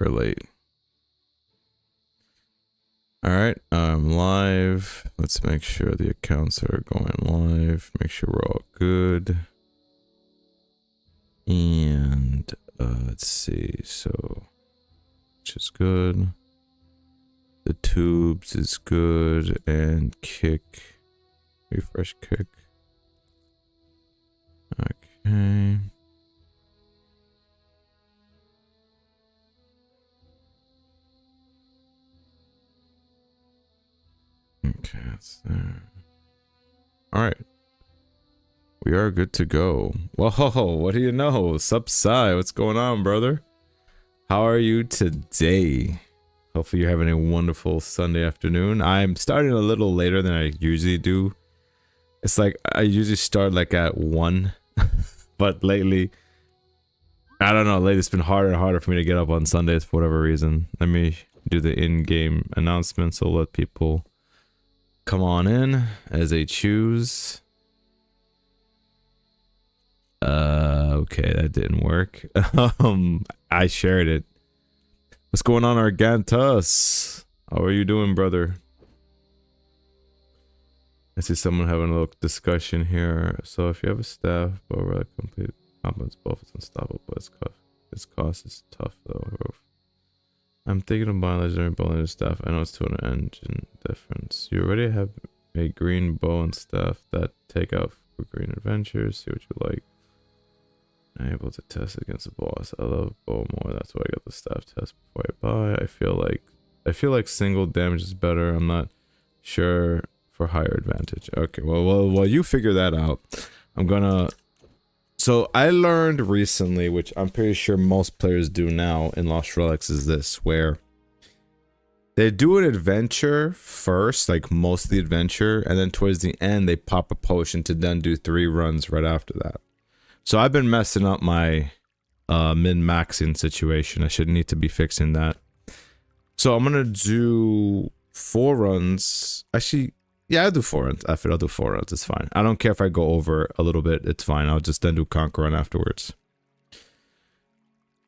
super late. Alright, I'm live. Let's make sure the accounts are going live. Make sure we're all good. And let's see, so which is good. The tubes is good, and kick. Refresh kick. Okay. Okay, that's there. Alright. We are good to go. Whoa, what do you know? Sup, Psy? What's going on, brother? How are you today? Hopefully you're having a wonderful Sunday afternoon. I'm starting a little later than I usually do. It's like I usually start like at 1. But lately, I don't know, lately it's been harder and harder for me to get up on Sundays for whatever reason. Let me do the in-game announcement so let people come on in as they choose. Okay, that didn't work. I shared it. What's going on, Argantus? How are you doing, brother? I see someone having a little discussion here. So if you have a staff, over complete competence buff is unstoppable, but its cost is tough though. I'm thinking of buying legendary bow and staff. I know it's 200 engine difference. You already have a green bow and staff that take out for green adventures. See what you like. I'm able to test against the boss. I love bow more. That's why I got the staff test before I buy. I feel like single damage is better. I'm not sure for higher advantage. Okay, well, you figure that out. I'm gonna. So I learned recently, which I'm pretty sure most players do now in Lost Relics, is this, where they do an adventure first, like most of the adventure, and then towards the end they pop a potion to then do 3 runs right after that. So I've been messing up my min-maxing situation. I should need to be fixing that. So I'm gonna do 4 runs. Actually, yeah, I'll do 4 runs. I'll do 4 runs. It's fine. I don't care if I go over a little bit. It's fine. I'll just then do Conquer Run afterwards.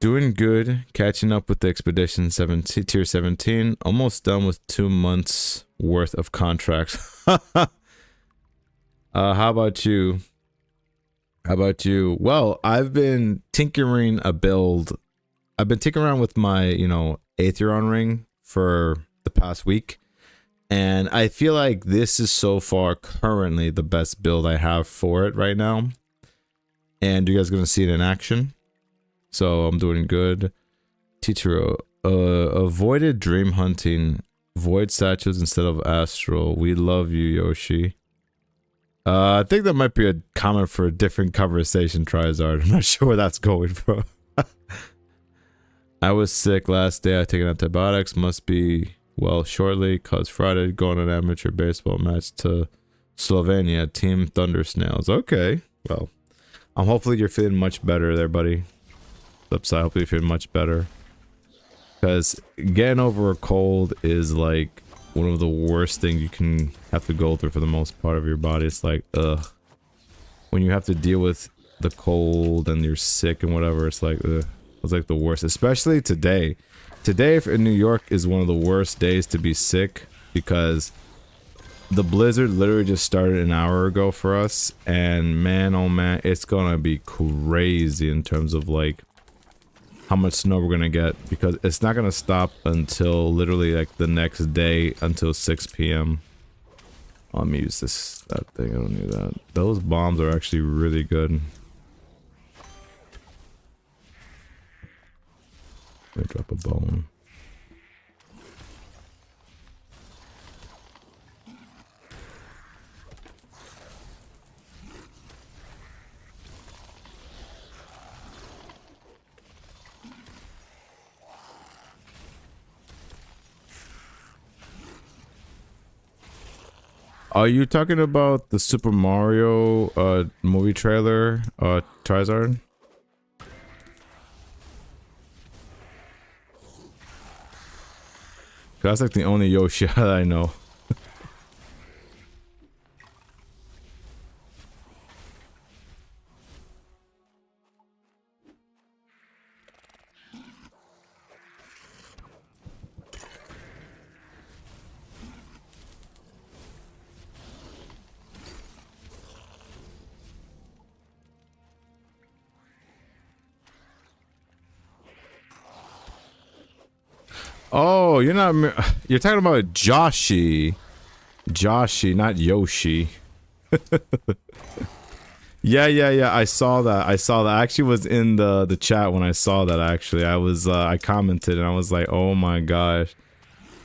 Doing good. Catching up with the Expedition 17, Tier 17. Almost done with 2 months worth of contracts. How about you? How about you? Well, I've been tinkering a build. I've been tinkering around with my, Aetherion ring for the past week. And I feel like this is so far currently the best build I have for it right now. And you guys are going to see it in action. So I'm doing good. Teacher, avoided dream hunting. Void statues instead of astral. We love you, Yoshi. I think that might be a comment for a different conversation, Trizard. I'm not sure where that's going from. I was sick last day. I taken antibiotics. Must be well shortly, cause Friday going an amateur baseball match to Slovenia. Team Thunder Snails. Okay, well, hopefully you're feeling much better there, buddy. Upside, hopefully you're feeling much better. Because getting over a cold is like one of the worst things you can have to go through for the most part of your body. It's like, ugh. When you have to deal with the cold and you're sick and whatever, it's like, ugh. It's like the worst. Especially today. Today in New York is one of the worst days to be sick because the blizzard literally just started an hour ago for us. And man, oh man, it's gonna be crazy in terms of like how much snow we're gonna get, because it's not gonna stop until literally like the next day until 6 p.m. Let me use that thing. I don't need that. Those bombs are actually really good. Let me drop a bone. Are you talking about the Super Mario movie trailer, Trizard? That's like the only Yoshi that I know. Oh, you're not. You're talking about Joshi. Joshi, not Yoshi. Yeah. I saw that. I actually was in the chat when I saw that. Actually, I commented and I was like, oh my gosh,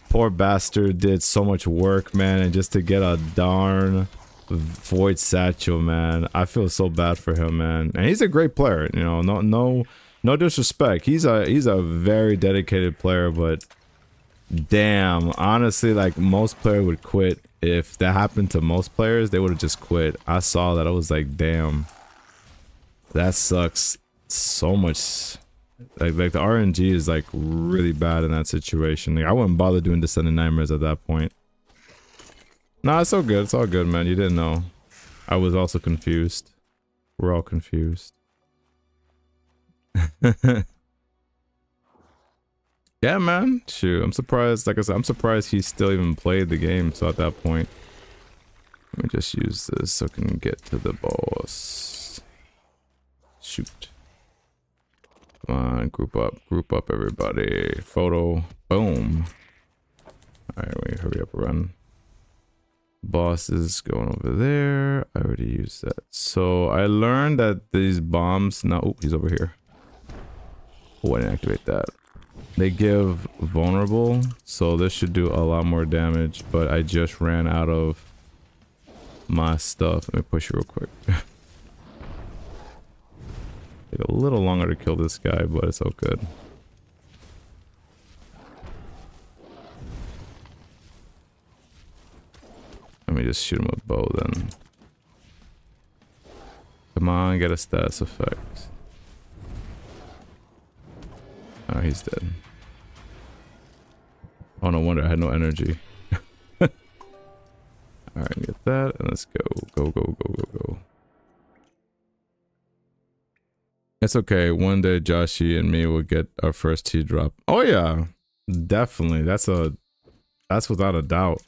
poor bastard did so much work, man, and just to get a darn void satchel, man. I feel so bad for him, man. And he's a great player, you know. No disrespect. He's a very dedicated player, but damn, honestly, like most players would quit. If that happened to most players, they would have just quit. I saw that. I was like, damn, that sucks so much. Like the RNG is like really bad in that situation. Like, I wouldn't bother doing Descending Nightmares at that point. Nah, it's all good. It's all good, man. You didn't know. I was also confused. We're all confused. Yeah, man. Shoot, I'm surprised. Like I said, I'm surprised he still even played the game. So at that point, let me just use this so I can get to the boss. Shoot. Come on, group up, everybody. Photo. Boom. All right, wait, hurry up, run. Boss is going over there. I already used that. So I learned that these bombs. No, oh, he's over here. Oh, I didn't activate that. They give vulnerable, so this should do a lot more damage, but I just ran out of my stuff. Let me push you real quick. Take a little longer to kill this guy, but it's all good. Let me just shoot him with bow then. Come on, get a status effect. Oh, he's dead. Oh, no wonder I had no energy. Alright, get that, and let's go. Go. It's okay. One day, Joshi and me will get our first T drop. Oh yeah, definitely. That's without a doubt.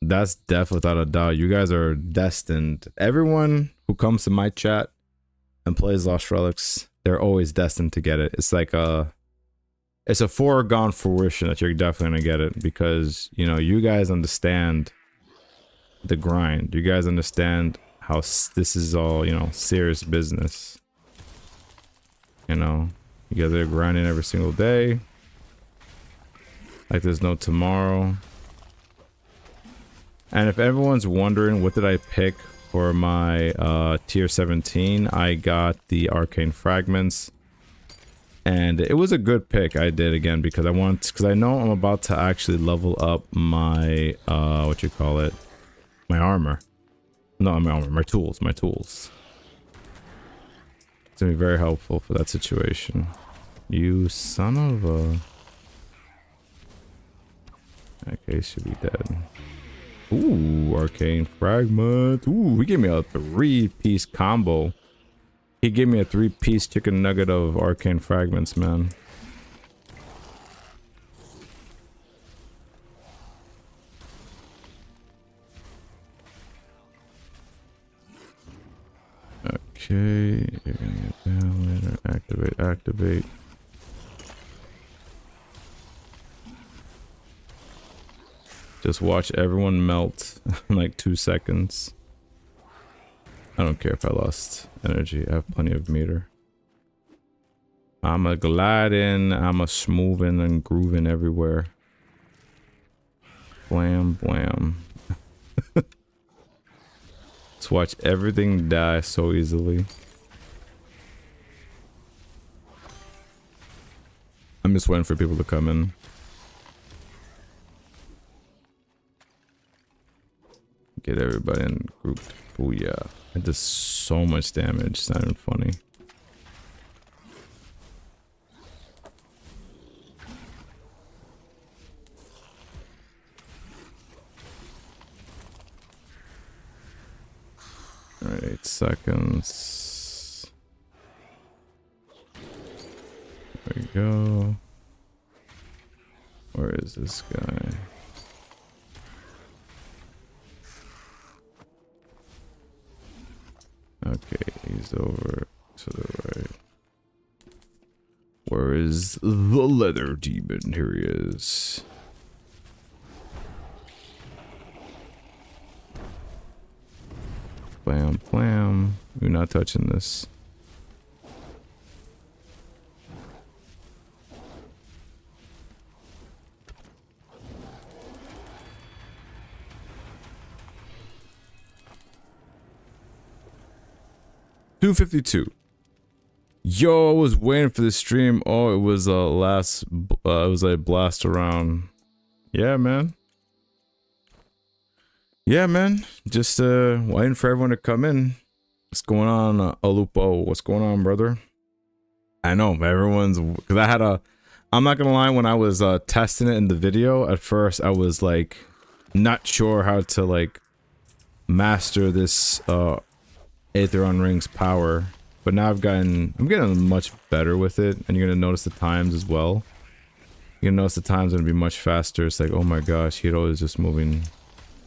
That's definitely without a doubt. You guys are destined. Everyone who comes to my chat and plays Lost Relics, they're always destined to get it. It's like it's a foregone fruition that you're definitely gonna get it, because you know you guys understand the grind. You guys understand how this is all, you know, serious business. You know, you guys are grinding every single day like there's no tomorrow. And if everyone's wondering what did I pick for my tier 17, I got the arcane fragments, and it was a good pick. I did again because I know I'm about to actually level up my what you call it, my armor. No, my armor, my tools. It's gonna be very helpful for that situation. You son of a. Okay, should be dead. Ooh, arcane fragment. Ooh, he gave me a 3-piece combo. He gave me a 3-piece chicken nugget of arcane fragments, man. Okay, you're gonna get down later. Activate. Just watch everyone melt in like 2 seconds. I don't care if I lost energy. I have plenty of meter. I'm a gliding, I'm a smoothing and grooving everywhere. Blam. Just watch everything die so easily. I'm just waiting for people to come in. Get everybody in group. Oh yeah. It does so much damage. It's not even funny. Alright, 8 seconds. There we go. Where is this guy? Okay, he's over to the right. Where is the leather demon? Here he is. Blam, blam. We're not touching this. $252. Yo, I was waiting for the stream. Oh, it was it was a blast around. Yeah, man. Yeah, man. Just waiting for everyone to come in. What's going on, Alupo? What's going on, brother? I know everyone's, because I had a, I'm not gonna lie, when I was testing it in the video, at first I was like not sure how to like master this Aetherion ring's power, but now I'm getting much better with it, and you're gonna notice the times as well. You're gonna notice the times are gonna be much faster. It's like, oh my gosh, Hiro is just moving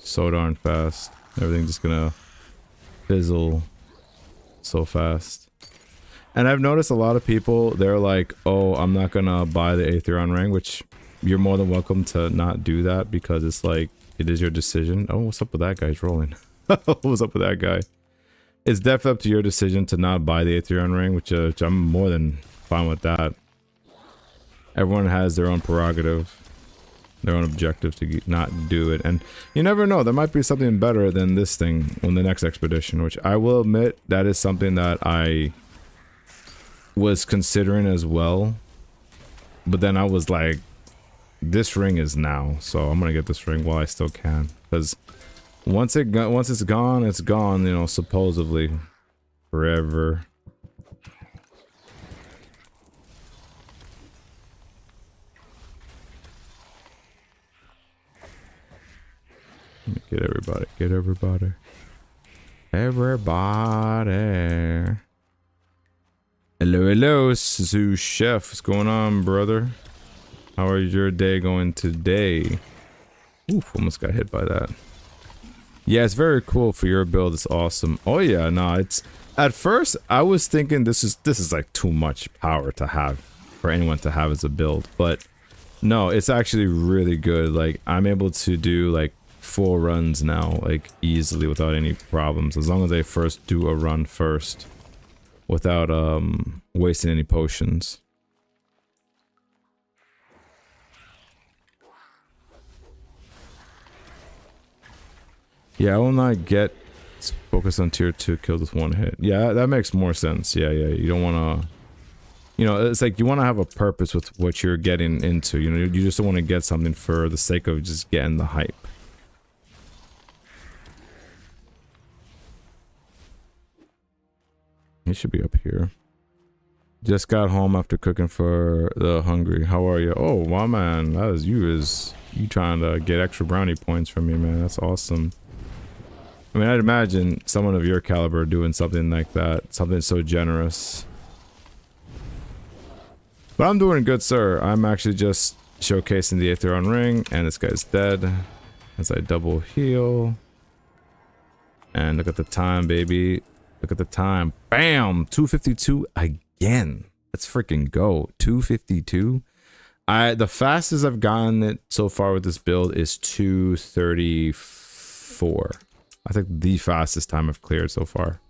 so darn fast. Everything's just gonna fizzle so fast. And I've noticed a lot of people, they're like, oh, I'm not gonna buy the Aetherion ring, which you're more than welcome to not do that, because it's like, it is your decision. Oh, what's up with that guy? He's rolling. What's up with that guy? It's definitely up to your decision to not buy the Aetherion ring, which I'm more than fine with that. Everyone has their own prerogative, their own objective to not do it. And you never know, there might be something better than this thing on the next expedition, which I will admit, that is something that I was considering as well. But then I was like, this ring is now, so I'm gonna get this ring while I still can, because once it's gone, it's gone, you know, supposedly forever. Get everybody, get everybody. Everybody. Hello, hello, Zoo Chef. What's going on, brother? How is your day going today? Oof, almost got hit by that. Yeah, it's very cool for your build. It's awesome. Oh yeah, no, it's, at first I was thinking this is like too much power to have for anyone to have as a build, but no, it's actually really good. Like, I'm able to do like 4 runs now, like easily without any problems, as long as I first do a run first without wasting any potions. Yeah, I will not get focus on tier 2 kills with 1 hit. Yeah, that makes more sense. Yeah, you don't want to, you know, it's like you want to have a purpose with what you're getting into. You know, you just don't want to get something for the sake of just getting the hype. He should be up here. Just got home after cooking for the hungry. How are you? Oh, wow, man. That is you trying to get extra brownie points from me, man. That's awesome. I mean, I'd imagine someone of your caliber doing something like that. Something so generous. But I'm doing good, sir. I'm actually just showcasing the Aetherion ring, and this guy's dead. As I double heal. And look at the time, baby. Look at the time. Bam! 252 again. Let's freaking go. 252. The fastest I've gotten it so far with this build is 234. I think the fastest time I've cleared so far.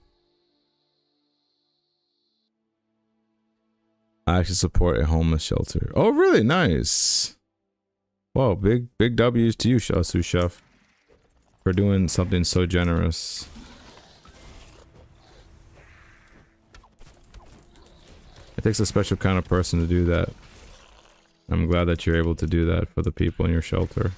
I actually support a homeless shelter. Oh, really? Nice. Whoa, big W's to you, Sous Chef, for doing something so generous. It takes a special kind of person to do that. I'm glad that you're able to do that for the people in your shelter.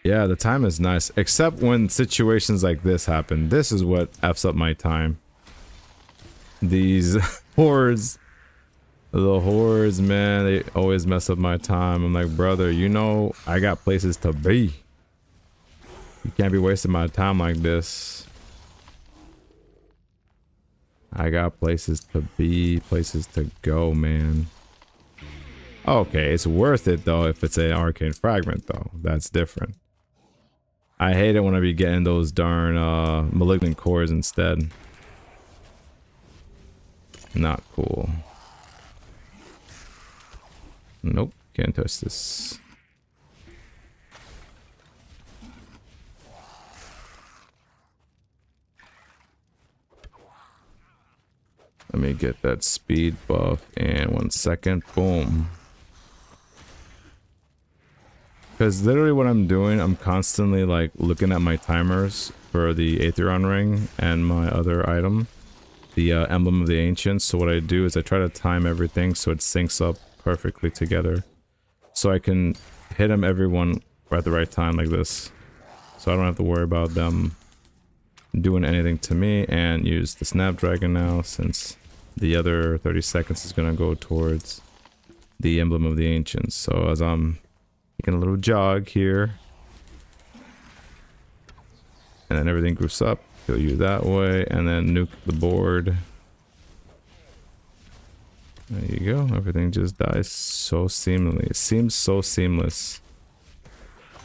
Yeah, the time is nice, except when situations like this happen. This is what F's up my time. These hordes. The hordes, man, they always mess up my time. I'm like, brother, you know, I got places to be. You can't be wasting my time like this. I got places to be, places to go, man. Okay, it's worth it though if it's an arcane fragment though. That's different. I hate it when I be getting those darn malignant cores instead. Not cool. Nope, can't touch this. Let me get that speed buff and 1 second. Boom. Because literally what I'm doing, I'm constantly like looking at my timers for the Aetherion ring and my other item, the emblem of the ancients. So what I do is I try to time everything so it syncs up perfectly together. So I can hit them everyone at the right time like this. So I don't have to worry about them doing anything to me, and use the Snapdragon now since the other 30 seconds is going to go towards the emblem of the ancients. So as I'm taking a little jog here, and then everything groups up, kill you that way, and then nuke the board. There you go, everything just dies so seamlessly. It seems so seamless.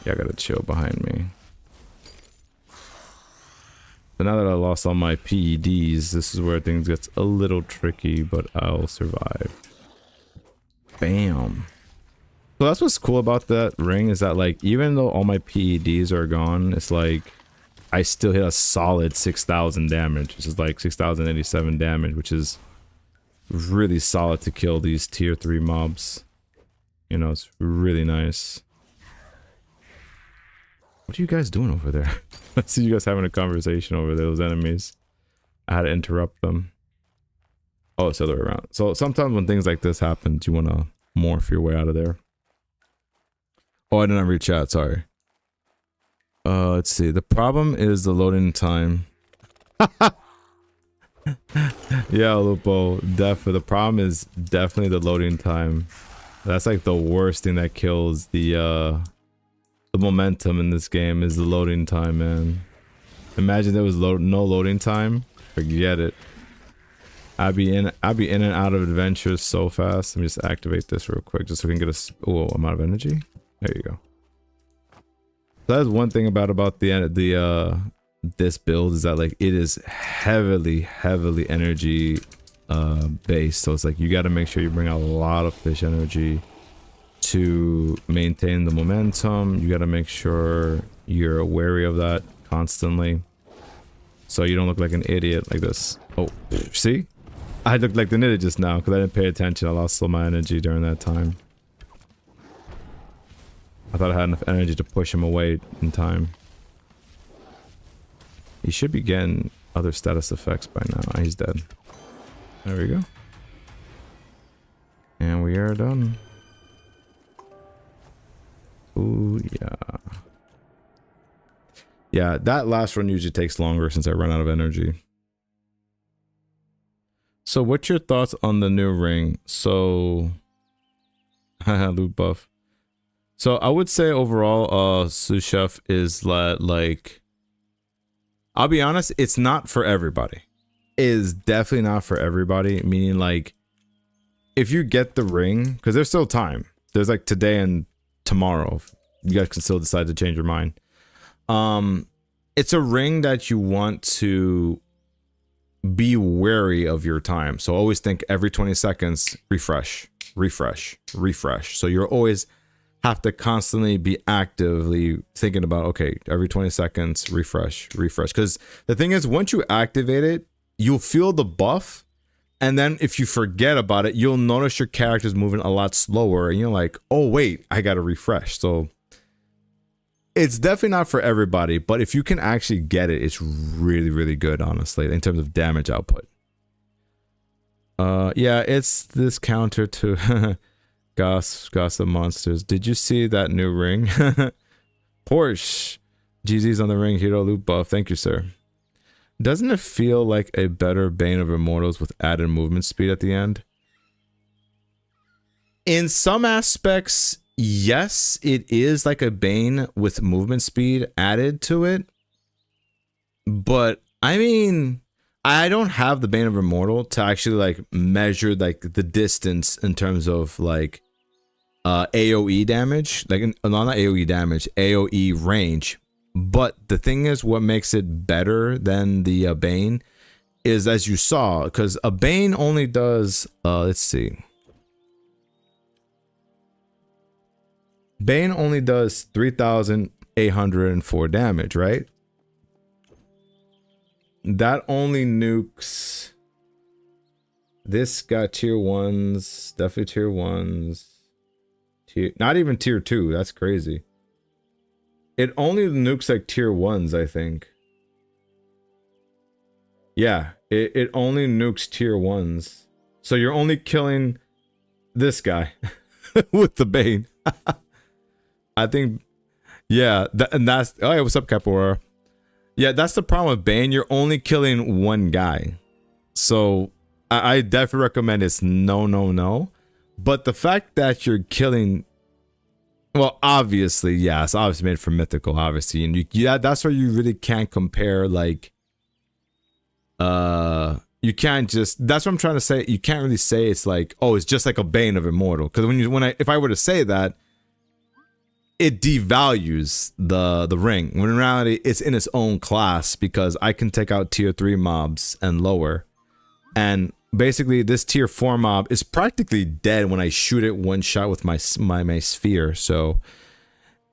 Yeah, I gotta chill behind me. But now that I lost all my PEDs, this is where things gets a little tricky, but I'll survive. Bam. So that's what's cool about that ring, is that like, even though all my PEDs are gone, it's like, I still hit a solid 6,000 damage. Which is like 6,087 damage, which is really solid to kill these tier 3 mobs. You know, it's really nice. What are you guys doing over there? I see you guys having a conversation over there, those enemies. I had to interrupt them. Oh, it's the other way around. So sometimes when things like this happen, you want to morph your way out of there. Oh, I did not read chat, sorry. Let's see. The problem is the loading time. Yeah, Lupo, definitely. The problem is definitely the loading time. That's like the worst thing that kills the momentum in this game, is the loading time, man. Imagine there was no loading time. Forget it. I'd be in and out of adventures so fast. Let me just activate this real quick, just so we can get a. Oh, I'm out of energy. There you go. So that's one thing about the this build, is that like it is heavily energy based. So it's like you got to make sure you bring a lot of fish energy to maintain the momentum. You got to make sure you're wary of that constantly, so you don't look like an idiot like this. Oh, see, I looked like an idiot just now because I didn't pay attention. I lost all my energy during that time. I thought I had enough energy to push him away in time. He should be getting other status effects by now. He's dead. There we go. And we are done. Ooh, yeah. Yeah, that last run usually takes longer since I run out of energy. So what's your thoughts on the new ring? So, haha, loot buff. So I would say overall, sous chef is like, I'll be honest, it's not for everybody. It is definitely not for everybody, meaning like, if you get the ring, because there's still time. There's like today and tomorrow. You guys can still decide to change your mind. It's a ring that you want to be wary of your time. So always think every 20 seconds, refresh. So you're always have to constantly be actively thinking about, okay, every 20 seconds, refresh. Because the thing is, once you activate it, you'll feel the buff. And then if you forget about it, you'll notice your character's moving a lot slower. And you're like, oh, wait, I got to refresh. So it's definitely not for everybody. But if you can actually get it, it's really good, honestly, in terms of damage output. Yeah, it's this counter to Gossip Monsters. Did you see that new ring? Porsche. GZ's on the ring. Hero loot buff. Thank you, sir. Doesn't it feel like a better Bane of Immortals with added movement speed at the end? In some aspects, yes, it is like a Bane with movement speed added to it. But, I mean, I don't have the Bane of Immortal to actually like measure like the distance in terms of like AoE damage, like not AoE damage, AoE range. But the thing is, what makes it better than the Bane is, as you saw, because a Bane only does let's see, Bane only does 3,804 damage, right? That only nukes. This got tier 1s, definitely tier 1s. Not even tier 2, that's crazy. It only nukes like tier 1s, I think. Yeah, it only nukes tier 1s. So you're only killing this guy with the Bane. I think, yeah, and that's, oh yeah, what's up, Capora? Yeah, that's the problem with Bane. You're only killing one guy. So I definitely recommend it's no. But the fact that you're killing, well, obviously, yeah, it's obviously made for mythical, obviously, and yeah, that's where you really can't compare. Like, you can't just. That's what I'm trying to say. You can't really say it's like, oh, it's just like a Bane of Immortal, because if I were to say that, it devalues the ring. When in reality, it's in its own class because I can take out tier 3 mobs and lower, and basically, this tier 4 mob is practically dead when I shoot it one shot with my sphere. So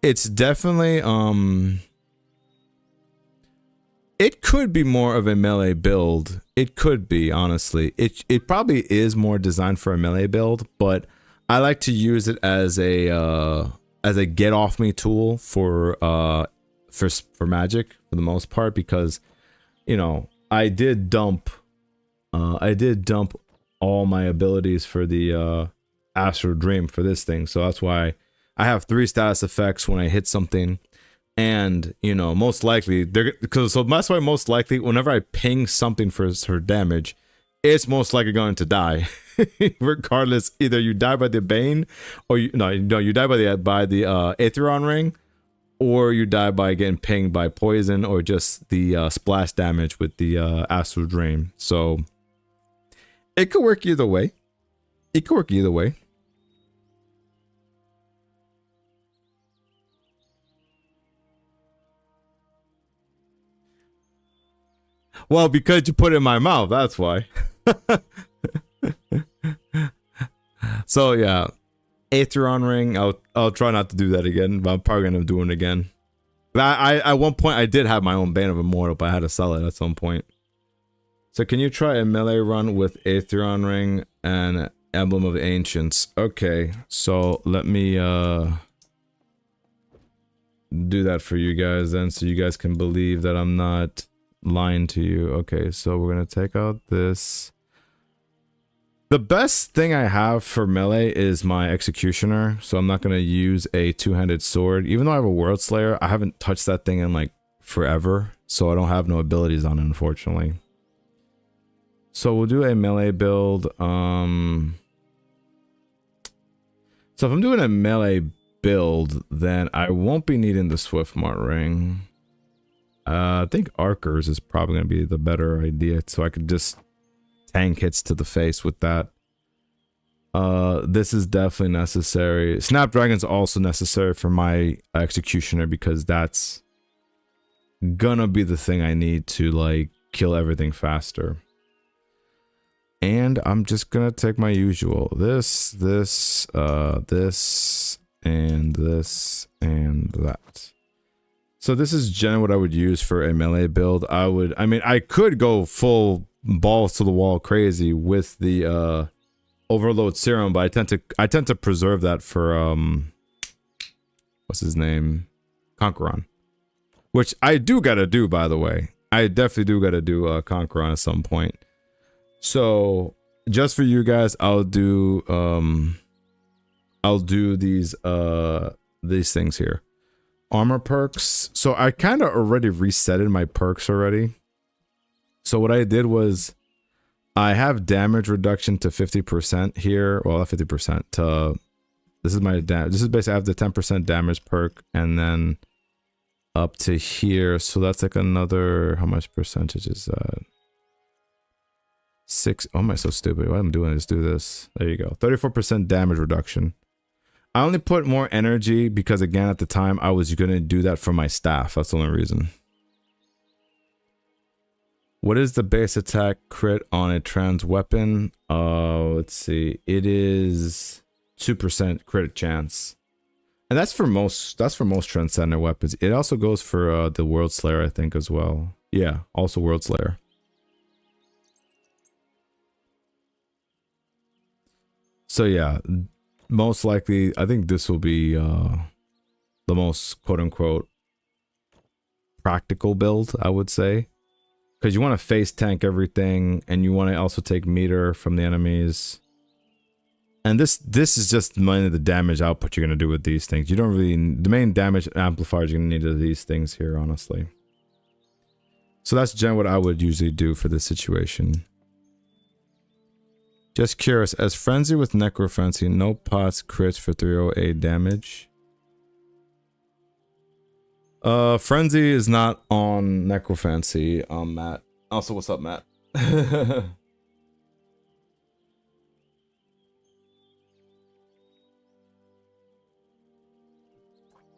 it's definitely it could be more of a melee build. It could be, honestly. It probably is more designed for a melee build, but I like to use it as a get off me tool for magic for the most part, because you know, I did dump all my abilities for the Astral Dream for this thing, so that's why I have 3 status effects when I hit something, and you know, most likely that's why most likely whenever I ping something for damage, it's most likely going to die, regardless. Either you die by the Bane, or you die by the Aetherion ring, or you die by getting pinged by poison, or just the splash damage with the Astral Dream. So it could work either way. Well, because you put it in my mouth, that's why. So yeah, Aetherion ring. I'll try not to do that again, but I'm probably gonna do it again. I at one point I did have my own Bane of Immortal, but I had to sell it at some point. So can you try a melee run with Aetherion ring and Emblem of the Ancients? Okay, so let me do that for you guys then, so you guys can believe that I'm not lying to you. Okay, so we're gonna take out this. The best thing I have for melee is my Executioner, so I'm not gonna use a two-handed sword. Even though I have a World Slayer, I haven't touched that thing in like forever, so I don't have no abilities on it, unfortunately. So we'll do a melee build. So if I'm doing a melee build, then I won't be needing the Swiftmart ring. I think Archers is probably going to be the better idea, so I could just tank hits to the face with that. This is definitely necessary. Snapdragon's also necessary for my Executioner, because that's gonna be the thing I need to like kill everything faster. And I'm just gonna take my usual this, and this, and that. So this is generally what I would use for a melee build. I mean, I could go full balls to the wall crazy with the Overload Serum, but I tend to preserve that for what's his name? Conqueron. Which I do gotta do, by the way. I definitely do gotta do Conqueron at some point. So just for you guys, I'll do these things here. Armor perks. So I kind of already resetted my perks already. So what I did was I have damage reduction to 50% here. Well, not 50%. This is my damage. This is basically I have the 10% damage perk, and then up to here. So that's like another, how much percentage is that? 6. Oh, am I so stupid? What am I doing? Just do this. There you go. 34% damage reduction. I only put more energy because, again, at the time I was gonna do that for my staff. That's the only reason. What is the base attack crit on a trans weapon? Let's see. It is 2% crit chance. And that's for most Transcendent weapons. It also goes for the World Slayer, I think, as well. Yeah, also World Slayer. So yeah, most likely, I think this will be the most quote-unquote practical build, I would say. Because you want to face tank everything, and you want to also take meter from the enemies. And this is just mainly the damage output you're going to do with these things. You don't really... The main damage amplifiers you're going to need are these things here, honestly. So that's generally what I would usually do for this situation. Just curious, as Frenzy with Necrophancy, no pots crits for 308 damage. Frenzy is not on Necrophancy, Matt. Also, what's up, Matt?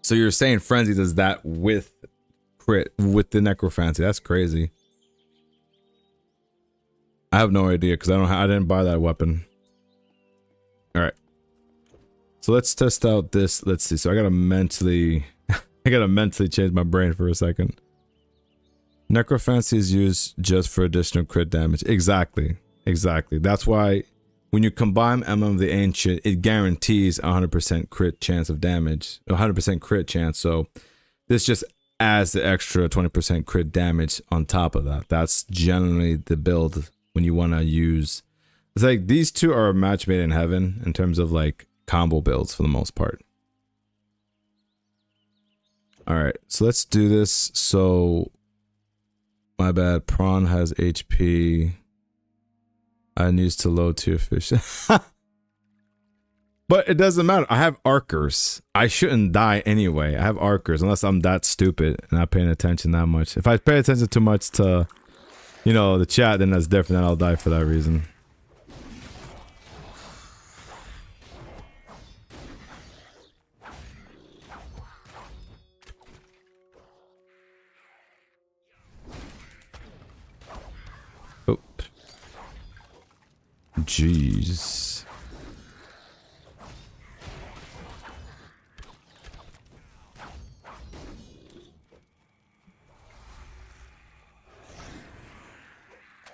So you're saying Frenzy does that with crit, with the Necrophancy. That's crazy. I have no idea because I didn't buy that weapon. Alright. So let's test out this. Let's see. So I gotta mentally change my brain for a second. Necrophancy is used just for additional crit damage. Exactly. Exactly. That's why when you combine Emblem of the Ancient, it guarantees 100% crit chance of damage. 100% crit chance. So this just adds the extra 20% crit damage on top of that. That's generally the build when you want to use... It's like these two are a match made in heaven in terms of like combo builds for the most part. Alright, so let's do this. So, my bad, Prawn has HP. I need to low tier fish. But it doesn't matter. I have archers. I shouldn't die anyway. I have archers unless I'm that stupid and not paying attention that much. If I pay attention too much to, you know, the chat, then that's different. Then I'll die for that reason. Oh. Jeez.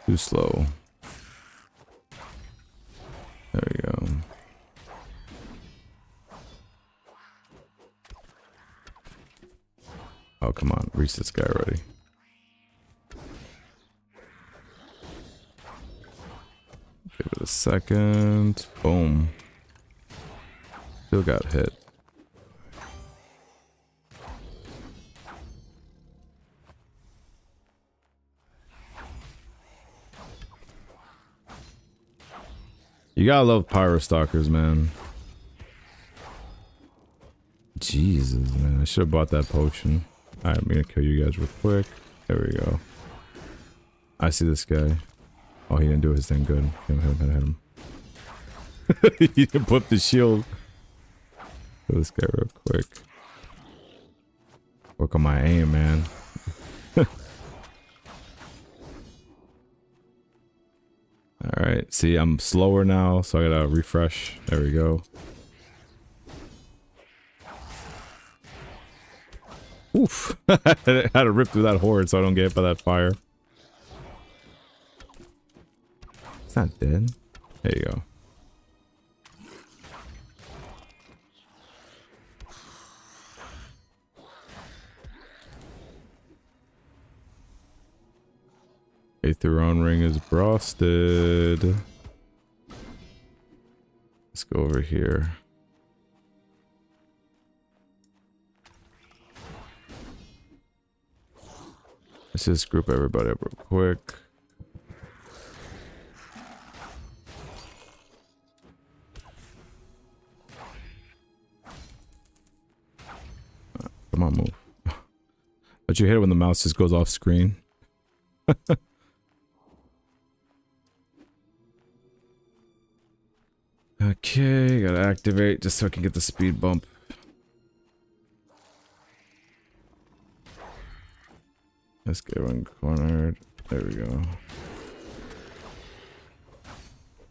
Too slow. There we go. Oh, come on. Reach this guy already. Give it a second. Boom. Still got hit. You gotta love Pyro Stalkers, man. Jesus, man. I should have bought that potion. Alright, I'm gonna kill you guys real quick. There we go. I see this guy. Oh, he didn't do his thing good. Hit him. He didn't put the shield. Kill this guy real quick. Work on my aim, man. Alright, see, I'm slower now, so I gotta refresh. There we go. Oof. I had to rip through that horde so I don't get hit by that fire. It's not dead. There you go. Aetherion ring is frosted. Let's go over here. Let's just group everybody up real quick. Come on, move. But you hit it when the mouse just goes off screen. Okay, gotta activate just so I can get the speed bump. Let's get one cornered. There we go.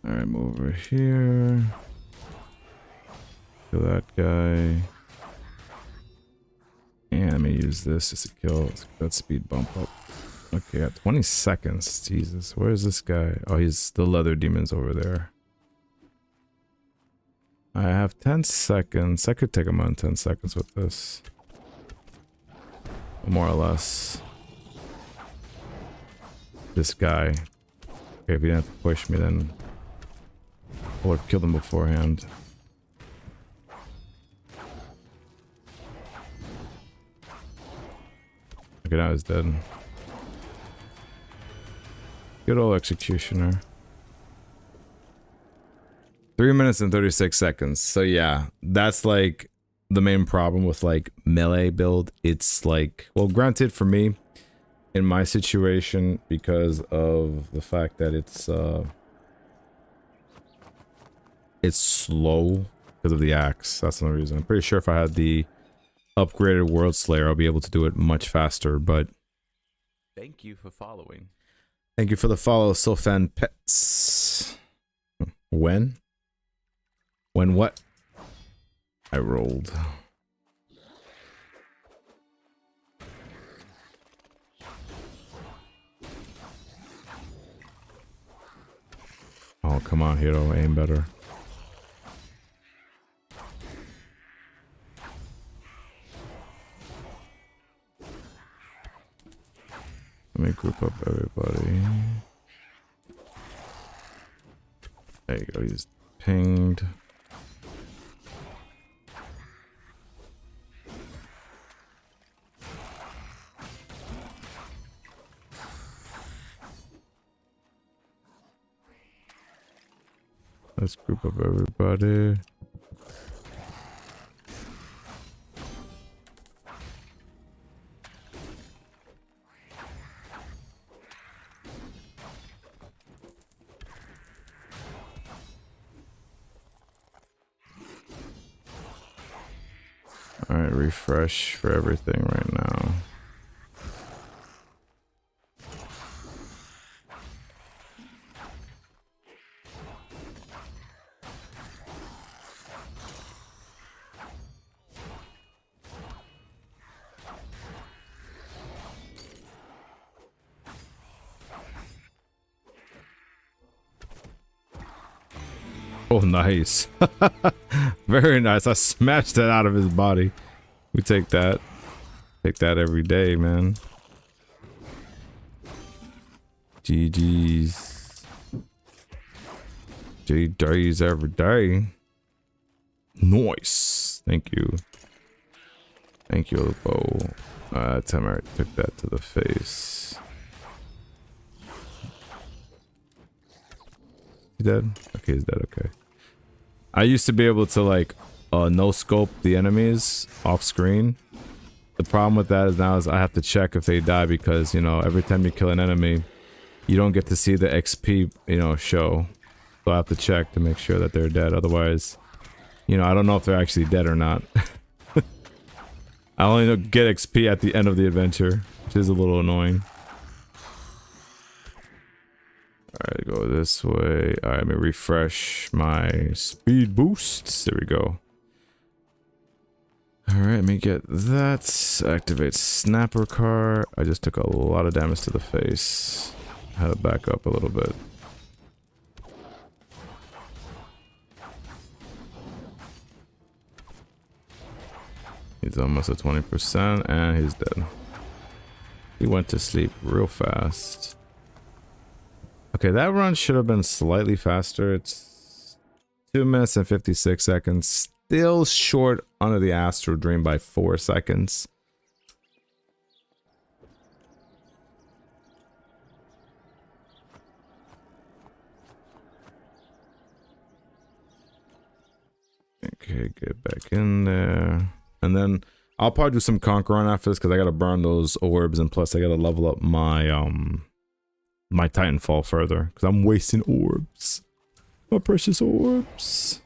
Alright, move over here. Kill that guy. And let me use this just to kill that speed bump up. Okay, at 20 seconds. Jesus, where's this guy? Oh, he's the leather demons over there. I have 10 seconds. I could take him on 10 seconds with this. More or less. This guy. Okay, if he didn't have to push me, then I would have killed him beforehand. Okay, now he's dead. Good old executioner. 3 minutes and 36 seconds. So yeah, that's like the main problem with like melee build. It's like, well, granted for me, in my situation, because of the fact that it's slow because of the axe. That's another reason. I'm pretty sure if I had the upgraded World Slayer, I'll be able to do it much faster, but thank you for following. Thank you for the follow, Sylphan Pets. When what? I rolled. Oh, come on, Hero, aim better. Let me group up everybody. There you go, he's pinged. Let's group up everybody. Alright, refresh for everything right now. Oh, nice. Very nice. I smashed that out of his body. We take that. Take that every day, man. GG's. GG's every day. Nice. Thank you. Thank you, Lupo. Tamara took that to the face. He dead? Okay, he's dead. Okay. I used to be able to like no scope the enemies off screen. The problem with that is now is I have to check if they die because, you know, every time you kill an enemy, you don't get to see the XP, you know, show. So I have to check to make sure that they're dead. Otherwise, you know, I don't know if they're actually dead or not. I only get XP at the end of the adventure, which is a little annoying. Alright, go this way. Alright, let me refresh my speed boosts. There we go. Alright, let me get that. Activate Snapper Car. I just took a lot of damage to the face. Had to back up a little bit. He's almost at 20% and he's dead. He went to sleep real fast. Okay, that run should have been slightly faster. It's 2 minutes and 56 seconds. Still short under the Astral Dream by 4 seconds. Okay, get back in there. And then I'll probably do some Conquer on after this because I gotta burn those orbs and plus I gotta level up my my Titanfall further because I'm wasting orbs. My precious orbs.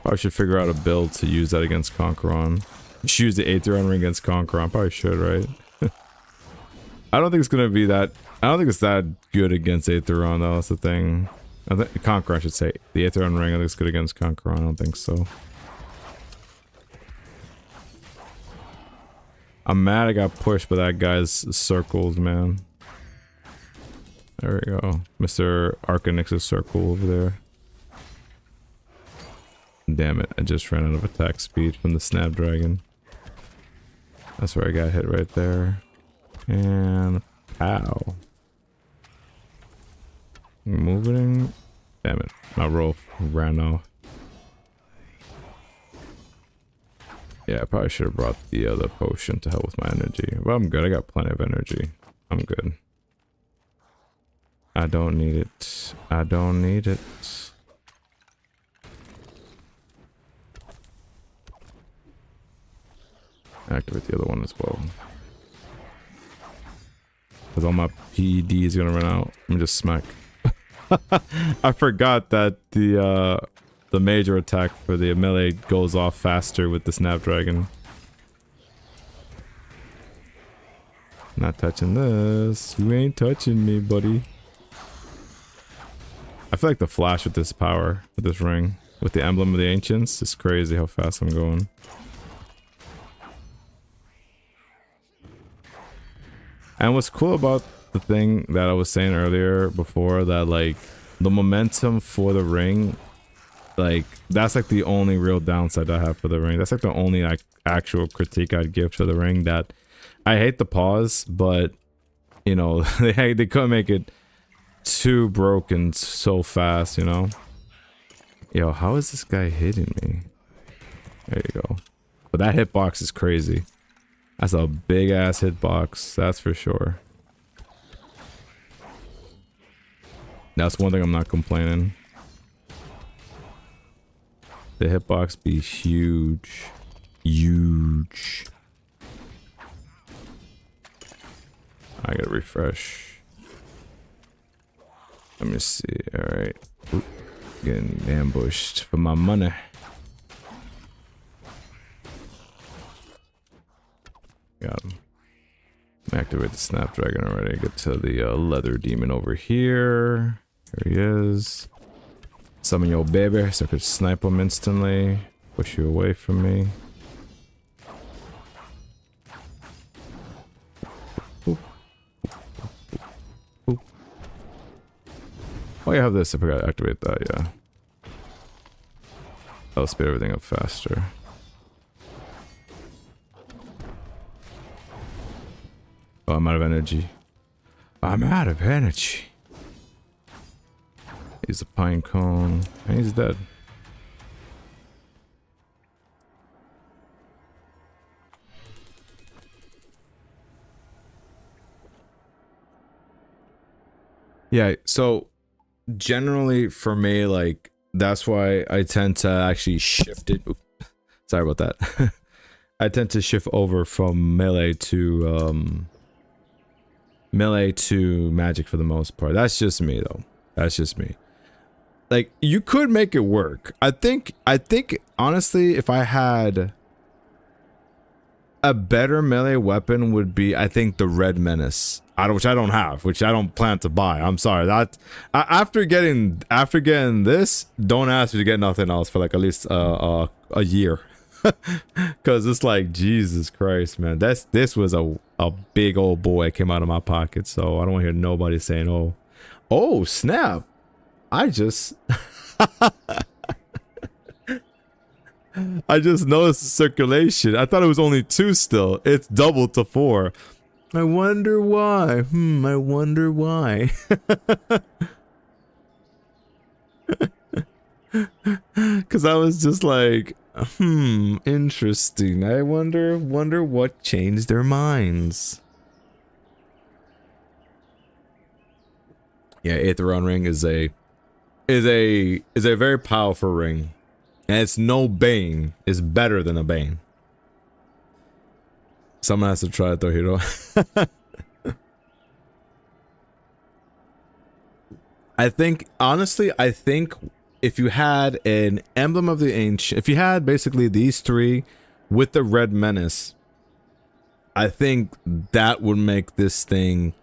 I should figure out a build to use that against Conqueron. Should use the Aetherion ring against Conqueron. Probably should, right? I don't think it's gonna be that. I don't think it's that good against Aetherion though. That's the thing. I think Conqueron, I should say. The Aetherion ring I think it's good against Conqueron. I don't think so. I'm mad I got pushed by that guy's circles, man. There we go. Mr. Arcanix's circle over there. Damn it, I just ran out of attack speed from the Snapdragon. That's where I got hit right there. And pow. Moving. Damn it, my roll ran off. Yeah, I probably should have brought the other potion to help with my energy. But I'm good, I got plenty of energy. I'm good. I don't need it. I don't need it. Activate the other one as well. Because all my PED is gonna run out. Let me just smack. I forgot that the major attack for the melee goes off faster with the Snapdragon. Not touching this. You ain't touching me, buddy. I feel like the flash with this power, with this ring, with the emblem of the ancients, is crazy how fast I'm going. And what's cool about the thing that I was saying earlier before, that like the momentum for the ring, like that's like the only real downside I have for the ring. That's like the only like actual critique I'd give to the ring. That I hate the pause, but you know they couldn't make it too broken so fast, you know. Yo, how is this guy hitting me? There you go. But that hitbox is crazy. That's a big ass hitbox, that's for sure. That's one thing I'm not complaining. The hitbox be huge. Huge. I gotta refresh. Let me see. Alright. Getting ambushed for my money. Got him. Activate the Snapdragon already. Get to the leather demon over here. There he is. Summon your baby so I could snipe him instantly. Push you away from me. Boop. Boop. Oh, you have this. I forgot to activate that, yeah. That'll speed everything up faster. Oh, I'm out of energy. I'm out of energy. He's a pine cone. And he's dead. Yeah, so generally for me, like, that's why I tend to actually shift it. Oops, sorry about that. I tend to shift over from melee to magic for the most part. That's just me though. That's just me. Like, you could make it work. I think honestly, if I had a better melee weapon, would be, I think, the Red Menace. Which I don't have, which I don't plan to buy. I'm sorry. That after getting this, don't ask me to get nothing else for like at least a year. Cause it's like, Jesus Christ, man. This was a big old boy that came out of my pocket. So I don't want to hear nobody saying, oh snap. I just noticed the circulation. I thought it was only 2 still. It's doubled to 4. I wonder why. I wonder why. Cause I was just like, interesting. I wonder what changed their minds. Yeah, Aetherion ring is a very powerful ring. And it's no Bane. It's better than a Bane. Someone has to try it though, Hero. I think, honestly, if you had an emblem of the ancient, if you had basically these 3 with the Red Menace, I think that would make this thing,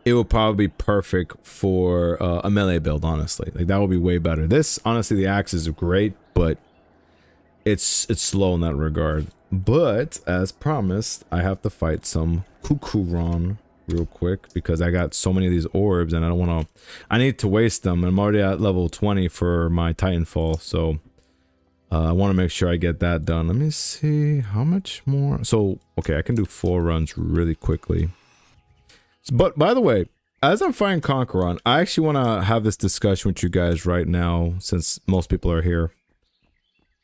it would probably be perfect for a melee build, honestly. Like, that would be way better. This, honestly, the axe is great, but it's slow in that regard. But as promised, I have to fight some Kukuron real quick because I got so many of these orbs and I don't want to. I need to waste them. I'm already at level 20 for my Titanfall, so I want to make sure I get that done. Let me see how much more. So okay, I can do 4 runs really quickly. But by the way, as I'm fighting Conqueron, I actually want to have this discussion with you guys right now since most people are here.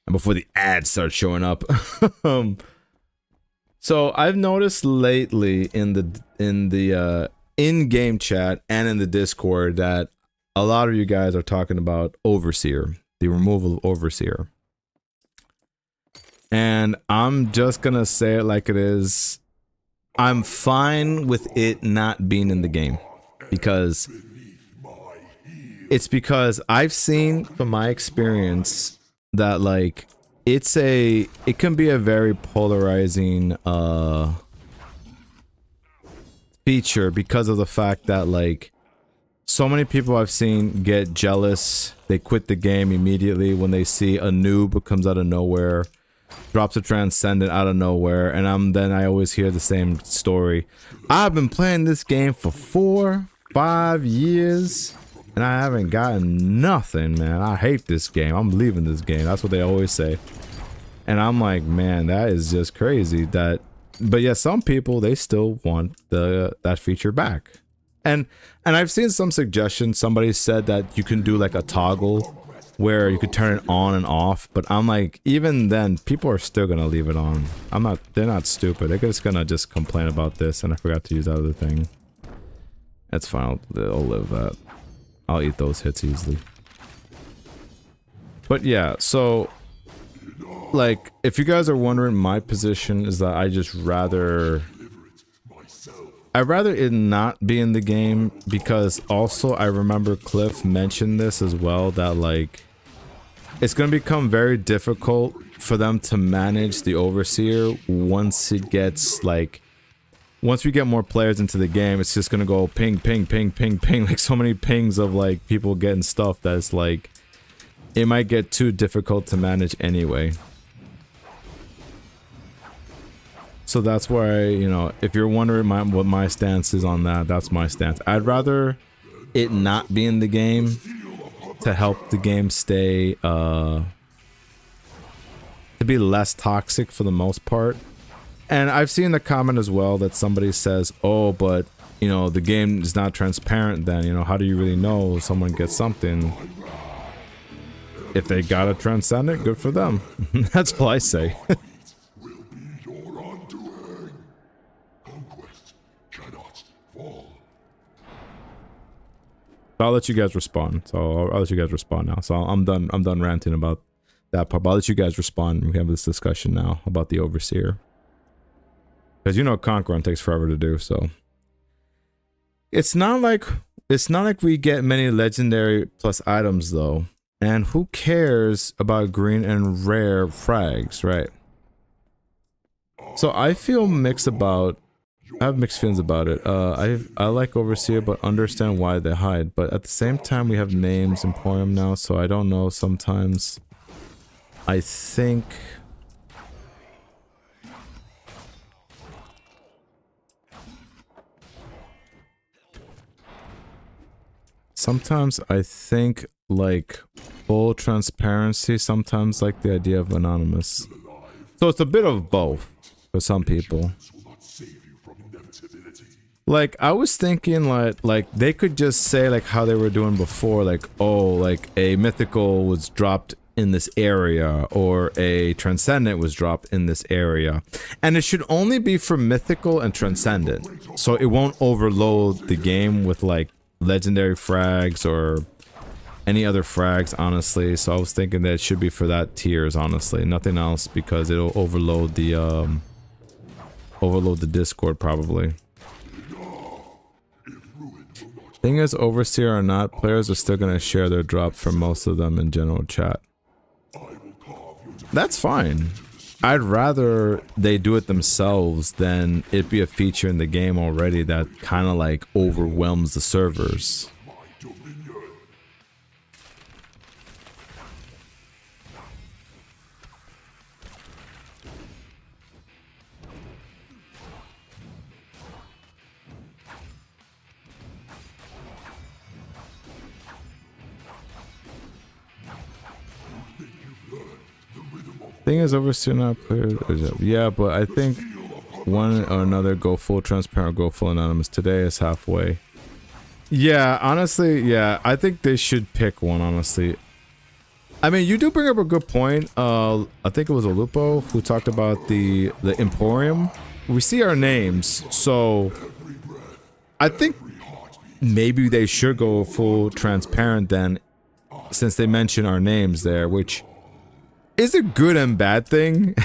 And before the ads start showing up. So I've noticed lately in the in-game chat and in the Discord that a lot of you guys are talking about Overseer, the removal of Overseer. And I'm just gonna say it like it is. I'm fine with it not being in the game because I've seen from my experience that like it can be a very polarizing feature because of the fact that like so many people I've seen get jealous. They quit the game immediately when they see a noob comes out of nowhere, drops a transcendent out of nowhere, and then I always hear the same story. I've been playing this game for 4-5 years and I haven't gotten nothing, man. I hate this game. I'm leaving this game. That's what they always say. And I'm like, man, that is just crazy. But yeah, some people, they still want that feature back. And I've seen some suggestions. Somebody said that you can do like a toggle where you could turn it on and off, but I'm like, even then, people are still gonna leave it on. They're not stupid. They're just gonna complain about this, and I forgot to use that other thing. That's fine. I'll live that. I'll eat those hits easily. But yeah, so like, if you guys are wondering, my position is that I'd rather it not be in the game, because also I remember Cliff mentioned this as well, that like it's going to become very difficult for them to manage the Overseer once it gets like, once we get more players into the game. It's just going to go ping, ping, ping, ping, ping, like so many pings of like people getting stuff that's like, it might get too difficult to manage anyway. So that's why, you know, if you're wondering what my stance is on that, that's my stance. I'd rather it not be in the game to help the game stay, to be less toxic for the most part. And I've seen the comment as well that somebody says, oh, but, you know, the game is not transparent then, you know, how do you really know someone gets something? If they got a transcendent, good for them. That's all I say. I'll let you guys respond. So I'll let you guys respond now. So I'm done ranting about that part. But I'll let you guys respond. We have this discussion now about the Overseer. Because you know Conqueror takes forever to do, so it's not like we get many legendary plus items though. And who cares about green and rare frags, right? So I feel mixed about, I have mixed feelings about it. I like Overseer, but understand why they hide. But at the same time, we have names Emporium now, so I don't know. Sometimes I think like full transparency, sometimes like the idea of anonymous. So it's a bit of both for some people. Like I was thinking like they could just say like how they were doing before, like, oh, like a mythical was dropped in this area or a transcendent was dropped in this area, and it should only be for mythical and transcendent, so it won't overload the game with like legendary frags or any other frags, honestly. So I was thinking that it should be for that tiers, honestly, nothing else, because it'll overload the Discord probably. Thing is, Overseer or not, players are still gonna share their drops for most of them in general chat. That's fine. I'd rather they do it themselves than it be a feature in the game already that kind of like overwhelms the servers. Thing is, overseer not players. Yeah, but I think one or another go full transparent, go full anonymous. Today is halfway. Yeah, honestly, yeah, I think they should pick one. Honestly, I mean, you do bring up a good point. I think it was Olupo who talked about the Emporium. We see our names, so I think maybe they should go full transparent then, since they mention our names there, which is a good and bad thing.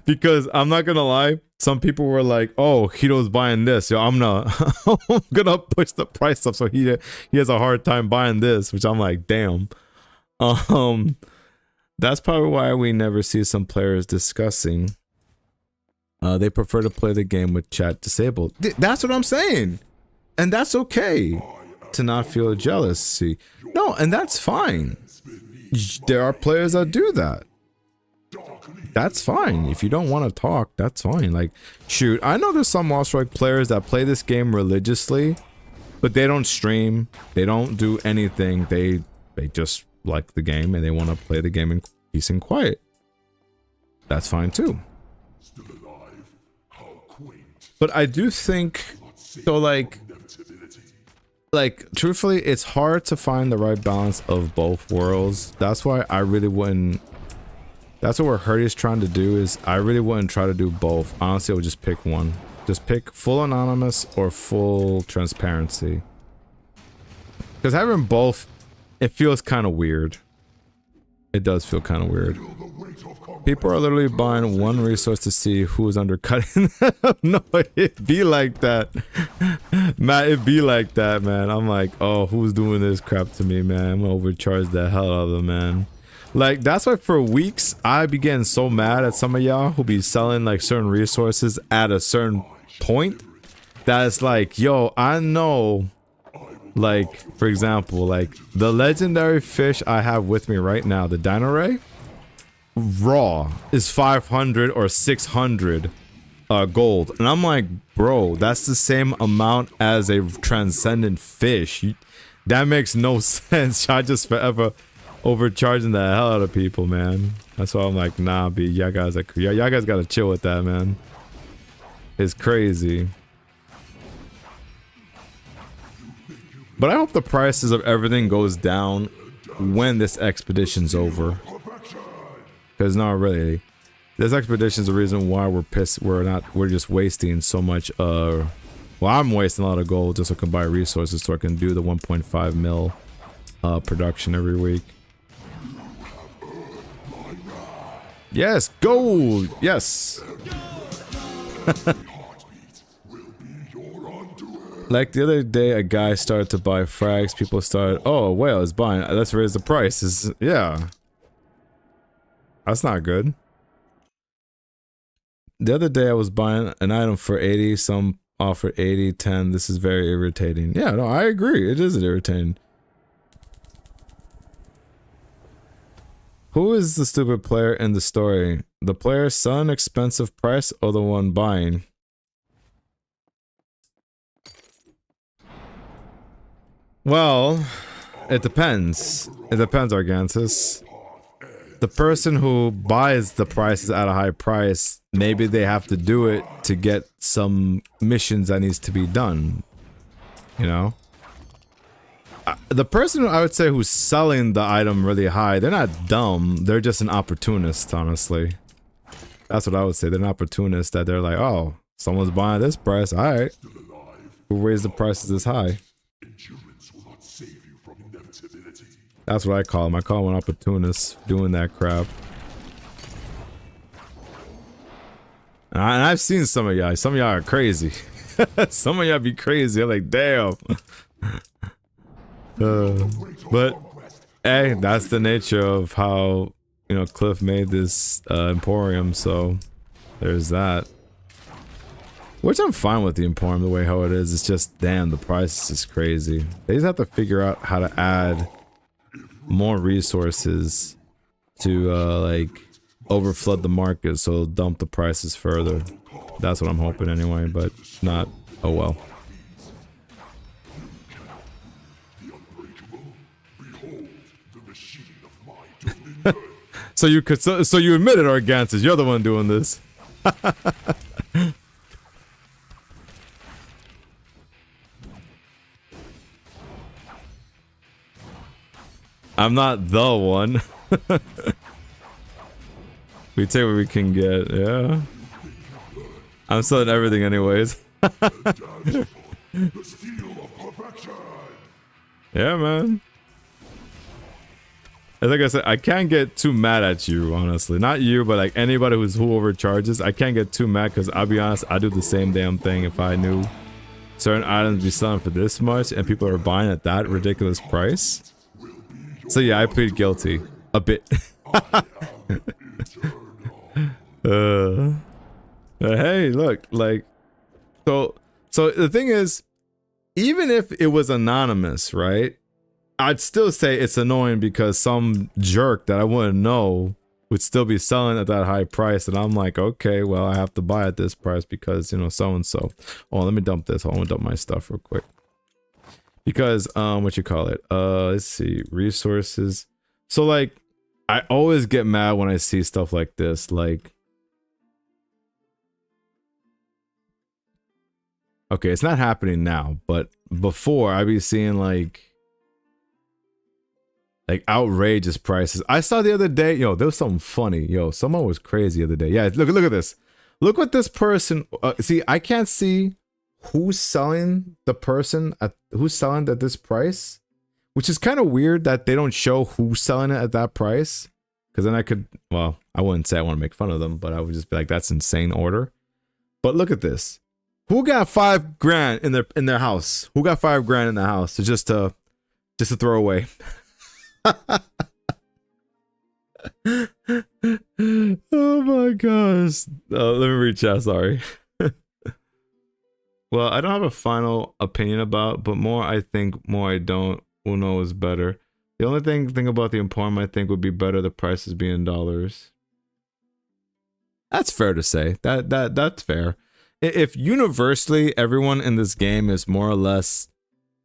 Because I'm not gonna lie, some people were like, "Oh, Hito's buying this. Yo, I'm gonna push the price up so he has a hard time buying this," which I'm like, "Damn." That's probably why we never see some players discussing. They prefer to play the game with chat disabled. That's what I'm saying, and that's okay to not feel jealousy. No, and that's fine. There are players that do that. That's fine. If you don't want to talk, that's fine. Like, shoot, I know there's some Lost Strike players that play this game religiously, but they don't stream. They don't do anything. They just like the game and they want to play the game in peace and quiet. That's fine too. But I do think, so like truthfully, it's hard to find the right balance of both worlds. That's why I really wouldn't. That's what Hurdy's trying to do, is I really wouldn't try to do both. Honestly, I would just pick one. Just pick full anonymous or full transparency. Because having both, it feels kind of weird. It does feel kind of weird. People are literally buying one resource to see who's undercutting them. No, it be like that. Matt, it be like that, man. I'm like, oh, who's doing this crap to me, man? I'm gonna overcharge the hell out of them, man. Like, that's why for weeks I be getting so mad at some of y'all who be selling like certain resources at a certain point that it's like, yo, I know, like, for example, like the legendary fish I have with me right now, the Dino Ray, raw is 500 or 600 gold, and I'm like, bro, that's the same amount as a transcendent fish. That makes no sense. I just forever overcharging the hell out of people, man. That's why I'm like, nah, B, y'all guys gotta chill with that, man. It's crazy. But I hope the prices of everything goes down when this expedition's over. Because not really. This expedition's the reason why we're pissed. We're just wasting so much. Well, I'm wasting a lot of gold just so I can buy resources so I can do the 1.5 mil production every week. Yes, gold! Yes! Like the other day, a guy started to buy frags. People started, oh, well, it's buying. Let's raise the prices. Yeah. That's not good. The other day, I was buying an item for 80. Some offered 80, 10. This is very irritating. Yeah, no, I agree. It is irritating. Who is the stupid player in the story? The player selling expensive price or the one buying? Well, it depends. It depends, Argantus. The person who buys the prices at a high price, maybe they have to do it to get some missions that needs to be done. You know? The person I would say who's selling the item really high, they're not dumb. They're just an opportunist, honestly. That's what I would say. They're an opportunist that they're like, oh, someone's buying this price. All right. Who raised the prices this high? That's what I call them. I call them an opportunist doing that crap. And I've seen some of y'all. Some of y'all are crazy. Some of y'all be crazy. I'm like, damn. But hey, that's the nature of how, you know, Cliff made this Emporium, so there's that. Which I'm fine with the Emporium the way how it is. It's just, damn, the price is crazy. They just have to figure out how to add more resources to like overflood the market, so dump the prices further. That's what I'm hoping anyway, but not. Oh well. So you could, so you admitted, Organtis, you're the one doing this. I'm not the one. We take what we can get, yeah. I'm selling everything anyways. Yeah, man. And like I said, I can't get too mad at you, honestly. Not you, but like anybody who overcharges. I can't get too mad because I'll be honest, I'd do the same damn thing if I knew certain items be selling for this much and people are buying at that ridiculous price. So yeah, I plead guilty. A bit. Hey, look, like, so the thing is, even if it was anonymous, right? I'd still say it's annoying because some jerk that I wouldn't know would still be selling at that high price, and I'm like, okay, well, I have to buy at this price because, you know, so and so. Oh, let me dump this. I want to dump my stuff real quick. Because, what you call it? Let's see, resources. So, like, I always get mad when I see stuff like this, like, okay, it's not happening now, but before I'd be seeing like outrageous prices. I saw the other day, yo, there was something funny. Yo, someone was crazy the other day. Yeah, look at this. Look what this person, see, I can't see who's selling the person at, who's selling at this price, which is kind of weird that they don't show who's selling it at that price. Because then I could, well, I wouldn't say I want to make fun of them, but I would just be like, that's insane order. But look at this. Who got $5,000 in their house? Who got $5,000 in the house to just to throw away? Oh my gosh. Let me read chat, sorry. Well, I don't have a final opinion about, but more I think, more I don't, will know is better. The only thing about the Emporium I think would be better the prices being dollars. That's fair to say. That's fair. If universally everyone in this game is more or less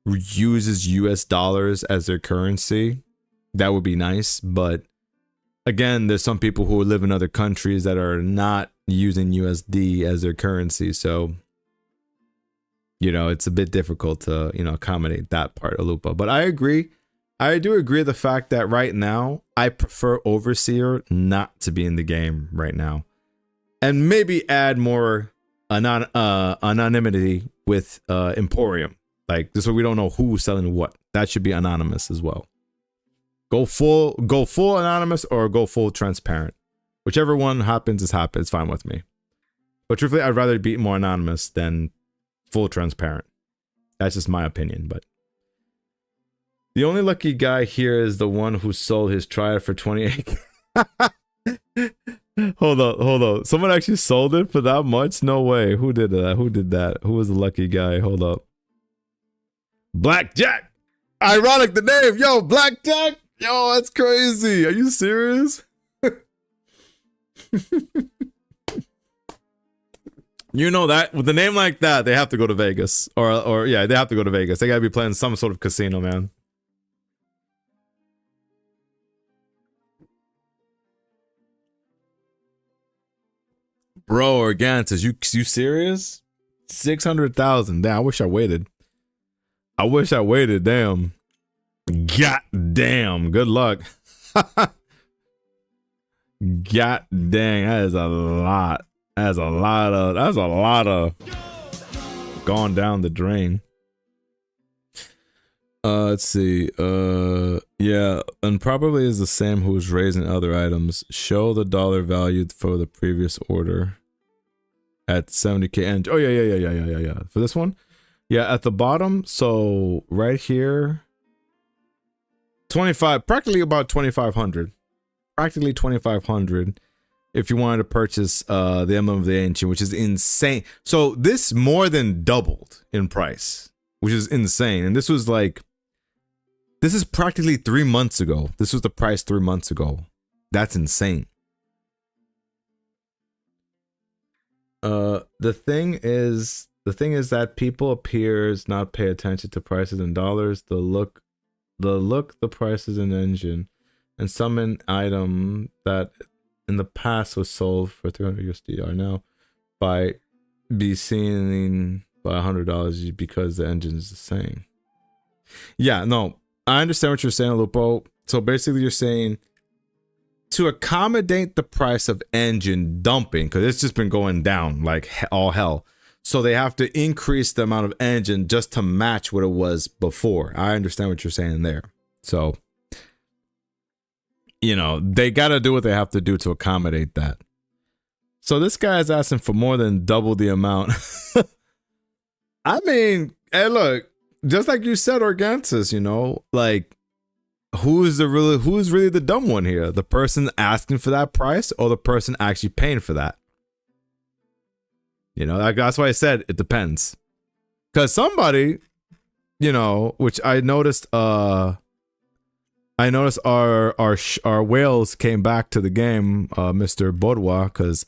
uses US dollars as their currency, that would be nice. But again, there's some people who live in other countries that are not using USD as their currency. So, you know, it's a bit difficult to, you know, accommodate that part of Lupa. But I agree. I do agree with the fact that right now, I prefer Overseer not to be in the game right now. And maybe add more anonymity with Emporium. Like this way we don't know who's selling what. That should be anonymous as well. Go full anonymous or go full transparent. Whichever one happens is happens. It's fine with me. But truthfully, I'd rather be more anonymous than full transparent. That's just my opinion, but the only lucky guy here is the one who sold his triad for 28. Hold up. Someone actually sold it for that much? No way. Who did that? Who was the lucky guy? Hold up. Blackjack. Ironic the name. Yo, Blackjack. Yo, that's crazy. Are you serious? You know that with a name like that, they have to go to Vegas. Or yeah, they have to go to Vegas. They gotta be playing some sort of casino, man. Bro, Organtis, you serious? 600,000. Damn, I wish I waited. Damn. God damn. Good luck. God dang, that is a lot. That's a lot of gone down the drain. Let's see. Yeah, and probably is the same who's raising other items. Show the dollar value for the previous order at 70k. And oh yeah. For this one, yeah, at the bottom. So right here, 25, practically about 2,500, practically 2,500. If you wanted to purchase the Emblem of the Ancient, which is insane. So this more than doubled in price, which is insane. And this was like, this is practically 3 months ago. This was the price 3 months ago. That's insane. The thing is that people appears not pay attention to prices in dollars. The look, the prices in engine. and summon item that in the past was sold for 300 USD are now be seen by $100 because the engine is the same. Yeah, no, I understand what you're saying, Lupo. So basically you're saying to accommodate the price of engine dumping, because it's just been going down like all hell. So they have to increase the amount of engine just to match what it was before. I understand what you're saying there. So, you know, they got to do what they have to do to accommodate that. So this guy is asking for more than double the amount. I mean, hey, look, just like you said, Organtus, you know, like, who's really the dumb one here? The person asking for that price or the person actually paying for that? You know, that's why I said it depends. Because somebody, you know, which I noticed our whales came back to the game, Mr. Baudois, because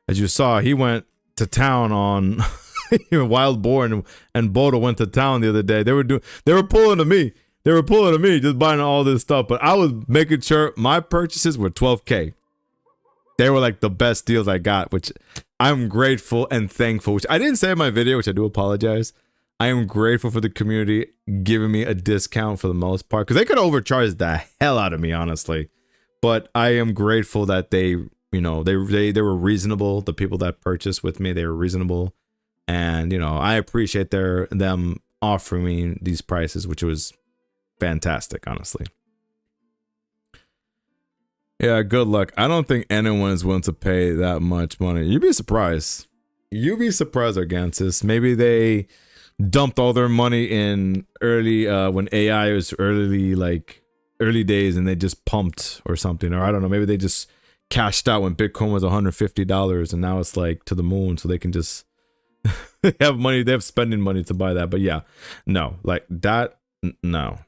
as you saw, he went to town on Wildborn, and Bodo went to town the other day. They were pulling to me. They were pulling to me, just buying all this stuff. But I was making sure my purchases were 12K. They were like the best deals I got, which I'm grateful and thankful, which I didn't say in my video, which I do apologize. I am grateful for the community giving me a discount for the most part, because they could overcharge the hell out of me, honestly. But I am grateful that they, you know, they were reasonable. The people that purchased with me, they were reasonable. And, you know, I appreciate them offering me these prices, which was fantastic, honestly. Yeah, good luck. I don't think anyone is willing to pay that much money. You'd be surprised. You'd be surprised, Argantis. Maybe they dumped all their money in early, when AI was early days, and they just pumped or something. Or I don't know, maybe they just cashed out when Bitcoin was $150 and now it's like to the moon, so they can just have money. They have spending money to buy that. But yeah, no, like that, no.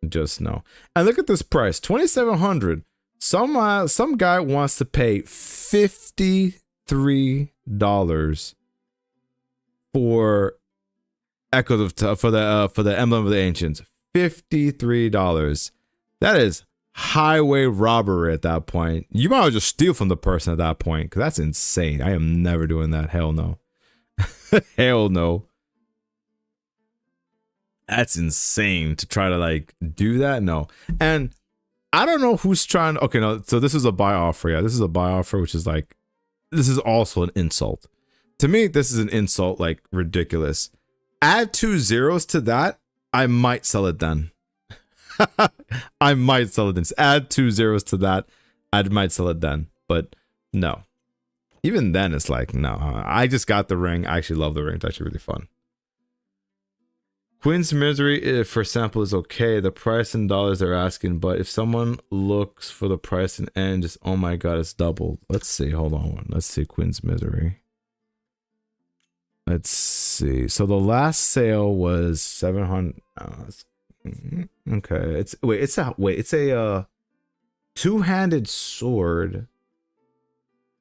Just no. And look at this price, $2,700. Some guy wants to pay $53 for Echoes of for the Emblem of the Ancients. $53. That is highway robbery at that point. You might as well just steal from the person at that point, because that's insane. I am never doing that. Hell no. Hell no. That's insane to try to like do that. No. And I don't know who's trying. Okay, no. So this is a buy offer. Yeah, this is a buy offer, which is like, this is also an insult. To me, this is an insult, like ridiculous. Add 2 zeros to that, I might sell it then. I might sell it then. Add 2 zeros to that, I might sell it then. But no. Even then, it's like, no. I just got the ring. I actually love the ring. It's actually really fun. Queen's Misery, for sample, is okay. The price in dollars they're asking, but if someone looks for the price in N, just, oh my god, it's doubled. Let's see. Hold on. Let's see Queen's Misery. Let's see. So the last sale was 700. Okay. It's a two-handed sword.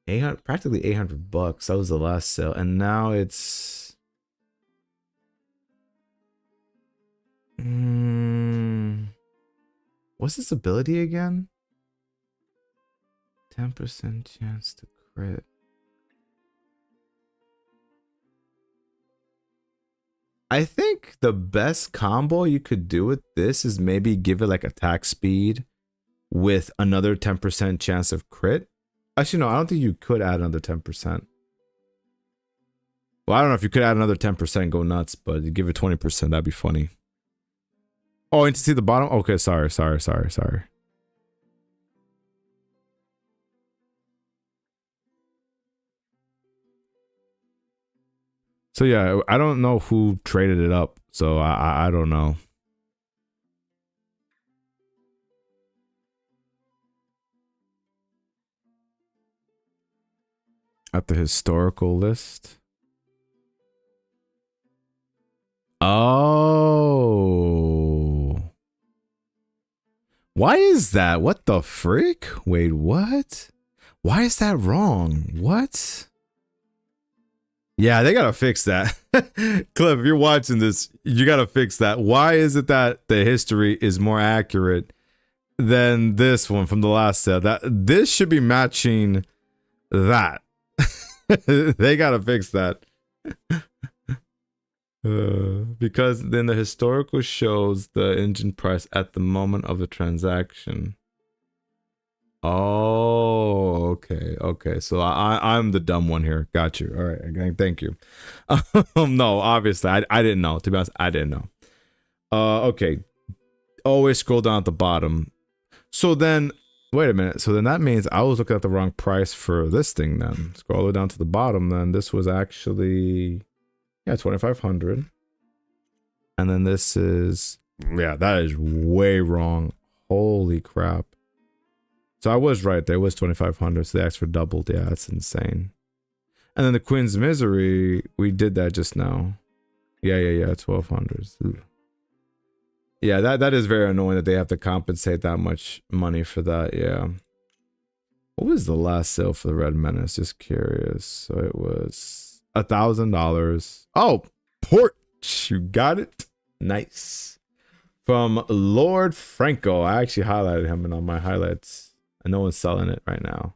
800, practically $800. That was the last sale, and now it's. What's this ability again? 10% chance to crit. I think the best combo you could do with this is maybe give it like attack speed with another 10% chance of crit. Actually, no, I don't think you could add another 10%. Well, I don't know if you could add another 10%, go nuts, but you give it 20%, that'd be funny. Oh, and to see the bottom? Okay, sorry. So yeah, I don't know who traded it up, so I don't know. At the historical list. Oh. Why is that? What the freak? Wait, what? Why is that wrong? What? Yeah, they gotta fix that. Cliff, if you're watching this, you gotta fix that. Why is it that the history is more accurate than this one from the last sale. This should be matching that. They gotta fix that. Because then the historical shows the engine price at the moment of the transaction. Oh, okay. So I'm the dumb one here. Got you. All right, gang. Thank you. No, obviously I didn't know. To be honest, I didn't know. Okay. Always scroll down at the bottom. So then, wait a minute. So then that means I was looking at the wrong price for this thing. Then scroll all the way down to the bottom. Then this was actually 2,500. And then this is that is way wrong. Holy crap. So I was right there. It was 2,500. So they asked for doubled. Yeah, that's insane. And then the Queen's Misery, we did that just now. Yeah. 1,200. Yeah, that is very annoying that they have to compensate that much money for that. Yeah. What was the last sale for the Red Menace? Just curious. So it was $1,000. Oh, Porch. You got it. Nice. From Lord Franco. I actually highlighted him on my highlights. And no one's selling it right now.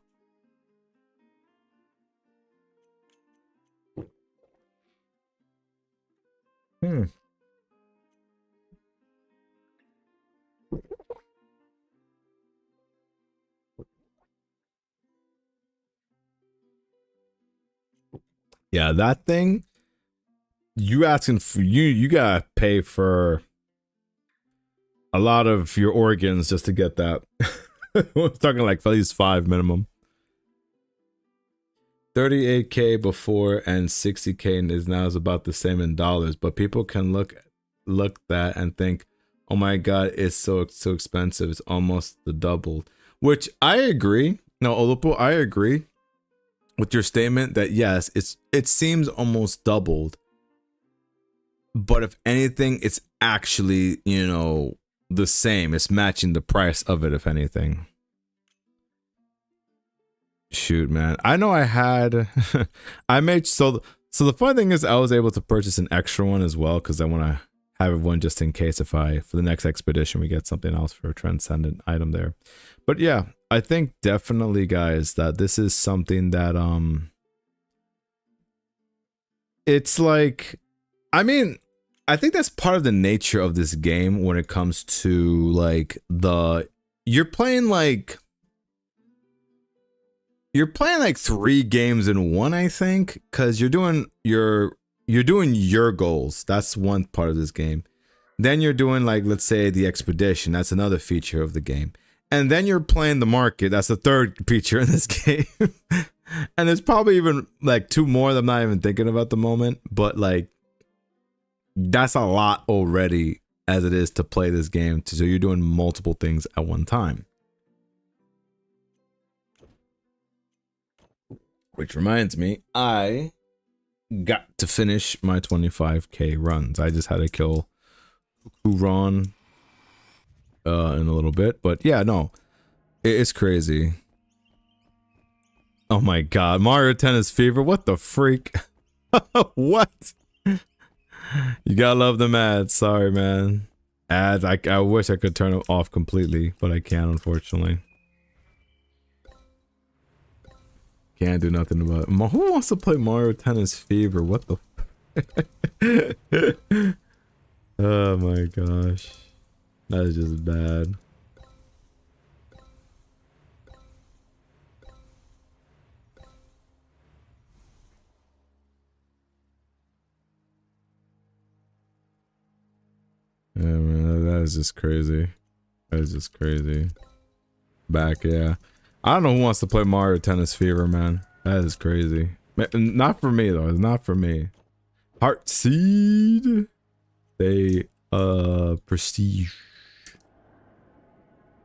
Yeah, that thing. You asking for you gotta pay for a lot of your organs just to get that. We're talking like at least 5 minimum. 38k before and 60k is now is about the same in dollars, but people can look that and think, oh my god, it's so expensive. It's almost the double. Which I agree. No, Olupo, I agree with your statement that yes, it seems almost doubled. But if anything, it's actually, the same. It's matching the price of it, if anything. Shoot, man. I know I had I made so the funny thing is I was able to purchase an extra one as well because I want to have one just in case for the next expedition we get something else for a transcendent item there. But yeah, I think definitely, guys, that this is something that it's like, I mean, I think that's part of the nature of this game when it comes to like you're playing like 3 games in one, I think, because you're doing your goals. That's one part of this game. Then you're doing like, let's say, the expedition. That's another feature of the game. And then you're playing the market. That's the third feature in this game. And there's probably even like 2 more that I'm not even thinking about at the moment. But like, that's a lot already as it is to play this game. So you're doing multiple things at one time. Which reminds me, I got to finish my 25k runs. I just had to kill Kuron in a little bit. But yeah, no, it's crazy. Oh my god, Mario Tennis Fever, what the freak? What? You gotta love them ads. Sorry, man. Ads, I wish I could turn them off completely, but I can't, unfortunately. Can't do nothing about it. Who wants to play Mario Tennis Fever? What the oh my gosh. That is just bad. Yeah, man, that is just crazy. That is just crazy. Back, yeah. I don't know who wants to play Mario Tennis Fever, man. That is crazy. Not for me, though. It's not for me. Heart Seed. They, prestige.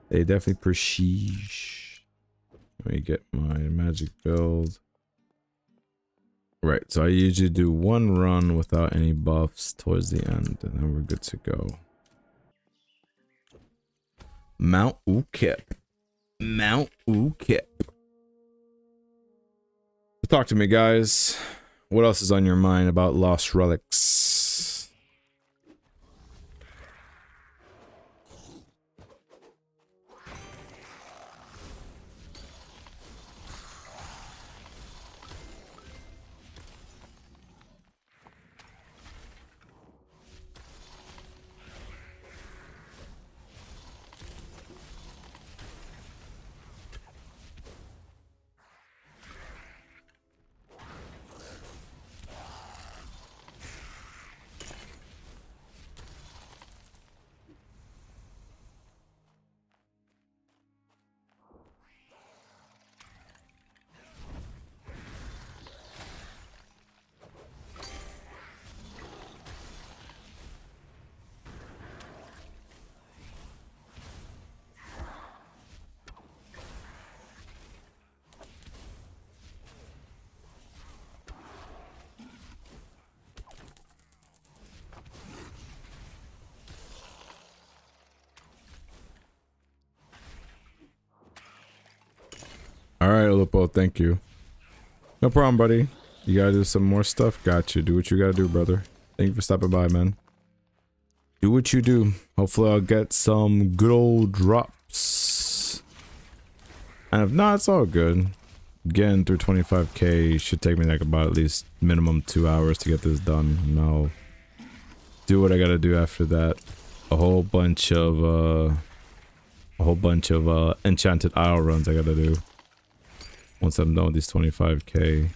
They definitely prestige. Let me get my magic build. Right, so I usually do 1 run without any buffs towards the end, and then we're good to go. Mount Ukip. Mount Ukip. Talk to me, guys. What else is on your mind about Lost Relics? All right, Lupo, thank you. No problem, buddy. You gotta do some more stuff? Got you. Do what you gotta do, brother. Thank you for stopping by, man. Do what you do. Hopefully I'll get some good old drops. And if not, it's all good. Getting through 25k should take me like about at least minimum 2 hours to get this done. And I'll do what I gotta do after that. A whole bunch of enchanted isle runs I gotta do. Once I'm done with these 25k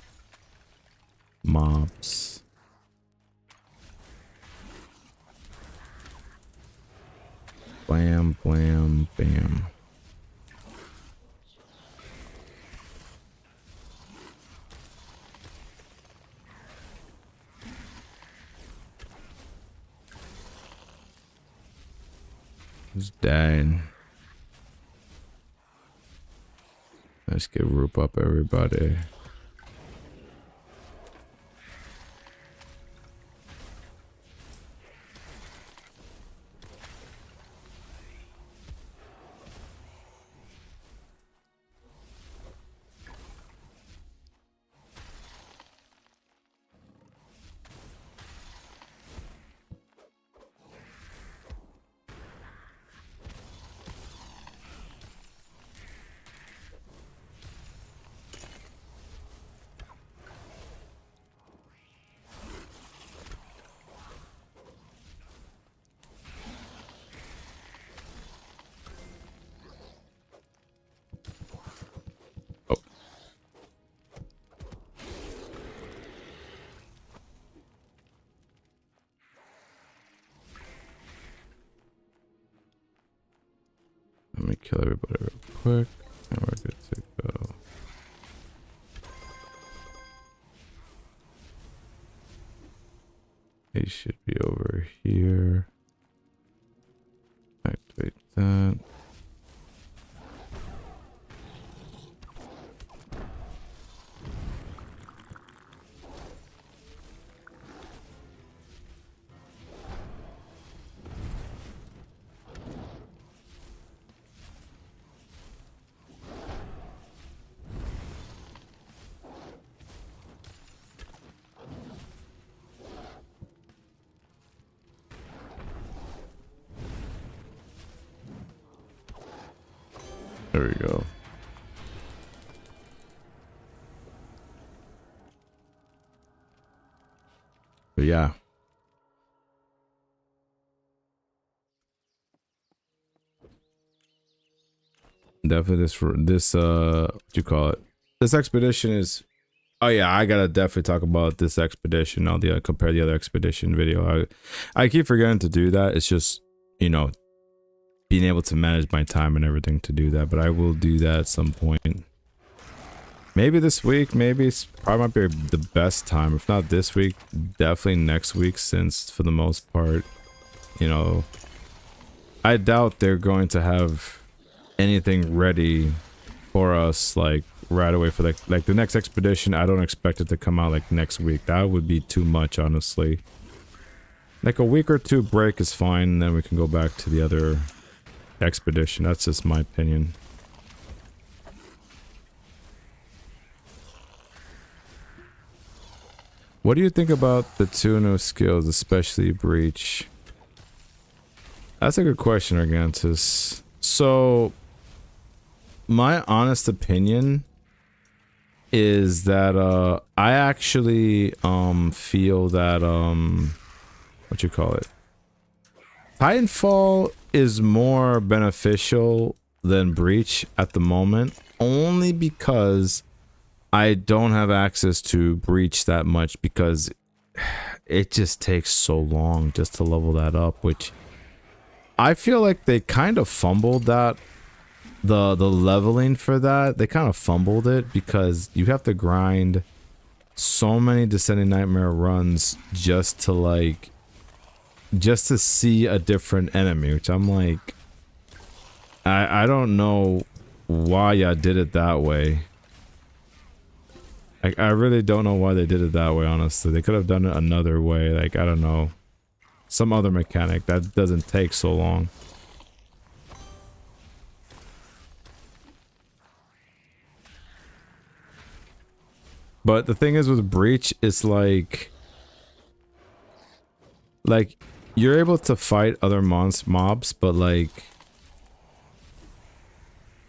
mobs. Blam, blam, bam. Who's dying? Let's get rope up, everybody. Let me kill everybody real quick, and we're good to go. He should be over here. Activate that. There we go. But yeah. Definitely this what you call it? This expedition is, oh yeah, I gotta definitely talk about this expedition. I'll compare the other expedition video. I keep forgetting to do that. It's just, you know, being able to manage my time and everything to do that, but I will do that at some point. Maybe this week, maybe it's probably might be the best time. If not this week, definitely next week, since for the most part, you know, I doubt they're going to have anything ready for us like right away for like the next expedition. I don't expect it to come out like next week. That would be too much, honestly. Like a week or two break is fine, and then we can go back to the other expedition. That's just my opinion. What do you think about the two new skills, especially Breach? That's a good question, Argantus. So, my honest opinion is that I actually feel that what you call it? Titanfall is more beneficial than Breach at the moment, only because I don't have access to Breach that much, because it just takes so long just to level that up, which I feel like they kind of fumbled that, the leveling for that. They kind of fumbled it because you have to grind so many Descending Nightmare runs just to see a different enemy, which I'm like, I don't know why I did it that way. I really don't know why they did it that way, honestly. They could have done it another way, like, I don't know, some other mechanic that doesn't take so long. But the thing is with Breach, it's like you're able to fight other mobs, but like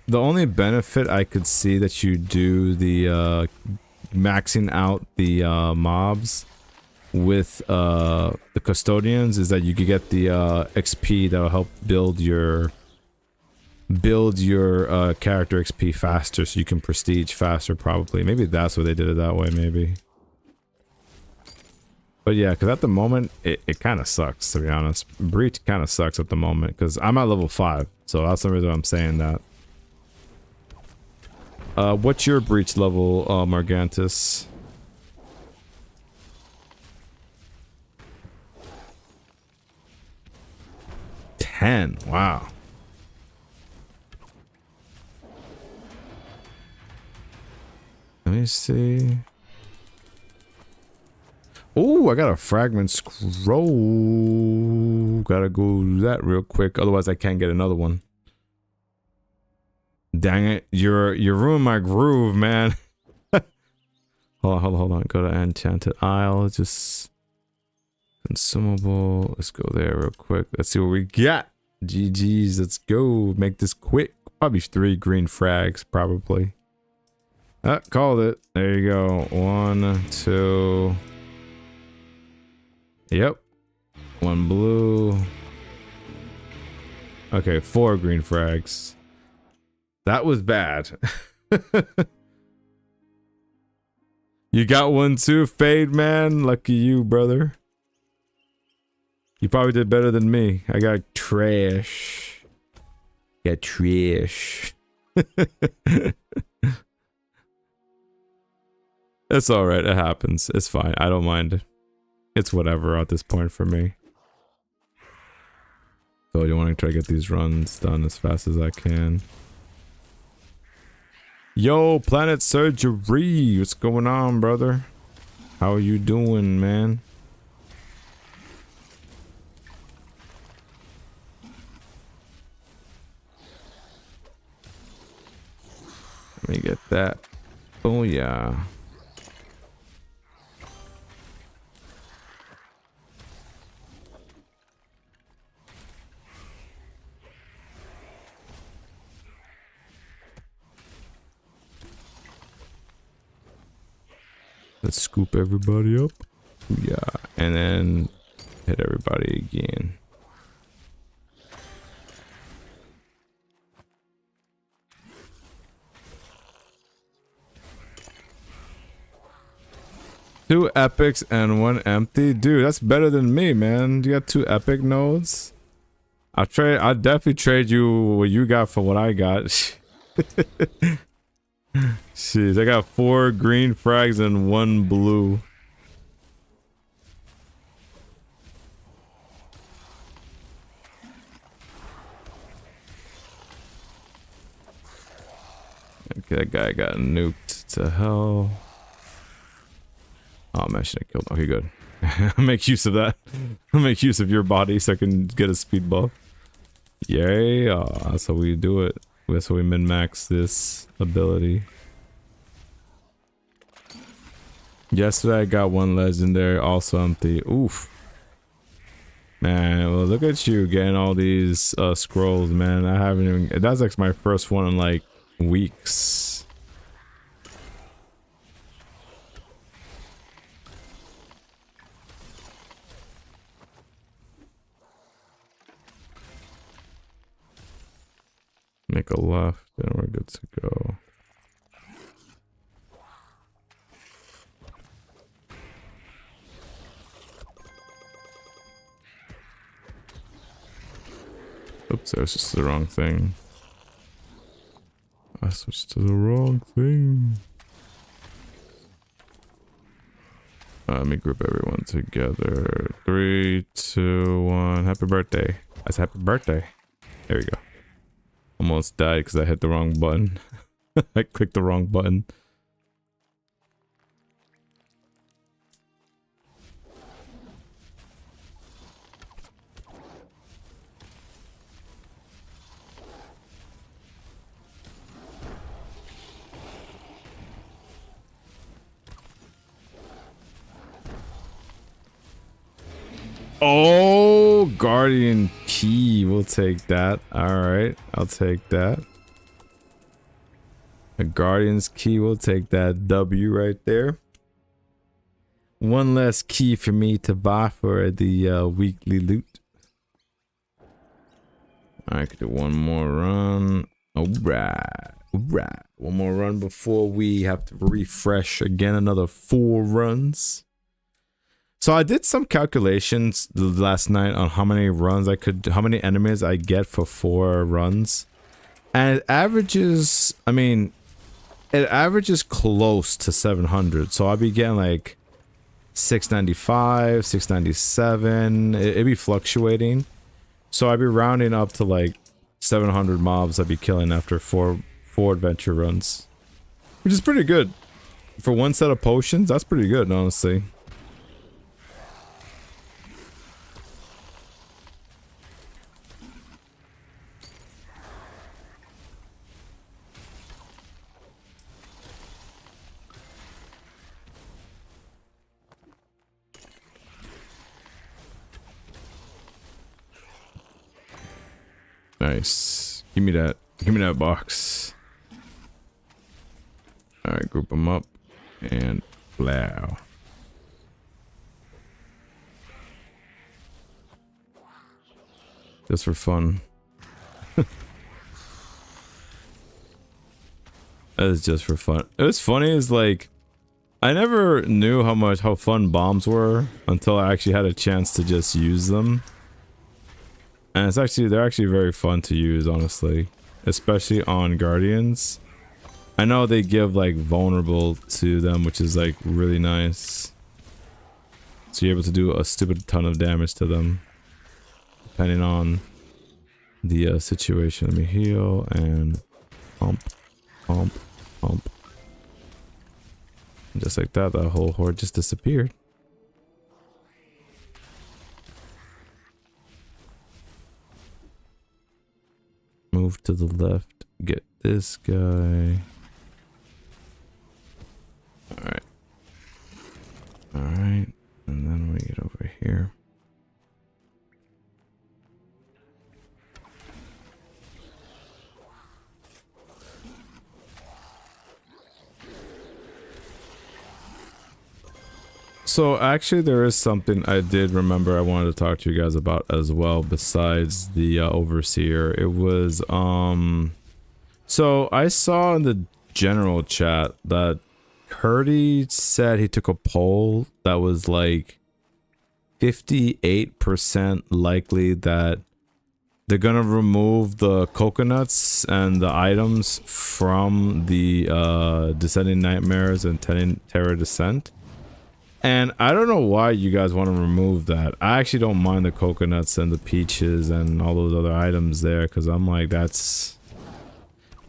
the only benefit I could see that you do the maxing out the mobs with the custodians is that you could get the XP that will help build your character XP faster, so you can prestige faster. Probably, maybe that's why they did it that way. Maybe, but yeah, because at the moment it kind of sucks, to be honest. Breach kind of sucks at the moment because I'm at level 5, so that's the reason I'm saying that. What's your Breach level, Margantus? 10. Wow. Let me see. Oh, I got a fragment scroll. Gotta go do that real quick, otherwise I can't get another one. Dang it, you're ruining my groove, man. Hold on. Go to Enchanted Isle. Just consumable. Let's go there real quick. Let's see what we got. GG's. Let's go. Make this quick. Probably 3 green frags, probably. Called it. There you go. 1, 2. Yep. 1 blue. Okay, 4 green frags. That was bad. You got one too, Fade Man? Lucky you, brother. You probably did better than me. I got trash. Got trash. It's alright, it happens. It's fine. I don't mind. It's whatever at this point for me. So you want to try to get these runs done as fast as I can. Yo, Planet Surgery, what's going on, brother? How are you doing, man? Let me get that. Oh yeah. Let's scoop everybody up. Yeah, and then hit everybody again. Two epics and 1 empty. Dude, that's better than me, man. You got 2 epic nodes. I'll definitely trade you what you got for what I got. Jeez, I got 4 green frags and 1 blue. Okay, that guy got nuked to hell. Oh man, I should have killed him. Okay, good. I'll make use of that. I'll make use of your body so I can get a speed buff. Yay, that's how we do it. That's how we min-max this ability. Yesterday I got 1 legendary, also empty. Oof. Man, well look at you getting all these scrolls, man. I haven't even... That's like my first one in like weeks. Make a left, and we're good to go. Oops, that was just the wrong thing. I switched to the wrong thing. Let me group everyone together. 3, 2, 1. Happy birthday. That's happy birthday. There we go. Almost died because I hit the wrong button. I clicked the wrong button. Oh, Guardian Key. We'll take that. Alright, I'll take that. A Guardian's Key, we'll take that W right there. One less key for me to buy for the weekly loot. I could do one more run. Alright. Alright. One more run before we have to refresh again. Another 4 runs. So I did some calculations last night on how many runs how many enemies I get for 4 runs. And it averages, I mean, it averages close to 700. So I'll be getting like 695, 697. It'd be fluctuating. So I'd be rounding up to like 700 mobs I'd be killing after four adventure runs. Which is pretty good. For one set of potions, that's pretty good, honestly. Nice. Give me that. Give me that box. Alright, group them up. And plow. Just for fun. That is just for fun. It was funny is like I never knew how fun bombs were until I actually had a chance to just use them. And they're actually very fun to use, honestly. Especially on Guardians. I know they give like vulnerable to them, which is like really nice. So you're able to do a stupid ton of damage to them. Depending on the situation. Let me heal and pump, pump, pump. And just like that, that whole horde just disappeared. Move to the left, get this guy. Alright. Alright, and then we get over here. So actually there is something I did remember I wanted to talk to you guys about as well besides the overseer. It was so I saw in the general chat that Curdy said he took a poll that was like 58% likely that they're gonna remove the coconuts and the items from the Descending Nightmares and Terror Descent. And I don't know why you guys want to remove that. I actually don't mind the coconuts and the peaches and all those other items there, because I'm like, that's...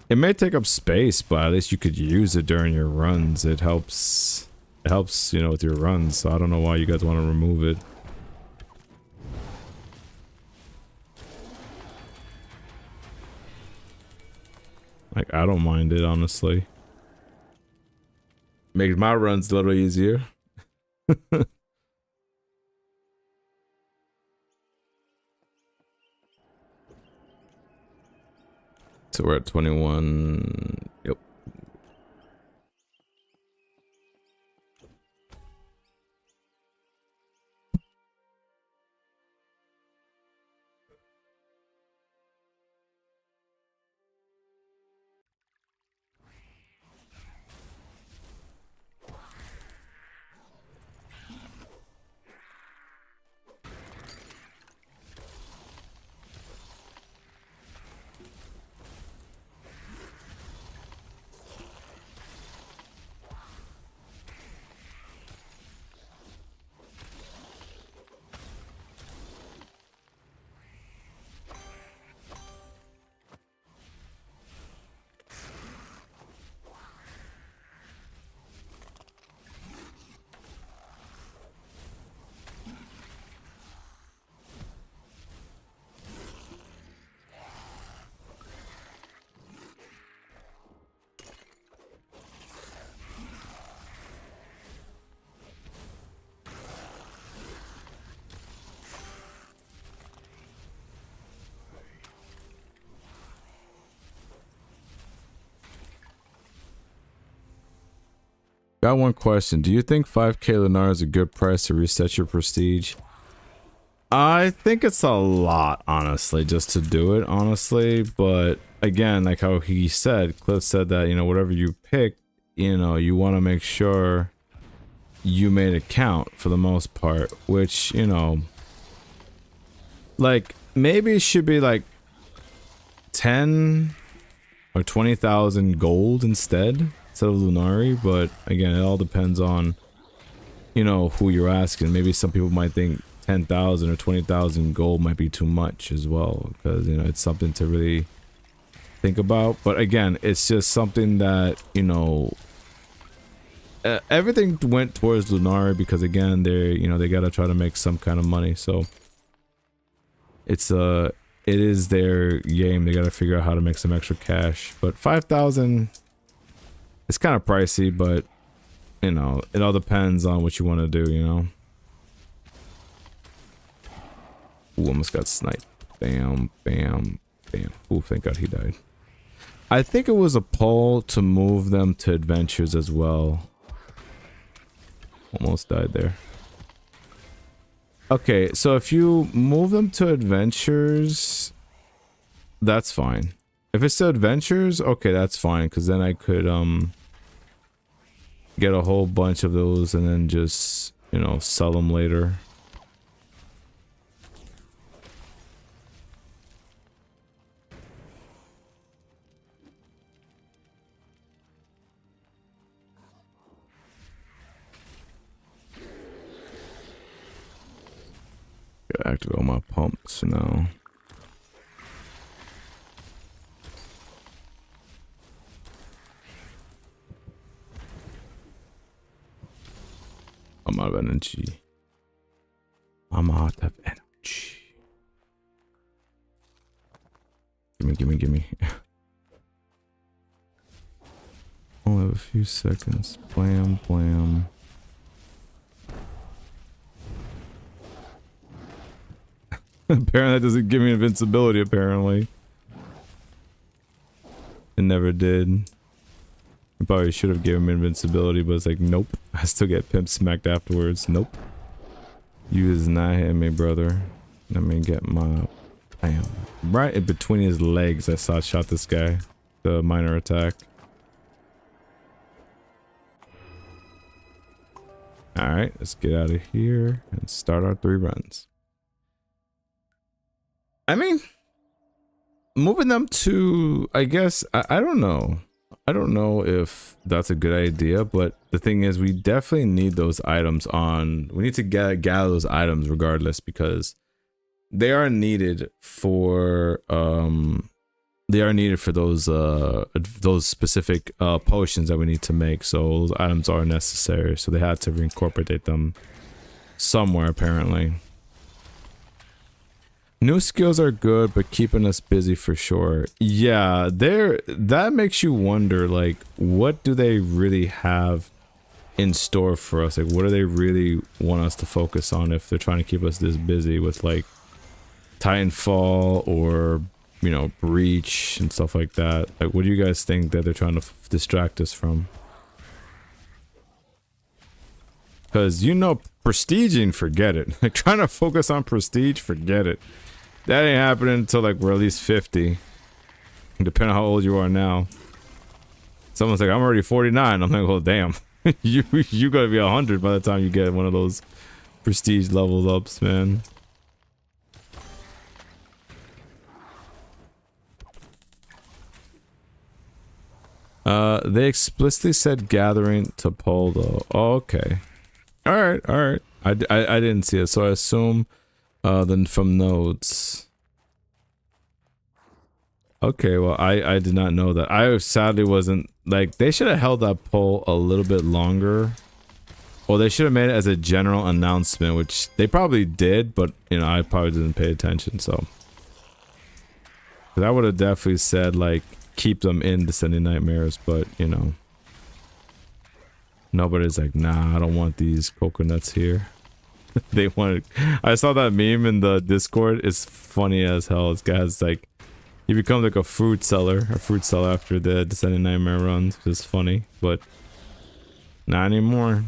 It may take up space, but at least you could use it during your runs. It helps, you know, with your runs, so I don't know why you guys want to remove it. Like, I don't mind it, honestly. Makes my runs a little easier. So we're at 21. Yep. Got one question. Do you think 5k Lunar is a good price to reset your prestige? I think it's a lot, honestly, just to do it, honestly. But again, like how he said, Cliff said that, you know, whatever you pick, you know, you want to make sure you made it count for the most part, which, you know, like maybe it should be like 10 or 20,000 gold instead of Lunari, but again, it all depends on, you know, who you're asking. Maybe some people might think 10,000 or 20,000 gold might be too much as well, because, you know, it's something to really think about. But again, it's just something that, you know, everything went towards Lunari because again, they're, you know, they gotta try to make some kind of money. So it's it is their game. They gotta figure out how to make some extra cash. But 5,000, it's kind of pricey, but you know, it all depends on what you want to do, you know. Ooh, almost got sniped. Bam, bam, bam. Ooh, thank God he died. I think it was a poll to move them to adventures as well. Almost died there. Okay, so if you move them to adventures, that's fine. If it's to adventures, okay, that's fine, because then I could get a whole bunch of those and then just, you know, sell them later. Gotta activate all my pumps now. I'm out of energy. I'm out of energy. Gimme. Only have a few seconds. Blam, blam. Apparently that doesn't give me invincibility, apparently. It never did. I probably should have given me invincibility, but it's like, nope. I still get pimp smacked afterwards. Nope. You is not hitting me, brother. Let me get my... Bam. Right in between his legs, I shot this guy. The minor attack. Alright, let's get out of here and start our 3 runs. I mean, moving them to, I guess, I don't know. I don't know if that's a good idea, but the thing is, we definitely need those items on. We need to gather those items regardless, because they are needed for those specific potions that we need to make. So those items are necessary. So they had to reincorporate them somewhere, apparently. New skills are good, but keeping us busy for sure. Yeah, that makes you wonder, like, what do they really have in store for us? Like, what do they really want us to focus on if they're trying to keep us this busy with, like, Titanfall or, you know, Breach and stuff like that? Like, what do you guys think that they're trying to distract us from? Because, you know, prestiging, forget it. Like, trying to focus on prestige, forget it. That ain't happening until, like, we're at least 50. Depending on how old you are now. Someone's like, I'm already 49. I'm like, well, damn. you gotta be 100 by the time you get one of those prestige levels ups, man. They explicitly said gathering to pull, though. Oh, okay. Alright. I didn't see it, so I assume... then from nodes. Okay, well, I did not know that. I sadly wasn't, like, they should have held that poll a little bit longer. Or they should have made it as a general announcement, which they probably did, but, you know, I probably didn't pay attention, so. Because I would have definitely said, like, keep them in Descending Nightmares, but, you know. Nobody's like, nah, I don't want these coconuts here. They wanted. I saw that meme in the Discord. It's funny as hell. This guy's like, he becomes like a fruit seller after the Descending Nightmare runs, which is funny. But Not anymore.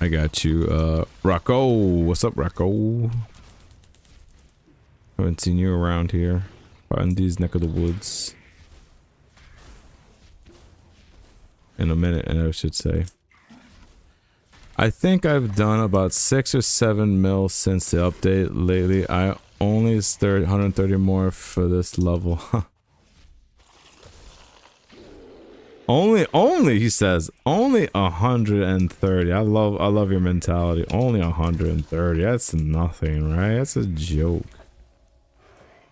I got you, Rocco. What's up, Rocco? Haven't seen you around here. In these neck of the woods. In a minute, I should say. I think I've done about 6 or 7 mil since the update lately. I only 130 more for this level. Only he says only 130. I love your mentality. Only 130. That's nothing, right? That's a joke.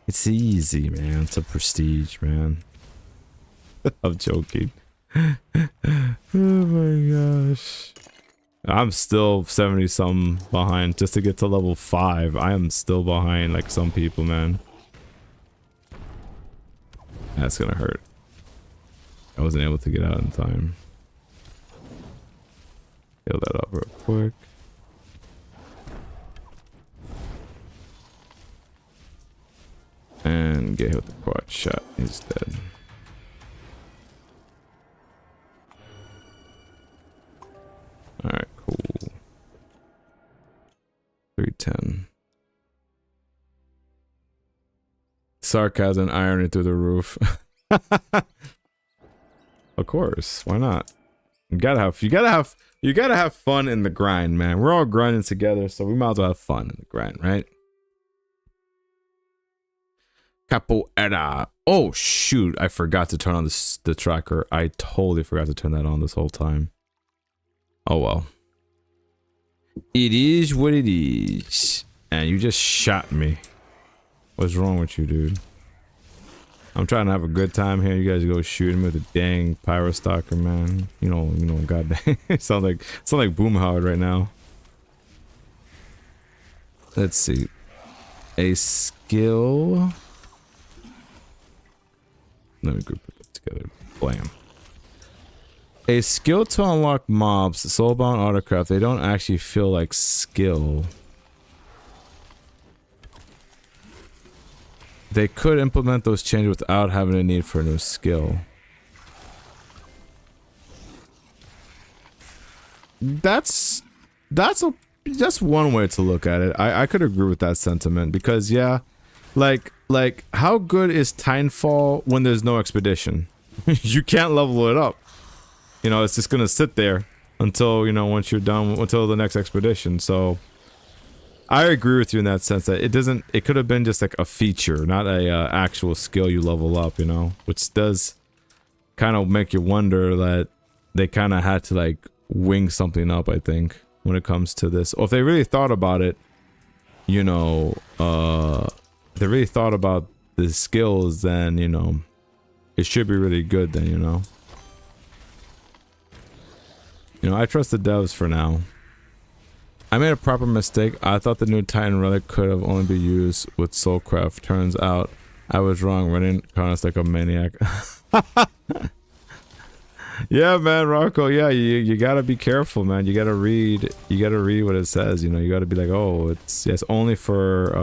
It's easy, man. It's a prestige, man. I'm joking. Oh my gosh. I'm still 70 something behind just to get to level 5. I am still behind like some people, man. That's gonna hurt. I wasn't able to get out in time. Heal that up real quick. And get hit with the quad shot. He's dead. Alright, cool. 310. Sarcasm and irony through the roof. Of course, why not? You gotta have fun in the grind, man. We're all grinding together, so we might as well have fun in the grind, right? Capoeira. Oh shoot, I forgot to turn on the tracker. I totally forgot to turn that on this whole time. Oh well. It is what it is. And you just shot me. What's wrong with you, dude? I'm trying to have a good time here. You guys go shooting me with a dang pyro stalker, man. You know, goddamn. It sounds like Boomhoward right now. Let's see. A skill. Let me group it together. Blam. A skill to unlock mobs, soulbound autocraft. They don't actually feel like skill. They could implement those changes without having a need for a new skill. That's one way to look at it. I could agree with that sentiment because yeah, like how good is Tinefall when there's no expedition? You can't level it up. You know, it's just gonna sit there until, you know, once you're done, until the next expedition. So I agree with you in that sense that it could have been just like a feature, not a actual skill you level up, you know, which does kind of make you wonder that they kind of had to like wing something up, I think, when it comes to this. Or if they really thought about it, you know, if they really thought about the skills, then, you know, it should be really good then, you know. You know, I trust the devs for now. I made a proper mistake. I thought the new Titan relic could have only been used with Soulcraft. Turns out I was wrong, running Karnas like a maniac. Yeah, man, Rocco. Yeah, you gotta be careful, man. You gotta read what it says. You know, you gotta be like, oh, it's only for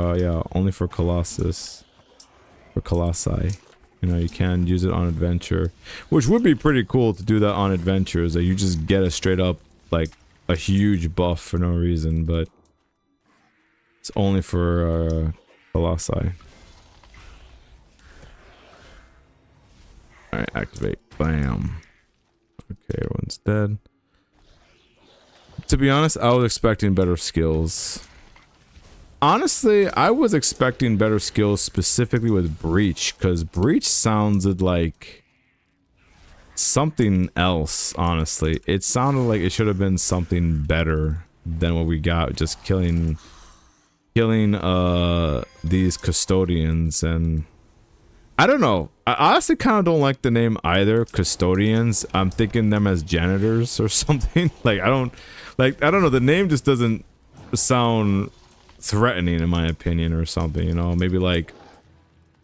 only for Colossus, for Colossi. You know, you can use it on adventure, which would be pretty cool to do that on adventures. That you just get a straight up like a huge buff for no reason, but it's only for Colossi. Alright, activate. Bam. Okay, everyone's dead. To be honest, I was expecting better skills. Honestly, I was expecting better skills specifically with Breach, because Breach sounded like something else, honestly. It sounded like it should have been something better than what we got, just killing these custodians. And I don't know, I honestly kind of don't like the name either, custodians. I'm thinking them as janitors or something. I don't know, the name just doesn't sound threatening in my opinion or something, you know. Maybe like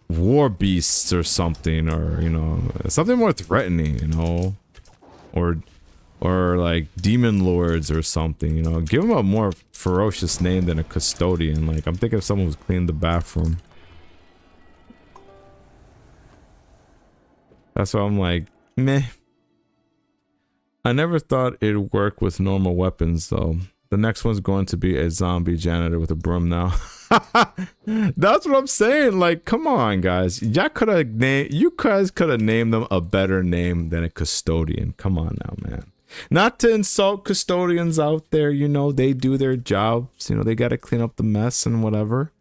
war beasts or something, or, you know, something more threatening, you know, or like demon lords or something, you know. Give them a more ferocious name than a custodian. Like, I'm thinking of someone who's cleaning the bathroom. That's why I'm like, meh. I never thought it'd work with normal weapons though. The next one's going to be a zombie janitor with a broom now. That's what I'm saying. Like, come on, guys. Y'all could have named. You guys could have named them a better name than a custodian. Come on now, man. Not to insult custodians out there. You know, they do their jobs. You know, they got to clean up the mess and whatever.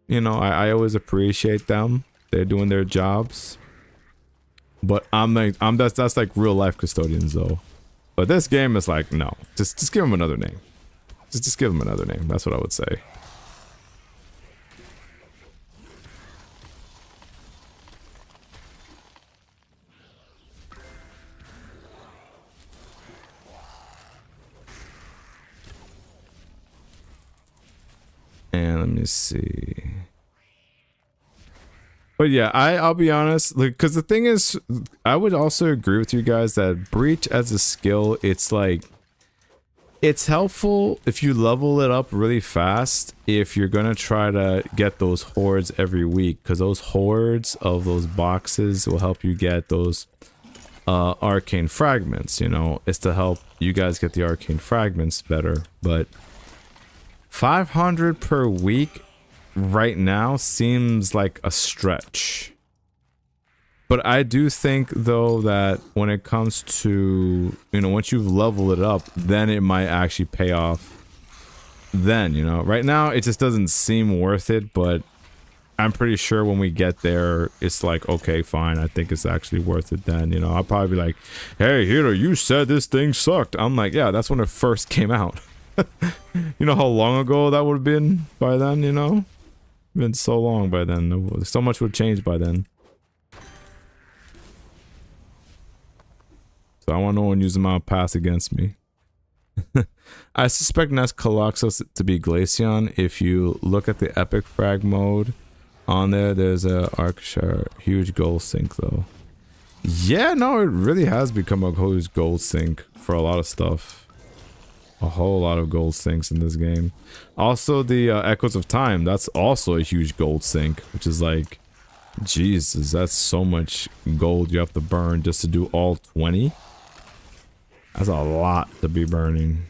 You know, I always appreciate them. They're doing their jobs. But that's like real life custodians though. But this game is like, no, just give them another name. Just give them another name. That's what I would say. And let me see. But yeah, I'll be honest, like, because the thing is, I would also agree with you guys that Breach as a skill, it's like, it's helpful if you level it up really fast if you're gonna try to get those hordes every week, because those hordes of those boxes will help you get those arcane fragments. You know, it's to help you guys get the arcane fragments better. But 500 per week right now seems like a stretch. But I do think though that when it comes to, you know, once you've leveled it up, then it might actually pay off. Then, you know, right now it just doesn't seem worth it, but I'm pretty sure when we get there, it's like, okay, fine, I think it's actually worth it then. You know, I'll probably be like, hey, Hiro, you said this thing sucked. I'm like, yeah, that's when it first came out. You know how long ago that would have been by then, you know? Been so long by then. So much would change by then. So I want no one using my pass against me. I suspect next Coloxos to be Glaceon. If you look at the epic frag mode on there, there's a Archshire huge gold sink though. Yeah, no, it really has become a huge gold sink for a lot of stuff. A whole lot of gold sinks in this game. Also the Echoes of Time, that's also a huge gold sink, which is like, Jesus, that's so much gold you have to burn just to do all 20. That's a lot to be burning.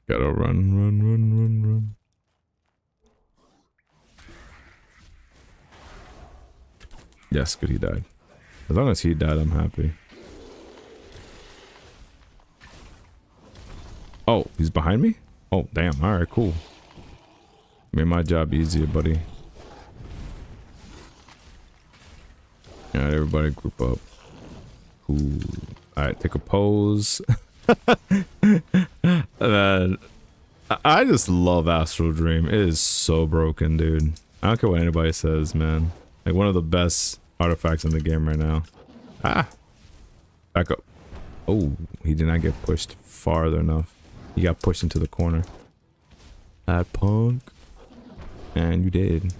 Gotta run. Yes, good, he died. As long as he died, I'm happy. Oh, he's behind me? Oh, damn. Alright, cool. Made my job easier, buddy. Alright, everybody group up. Cool. Alright, take a pose. I just love Astral Dream. It is so broken, dude. I don't care what anybody says, man. Like, one of the best artifacts in the game right now. Ah! Back up. Oh, he did not get pushed farther enough. He got pushed into the corner. That punk. And you did.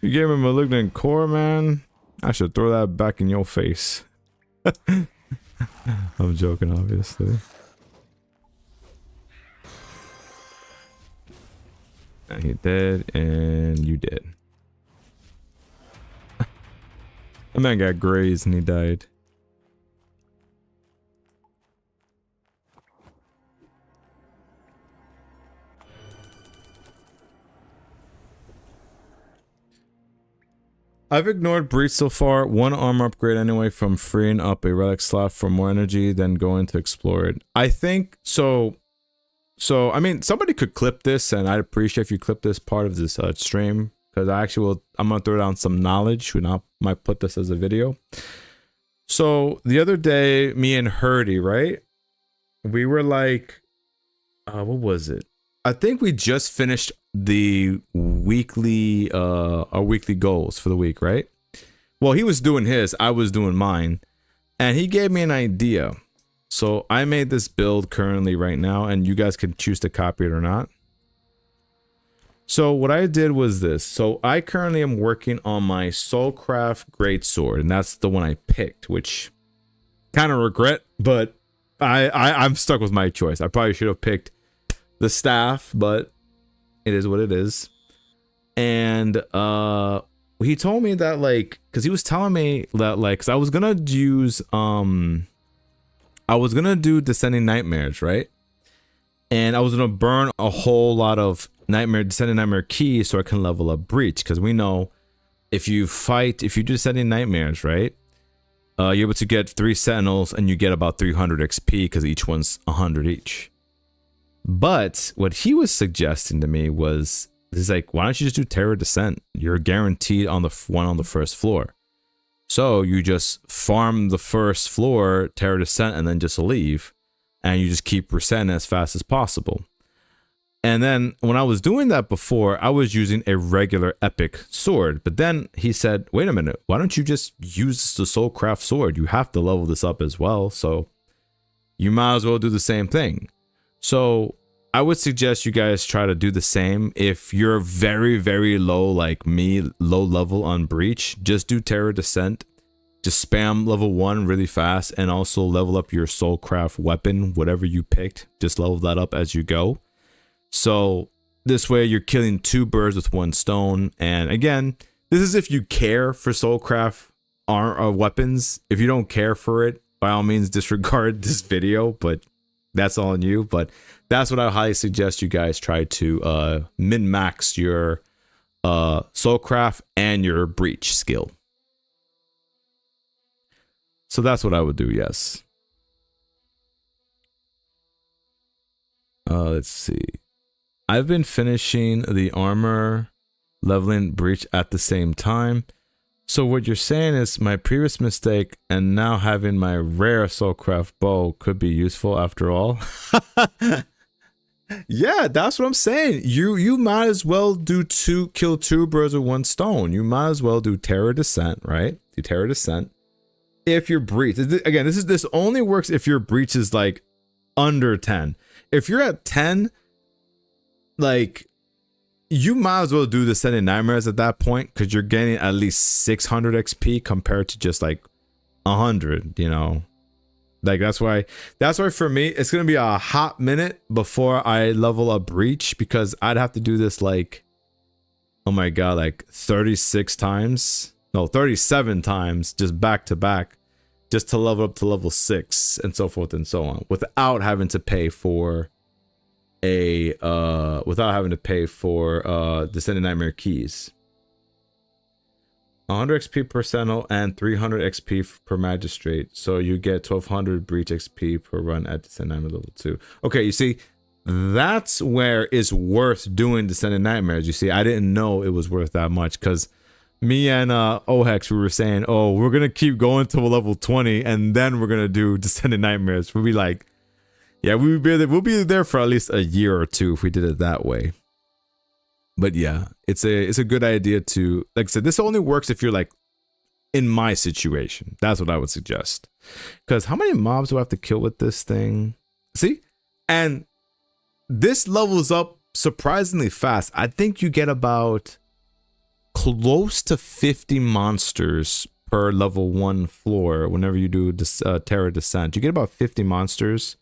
You gave him a malignant core, man. I should throw that back in your face. I'm joking, obviously. And he did, and you did. That man got grazed and he died. I've ignored Breach so far. One armor upgrade anyway from freeing up a relic slot for more energy than going to explore it. I think so. So, I mean, somebody could clip this, and I'd appreciate if you clip this part of this stream, because I actually will. I'm gonna throw down some knowledge, and I might put this as a video. So the other day, me and Hurdy, right? We were like, what was it? I think we just finished the weekly, our weekly goals for the week, right? Well, he was doing his, I was doing mine, and he gave me an idea. So I made this build currently right now, and you guys can choose to copy it or not. So what I did was this. So I currently am working on my Soulcraft Greatsword, and that's the one I picked, which kind of regret, but I'm stuck with my choice. I probably should have picked the staff, but it is what it is. And he told me that, like, because he was telling me that, like, because I was gonna use I was gonna do Descending Nightmares, right? And I was gonna burn a whole lot of Descending Nightmare keys so I can level up Breach, because we know if you do Descending Nightmares, right? You're able to get 3 Sentinels and you get about 300 XP because each one's 100 each. But what he was suggesting to me was, he's like, why don't you just do Terror Descent? You're guaranteed on the one on the first floor. So you just farm the first floor, Terror Descent, and then just leave. And you just keep resetting as fast as possible. And then when I was doing that before, I was using a regular epic sword. But then he said, wait a minute, why don't you just use the Soulcraft sword? You have to level this up as well. So you might as well do the same thing. So I would suggest you guys try to do the same. If you're very, very low, like me, low level on Breach, just do Terror Descent. Just spam level 1 really fast, and also level up your Soulcraft weapon, whatever you picked. Just level that up as you go. So this way you're killing 2 birds with 1 stone. And again, this is if you care for Soulcraft weapons. If you don't care for it, by all means disregard this video, but that's all on you. But that's what I highly suggest you guys try to min-max your Soulcraft and your Breach skill. So that's what I would do, yes. Let's see. I've been finishing the armor, leveling Breach at the same time. So what you're saying is my previous mistake and now having my rare Soulcraft bow could be useful after all. Yeah, that's what I'm saying. You might as well kill 2 birds with 1 stone. You might as well do Terror Descent, right? Do Terror Descent. If your Breach, again, this only works if your Breach is like under 10. If you're at 10, like, you might as well do Descending Nightmares at that point, because you're getting at least 600 XP compared to just like 100, you know. Like that's why for me it's gonna be a hot minute before I level up Breach, because I'd have to do this like, oh my god, like 37 times just back to back, just to level up to level 6 and so forth and so on, without having to pay for Descending Nightmare keys. 100 XP per Sentinel and 300 XP per Magistrate. So you get 1200 Breach XP per run at Descending Nightmare level 2. Okay, you see, that's where it's worth doing Descending Nightmares. You see, I didn't know it was worth that much, because me and Ohex, we were saying, oh, we're going to keep going till level 20 and then we're going to do Descending Nightmares. We'll be like, yeah, we'll be there for at least a year or 2 if we did it that way. But yeah, it's a good idea to, like I said, this only works if you're like in my situation. That's what I would suggest. Because how many mobs do I have to kill with this thing? See? And this levels up surprisingly fast. I think you get about close to 50 monsters per level 1 floor whenever you do Terror Descent. You get about 50 monsters.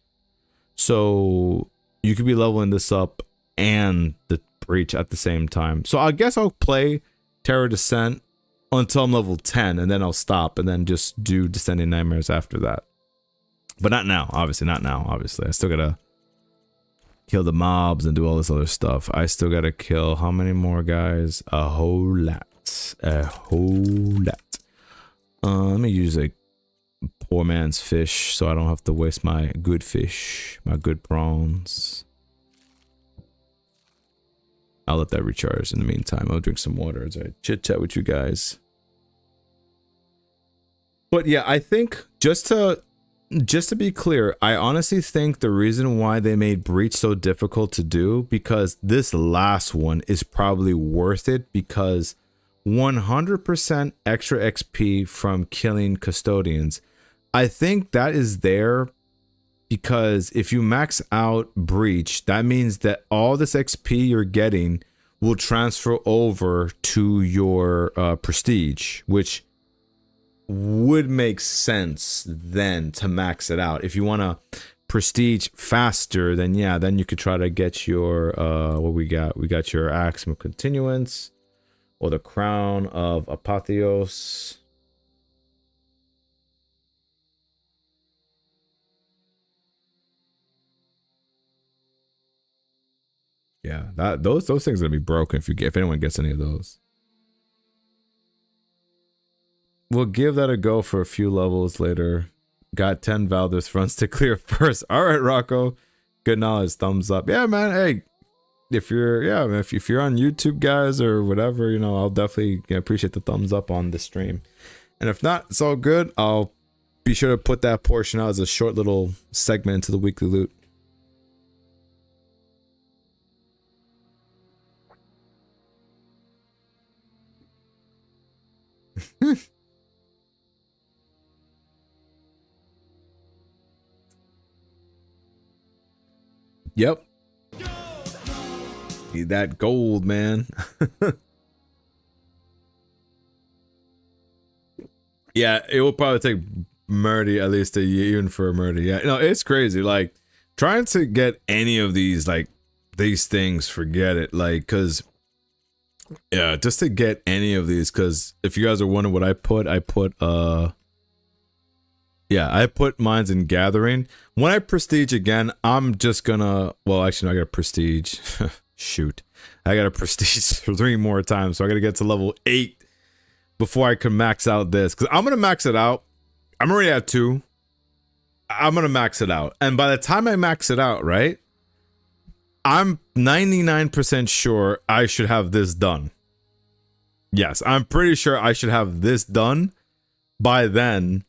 So you could be leveling this up and the Breach at the same time. So I guess I'll play Terror Descent until I'm level 10, and then I'll stop and then just do Descending Nightmares after that. But not now, obviously. Not now, obviously. I still gotta kill the mobs and do all this other stuff. I still gotta kill how many more guys? A whole lot. A whole lot. Let me use a poor man's fish so I don't have to waste my good fish, my good prawns. I'll let that recharge in the meantime. I'll drink some water as I chit chat with you guys. But yeah, I think just to be clear, I honestly think the reason why they made Breach so difficult to do, because this last one is probably worth it, because 100% extra XP from killing custodians. I think that is there because if you max out Breach, that means that all this XP you're getting will transfer over to your prestige, which would make sense then to max it out. If you want to prestige faster, then yeah, then you could try to get your what we got. We got your Axiom of Continuance or the Crown of Apotheos. Yeah, those things are gonna be broken if anyone gets any of those. We'll give that a go for a few levels later. Got 10 Valdez fronts to clear first. All right, Rocco. Good knowledge. Thumbs up. Yeah, man. Hey, if you're if you're on YouTube, guys, or whatever, you know, I'll definitely appreciate the thumbs up on the stream. And if not, it's all good. I'll be sure to put that portion out as a short little segment into the weekly loot. Yep. Need that gold, man. Yeah, it will probably take Murdy at least a year, even for a Murdy. Yeah, no, it's crazy. Like, trying to get any of these, like, these things, forget it. Like, because, yeah, just to get any of these, because if you guys are wondering what I put mines in gathering. When I prestige again, I'm just gonna, well, actually, no, I got a prestige. Shoot. I got a prestige 3 more times, so I gotta get to level 8 before I can max out this. Because I'm gonna max it out. I'm already at 2. I'm gonna max it out. And by the time I max it out, right, I'm 99% sure I should have this done. Yes, I'm pretty sure I should have this done by then.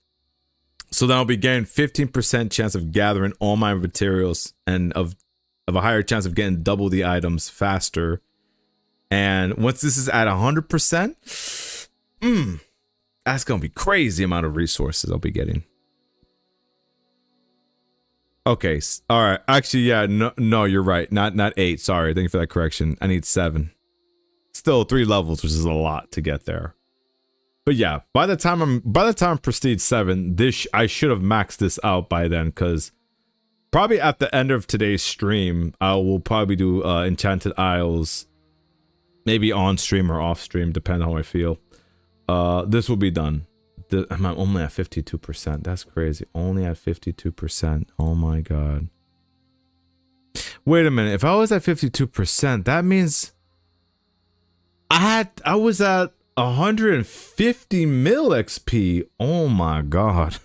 So then I'll be getting 15% chance of gathering all my materials and of a higher chance of getting double the items faster. And once this is at 100%, that's gonna be crazy amount of resources I'll be getting. Okay, all right. Actually, yeah, no, you're right. Not 8. Sorry, thank you for that correction. I need 7. Still 3 levels, which is a lot to get there. But yeah, by the time I'm prestige 7, I should have maxed this out by then, because probably at the end of today's stream, I will probably do Enchanted Isles, maybe on stream or off stream, depending on how I feel. This will be done. I'm only at 52%. That's crazy. Only at 52%. Oh my god. Wait a minute. If I was at 52%, that means I was at 150 mil XP. Oh my god.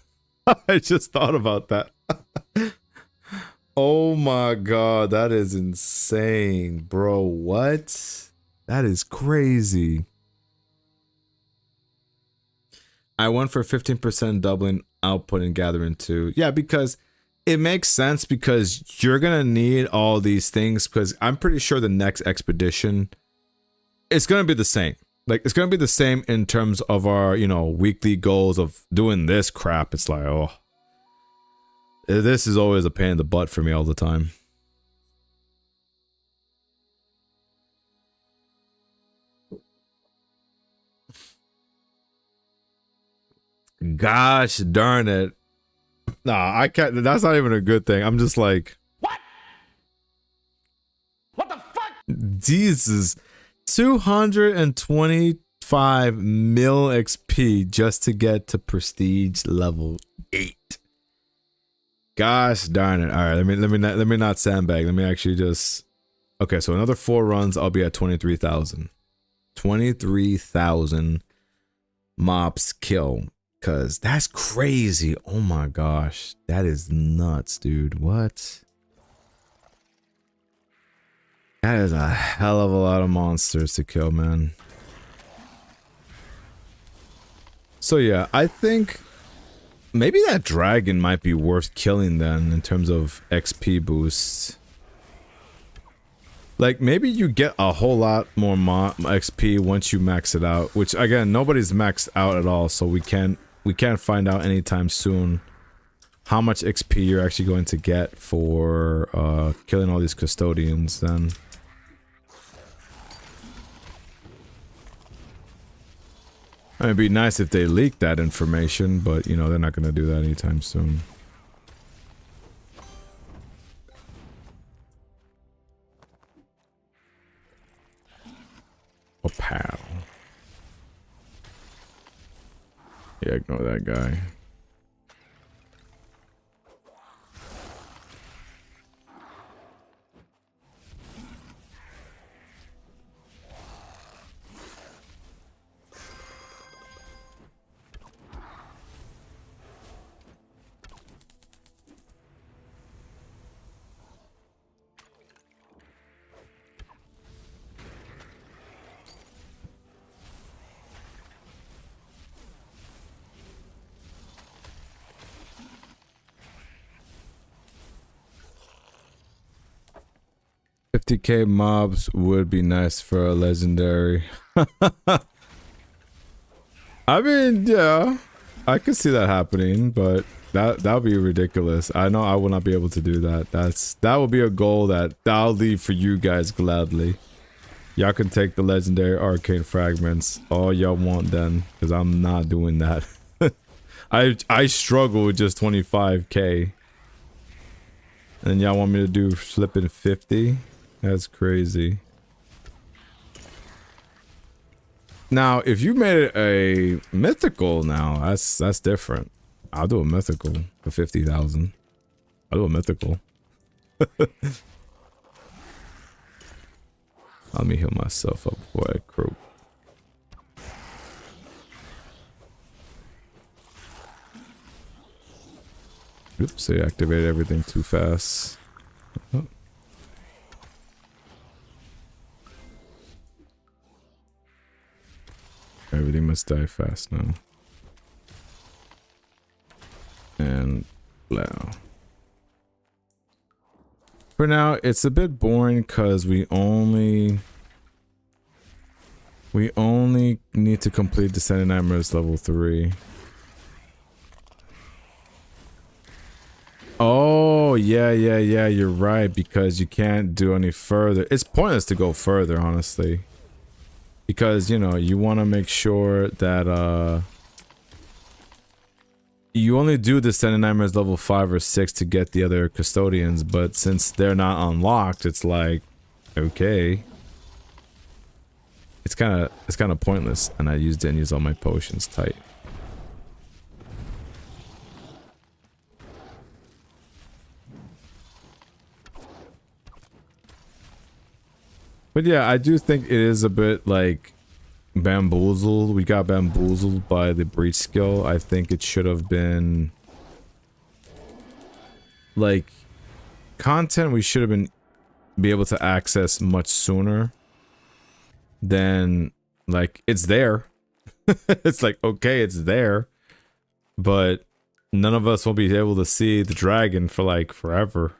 I just thought about that. Oh my god, that is insane, bro. What? That is crazy. I went for 15% doubling output and gathering too. Yeah, because it makes sense, because you're gonna need all these things, because I'm pretty sure the next expedition, it's gonna be the same. Like, it's gonna be the same in terms of our, you know, weekly goals of doing this crap. It's like, oh, this is always a pain in the butt for me all the time. Gosh darn it. Nah, I can't. That's not even a good thing. I'm just like, what? What the fuck? Jesus. 225 mil XP just to get to prestige level 8. Gosh darn it. All right, let me not sandbag. Let me actually just, okay, so another 4 runs, I'll be at 23,000. 23,000 mobs kill, cuz that's crazy. Oh my gosh. That is nuts, dude. What? That is a hell of a lot of monsters to kill, man. So yeah, I think maybe that dragon might be worth killing then, in terms of XP boosts. Like, maybe you get a whole lot more XP once you max it out, which again, nobody's maxed out at all, so we can't find out anytime soon how much XP you're actually going to get for killing all these custodians then. It'd be nice if they leaked that information, but you know, they're not going to do that anytime soon. Oh, pal. Yeah, ignore that guy. $50K mobs would be nice for a legendary. I mean, yeah, I could see that happening, but that would be ridiculous. I know I will not be able to do that. That will be a goal that I'll leave for you guys gladly. Y'all can take the legendary arcane fragments all y'all want then, because I'm not doing that. I struggle with just 25K. And y'all want me to do flipping 50? That's crazy. Now, if you made it a mythical now, that's different. I'll do a mythical for 50,000. I'll do a mythical. Let me heal myself up before I croak. Oops, I activated everything too fast. Oh. Everything must die fast now. And blah. For now, it's a bit boring because we only need to complete the 79 minutes level 3. Oh, yeah, you're right, because you can't do any further. It's pointless to go further, honestly. Because, you know, you want to make sure that, you only do the 79 minutes level 5 or 6 to get the other custodians, but since they're not unlocked, it's like, okay. It's kind of pointless, and I didn't use all my potions tight. But yeah, I do think it is a bit like bamboozled. We got bamboozled by the breach skill. I think it should have been like content we should have be able to access much sooner than like it's there. It's like, okay, it's there, but none of us will be able to see the dragon for like forever.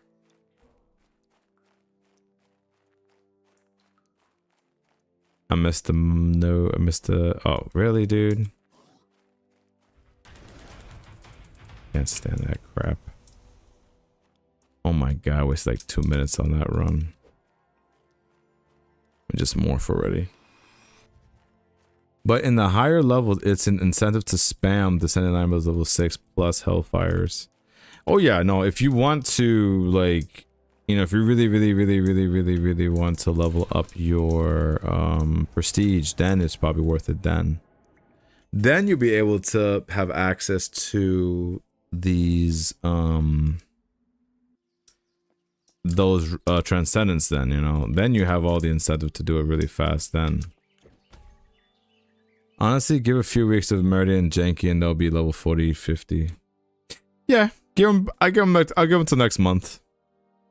I missed the oh really, dude? Can't stand that crap. Oh my god, I wasted like 2 minutes on that run. Just morph already. But in the higher levels, it's an incentive to spam the 79 level 6 plus Hellfires. Oh yeah, no, if you want to, like, you know, if you really want to level up your prestige, then it's probably worth it then. Then you'll be able to have access to these, those transcendence then, you know. Then you have all the incentive to do it really fast then. Honestly, give a few weeks of Meridian Janky and they'll be level 40, 50. Yeah, I'll give them till next month.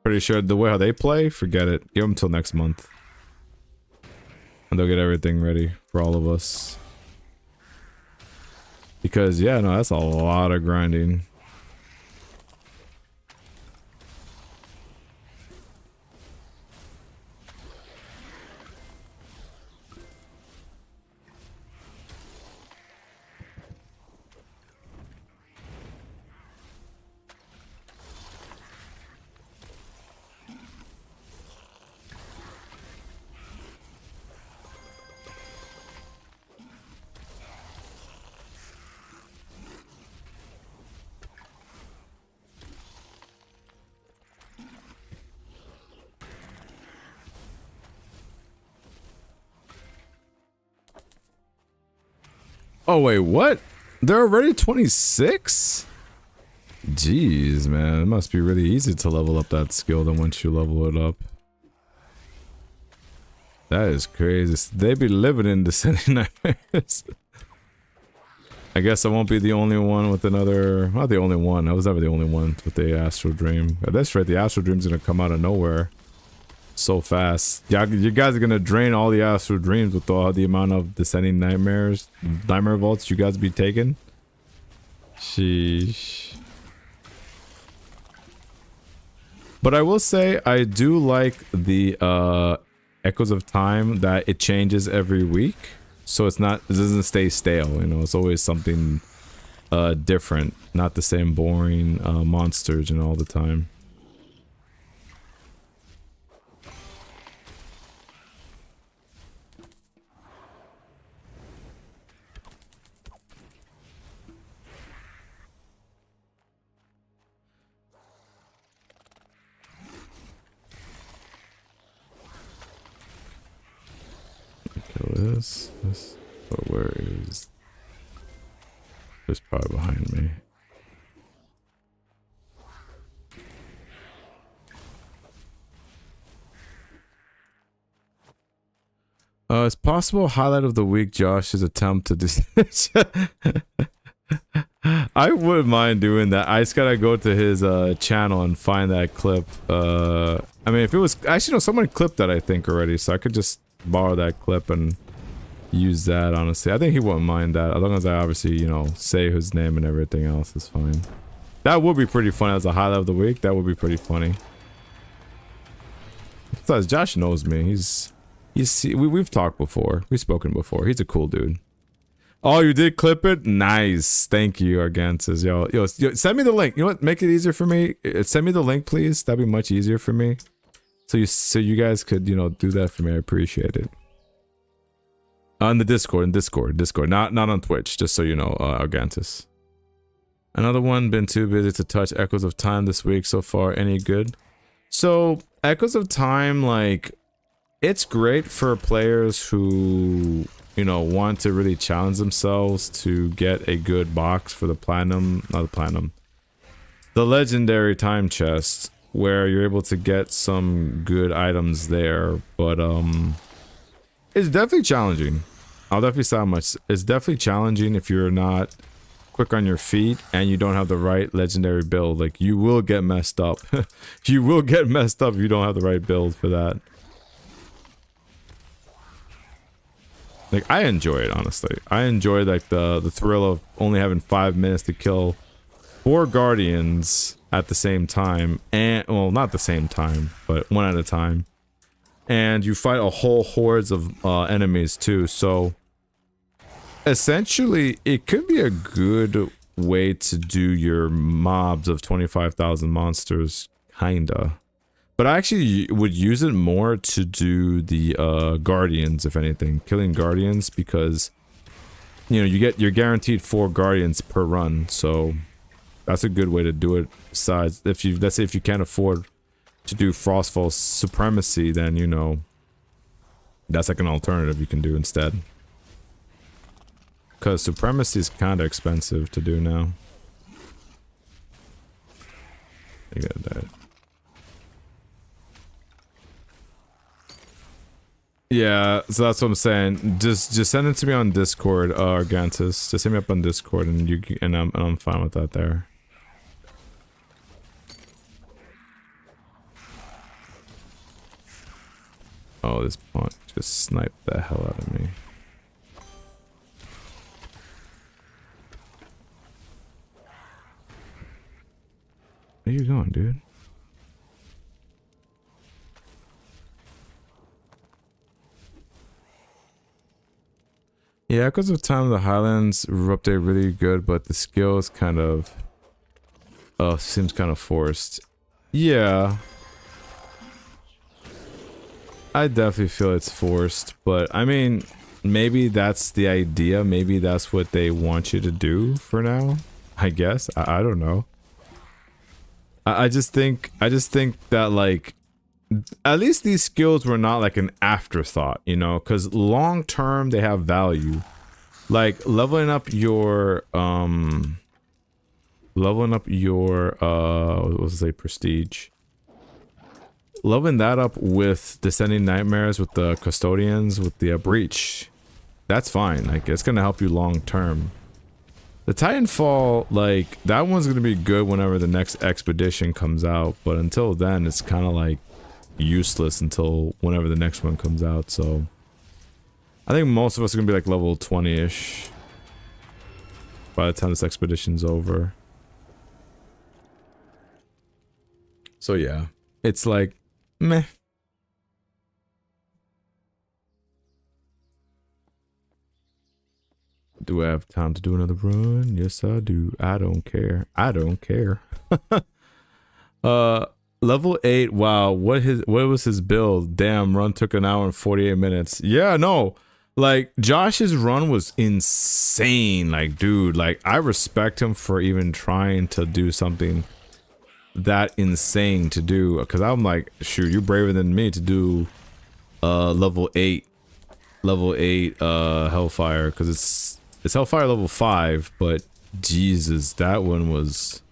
Pretty sure the way how they play, forget it. Give them till next month. And they'll get everything ready for all of us. Because, yeah, no, that's a lot of grinding. Oh wait, what? They're already 26? Jeez, man, it must be really easy to level up that skill then once you level it up. That is crazy. They be living in Descending Nightmares. I guess I won't be the only one with another... Not the only one. I was never the only one with the Astral Dream. That's right, the Astral Dream's gonna come out of nowhere. So fast. Yeah, you guys are gonna drain all the Astral Dreams with all the amount of Descending Nightmares, Nightmare Vaults you guys be taking. Sheesh. But I will say, I do like the Echoes of Time, that it changes every week. So it doesn't stay stale, you know, it's always something different, not the same boring monsters, you know, all the time. Kill this, but where is... It's probably behind me. It's possible highlight of the week, Josh's attempt to I wouldn't mind doing that. I just gotta go to his channel and find that clip. I mean, if it was... Actually, no, someone clipped that, I think, already, so I could just borrow that clip and use that, honestly. I think he wouldn't mind that, as long as I obviously, you know, say his name and everything else is fine. That would be pretty funny as a highlight of the week. That would be pretty funny. Besides, Josh knows me. We've talked before. We've spoken before. He's a cool dude. Oh, you did clip it? Nice. Thank you, Argantus. Yo, send me the link. You know what? Make it easier for me. Send me the link, please. That'd be much easier for me. So you guys could, you know, do that for me. I appreciate it. On the Discord, not on Twitch, just so you know, Argantus. Another one, been too busy to touch Echoes of Time this week so far. Any good? So, Echoes of Time, like, it's great for players who, you know, want to really challenge themselves to get a good box for the platinum, not the platinum, the legendary time chest, where you're able to get some good items there, but it's definitely challenging. I'll definitely say how much. It's definitely challenging if you're not quick on your feet and you don't have the right legendary build. Like, you will get messed up. You will get messed up if you don't have the right build for that. Like, I enjoy it, honestly. I enjoy, like, the thrill of only having 5 minutes to kill 4 guardians at the same time, and well, not the same time, but one at a time, and you fight a whole hordes of enemies too. So essentially, it could be a good way to do your mobs of 25,000 monsters, kinda. But I actually would use it more to do the guardians, if anything, killing guardians, because you know you're guaranteed 4 guardians per run, so that's a good way to do it. Besides, if you, let's say if you can't afford to do Frostfall Supremacy, then, you know, that's like an alternative you can do instead. Because Supremacy is kind of expensive to do now. You got that. Yeah, so that's what I'm saying. Just send it to me on Discord, Argantus. Just hit me up on Discord, and I'm fine with that there. Oh, this punk just sniped the hell out of me. Where you going, dude? Yeah, Echoes of Time, the Highlands update really good, but the skills kind of seems kind of forced. Yeah, I definitely feel it's forced, but I mean, maybe that's the idea. Maybe that's what they want you to do for now. I guess. I don't know. I just think that, like, at least these skills were not like an afterthought, you know, because long term they have value. Like leveling up your what was it, say, prestige. Leveling that up with Descending Nightmares, with the Custodians, with the Breach. That's fine. Like, it's gonna help you long term. The Titanfall, like, that one's gonna be good whenever the next expedition comes out, but until then, it's kind of like useless until whenever the next one comes out, so. I think most of us are gonna be like level 20-ish by the time this expedition's over. So yeah, it's like, meh. Do I have time to do another run? Yes, I do. I don't care. I don't care. Level 8. Wow, what was his build? Damn, run took an hour and 48 minutes. Yeah, no. Like, Josh's run was insane. Like, dude, like, I respect him for even trying to do something that insane to do. Because I'm like, shoot, you're braver than me to do level 8 Hellfire. Because it's Hellfire level 5, but Jesus, that one was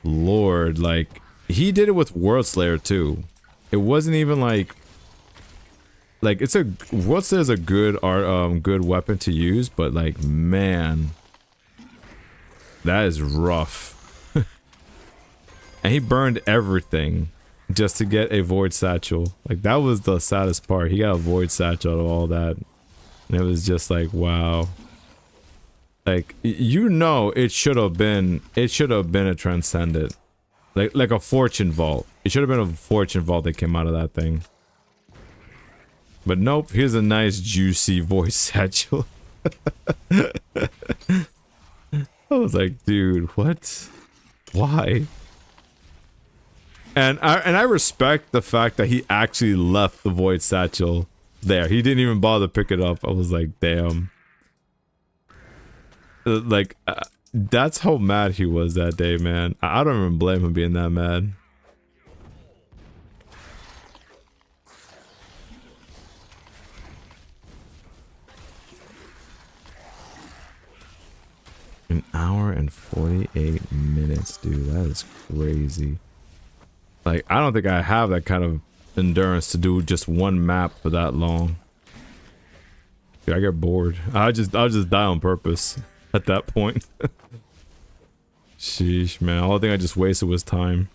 Lord. Like, he did it with World Slayer too. It wasn't even like it's a World Slayer's a good good weapon to use, but like, man, that is rough. And he burned everything just to get a Void Satchel. Like, that was the saddest part. He got a Void Satchel out of all that, and it was just like, wow. Like, you know, it should have been a Transcendent. Like a Fortune Vault. It should have been a Fortune Vault that came out of that thing. But nope, here's a nice juicy Void Satchel. I was like, dude, what? Why? And I respect the fact that he actually left the Void Satchel there. He didn't even bother to pick it up. I was like, damn. Like, that's how mad he was that day, man. I don't even blame him being that mad. An hour and 48 minutes, dude. That is crazy. Like, I don't think I have that kind of endurance to do just one map for that long. Dude, I get bored. I'll just die on purpose at that point. Sheesh, man. All I think I just wasted was time.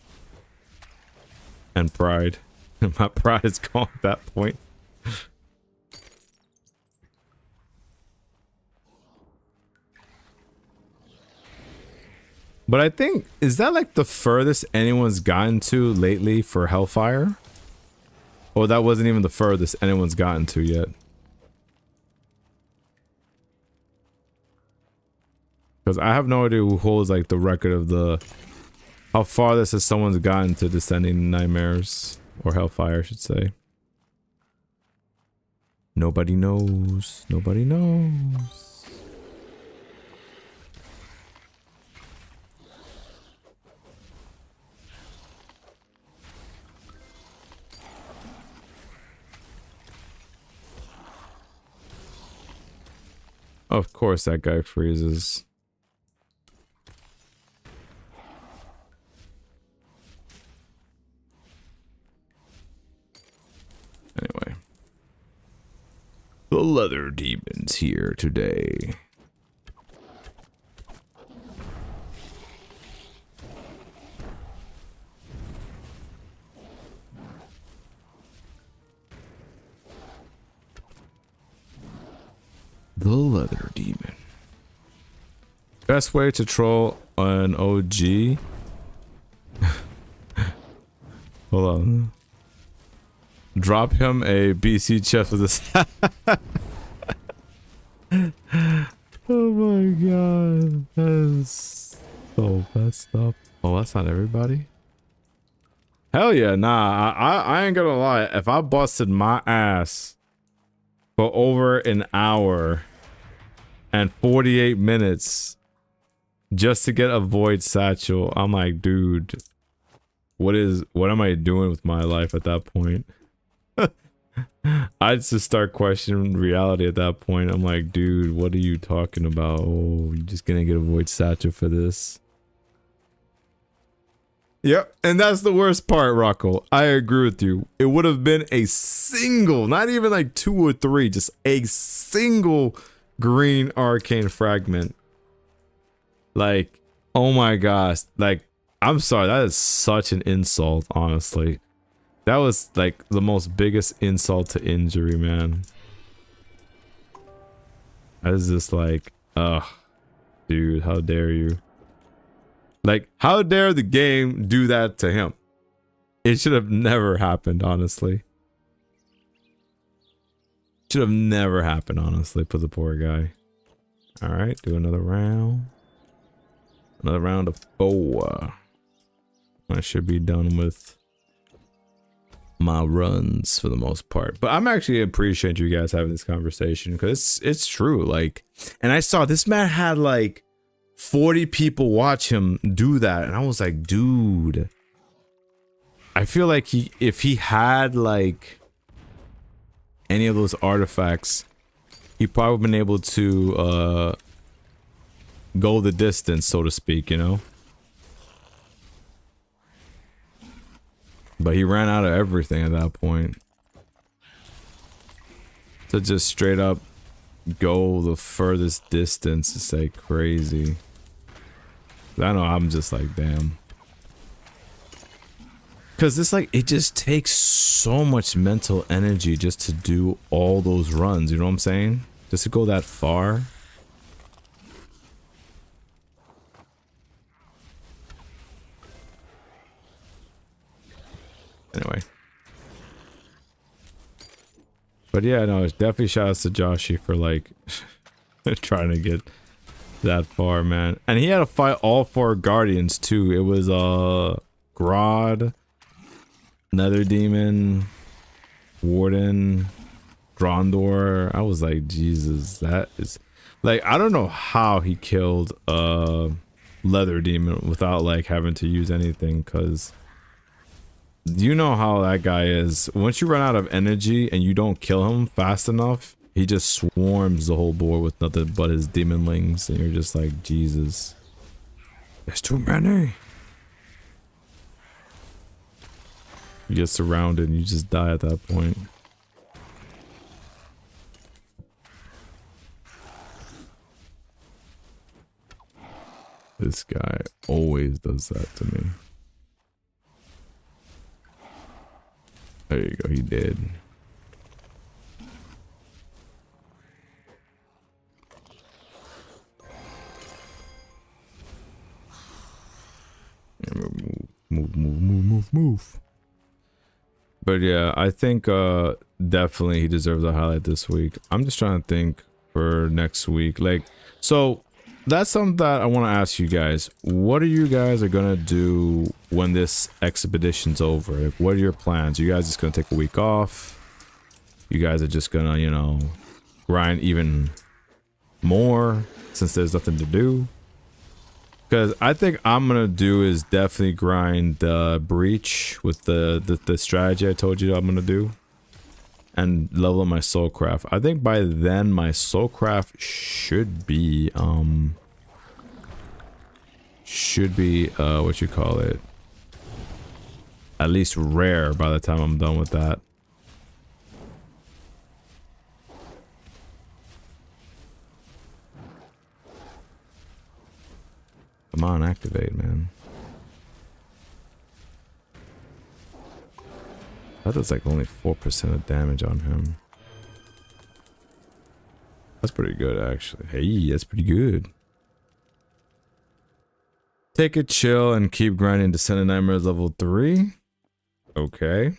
And pride. My pride is gone at that point. But I think, is that like the furthest anyone's gotten to lately for Hellfire? Or that wasn't even the furthest anyone's gotten to yet? Because I have no idea who holds like the record of the how farthest has someone's gotten to Descending Nightmares, or Hellfire I should say. Nobody knows. Nobody knows. Of course that guy freezes. Anyway. The Leather Demon's here today. The Leather Demon. Best way to troll an OG? Hold on. Drop him a BC chest with a oh my god. That is so messed up. Oh, that's not everybody? Hell yeah, nah. I ain't gonna lie. If I busted my ass for over an hour and 48 minutes just to get a Void Satchel, I'm like, dude, what am I doing with my life at that point? I'd just start questioning reality at that point. I'm like, dude, what are you talking about? Oh, you're just gonna get a void statue for this. Yep, and that's the worst part, Rocco. I agree with you. It would have been a single, not even like 2 or 3, just a single green arcane fragment. Like, oh my gosh. Like, I'm sorry, that is such an insult, honestly. That was like the most biggest insult to injury, man. I was just like, ugh, dude, how dare you? Like, how dare the game do that to him? It should have never happened, honestly. Should have never happened, honestly, for the poor guy. Alright, do another round. Another round of 4. I should be done with my runs for the most part. But I'm actually appreciate you guys having this conversation because it's true. Like, and I saw this man had like 40 people watch him do that, and I was like, dude, I feel like if he had like any of those artifacts, he probably been able to go the distance, so to speak, you know. But he ran out of everything at that point. To just straight up go the furthest distance is like crazy. I know, I'm just like, damn. Cause it's like, it just takes so much mental energy just to do all those runs, you know what I'm saying? Just to go that far. Anyway. But yeah, no, it's definitely shout outs to Joshy for like trying to get that far, man. And he had to fight all 4 guardians too. It was Grodd, Nether Demon, Warden, Grondor. I was like, Jesus, that is like, I don't know how he killed Leather Demon without like having to use anything, because you know how that guy is. Once you run out of energy and you don't kill him fast enough, he just swarms the whole board with nothing but his demonlings, and you're just like, Jesus, there's too many. You get surrounded and you just die at that point. This guy always does that to me. There you go, he did. Move. But yeah, I think definitely he deserves a highlight this week. I'm just trying to think for next week. Like, so that's something that I want to ask you guys. What are you guys are gonna do when this expedition's over? Like, what are your plans? You guys just gonna take a week off? You guys are just gonna, you know, grind even more since there's nothing to do? Because I think I'm gonna do is definitely grind the breach with the strategy I told you I'm gonna do, and level up my soulcraft. I think by then my soulcraft should be what you call it, at least rare by the time I'm done with that. Come on, activate, man. That does like only 4% of damage on him. That's pretty good, actually. Hey, that's pretty good. Take a chill and keep grinding Descendant Nightmares level 3. Okay.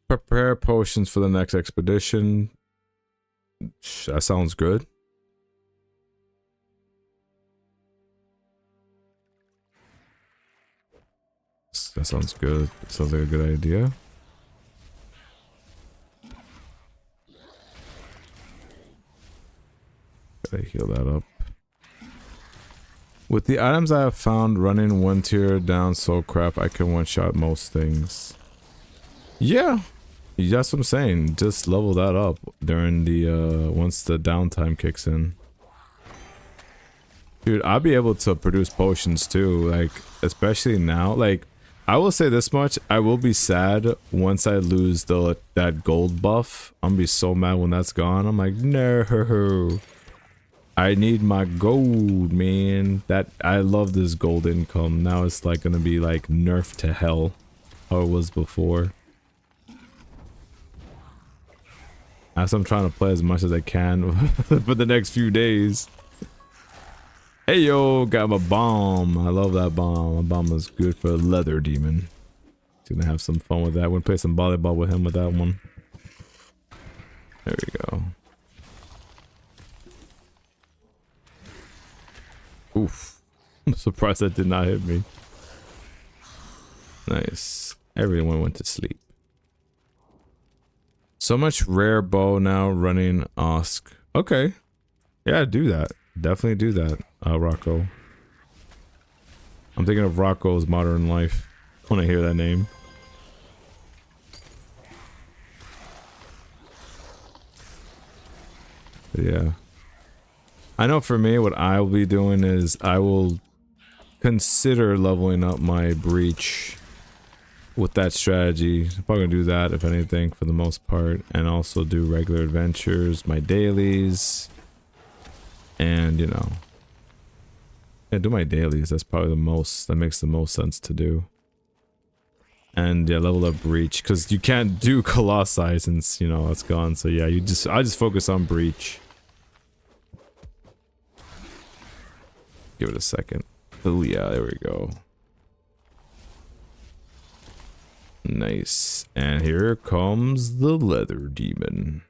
Prepare potions for the next expedition. That sounds good. That sounds good. Sounds like a good idea. Gotta heal that up. With the items I have found, running one tier down soul crap, I can one-shot most things. Yeah, that's what I'm saying. Just level that up during the once the downtime kicks in. Dude, I'll be able to produce potions too, like especially now. Like, I will say this much: I will be sad once I lose that gold buff. I'm gonna be so mad when that's gone. I'm like, no. I need my gold, man. I love this gold income. Now it's like gonna be like nerfed to hell, how it was before. As I'm trying to play as much as I can for the next few days. Hey yo, got my bomb. I love that bomb. My bomb is good for a leather demon. Gonna have some fun with that. We're gonna play some volleyball with him with that one. There we go. Oof. I'm surprised that did not hit me. Nice. Everyone went to sleep. So much rare bow now running Osk. Okay. Yeah, do that. Definitely do that, Rocco. I'm thinking of Rocco's Modern Life when I hear that name. But yeah. I know for me, what I will be doing is I will consider leveling up my breach with that strategy. I'm probably gonna do that if anything for the most part, and also do regular adventures, my dailies, and you know, yeah, do my dailies. That's probably that makes the most sense to do. And yeah, level up breach because you can't do colossi since you know it's gone. So yeah, I just focus on breach. Give it a second. Oh yeah, there we go. Nice. And here comes the leather demon.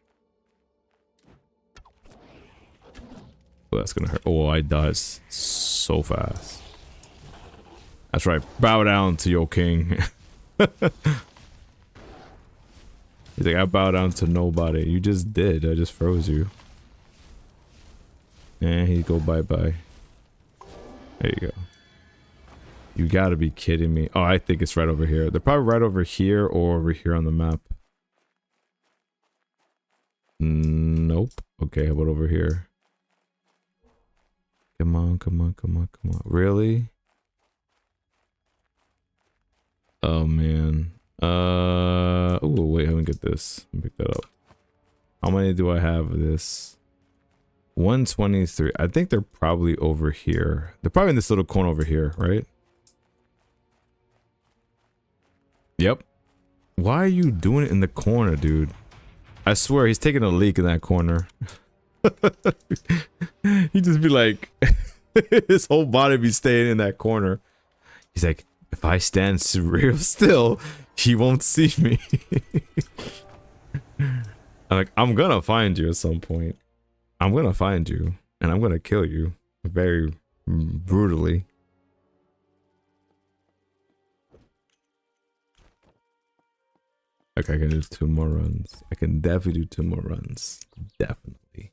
Oh, that's gonna hurt. Oh, I died so fast. That's right. Bow down to your king. He's like, I bow down to nobody. You just did. I just froze you. And he go bye-bye. There you go. You gotta be kidding me. Oh, I think it's right over here. They're probably right over here or over here on the map. Nope. Okay, how about over here? Come on, come on, come on, come on. Really? Oh, man. Oh, wait, let me get this. Let me pick that up. How many do I have of this? 123. I think they're probably over here. They're probably in this little corner over here, right? Yep. Why are you doing it in the corner, dude? I swear he's taking a leak in that corner. He'd just be like, his whole body be staying in that corner. He's like, if I stand real still, he won't see me. I'm like, I'm gonna find you at some point. I'm gonna find you, and I'm gonna kill you very brutally. Okay, I can do 2 more runs. I can definitely do 2 more runs. Definitely.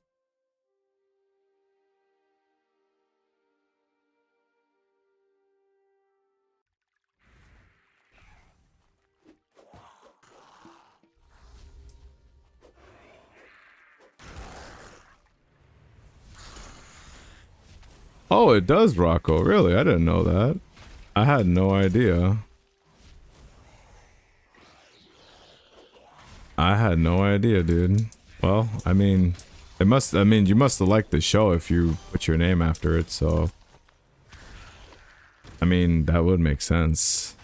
Oh, it does, Rocco. Really? I didn't know that. I had no idea. I had no idea, dude. Well, I mean, you must have liked the show if you put your name after it, so. I mean, that would make sense.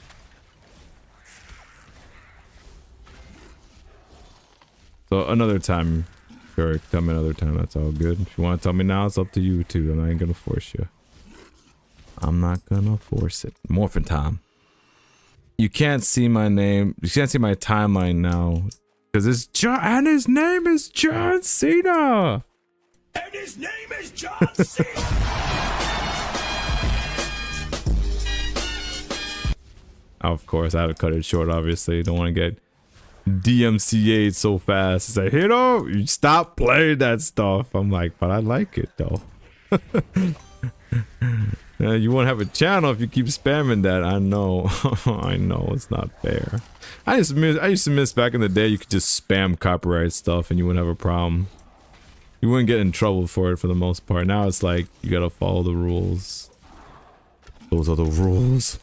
So another time. Sure, tell me another time, that's all good. If you want to tell me now, it's up to you too. I'm not gonna force you. I'm not gonna force it. Morphin time. You can't see my name. You can't see my timeline now. Because it's John, and his name is John Cena! And his name is John Cena! Of course, I had to cut it short, obviously. Don't want to get DMCA'd so fast. It's like, you know, you stop playing that stuff. I'm like, but I like it though. You won't have a channel if you keep spamming that. I know. I know it's not fair. I used to miss back in the day you could just spam copyright stuff and you wouldn't have a problem. You wouldn't get in trouble for it for the most part. Now it's like you gotta follow the rules. Those are the rules.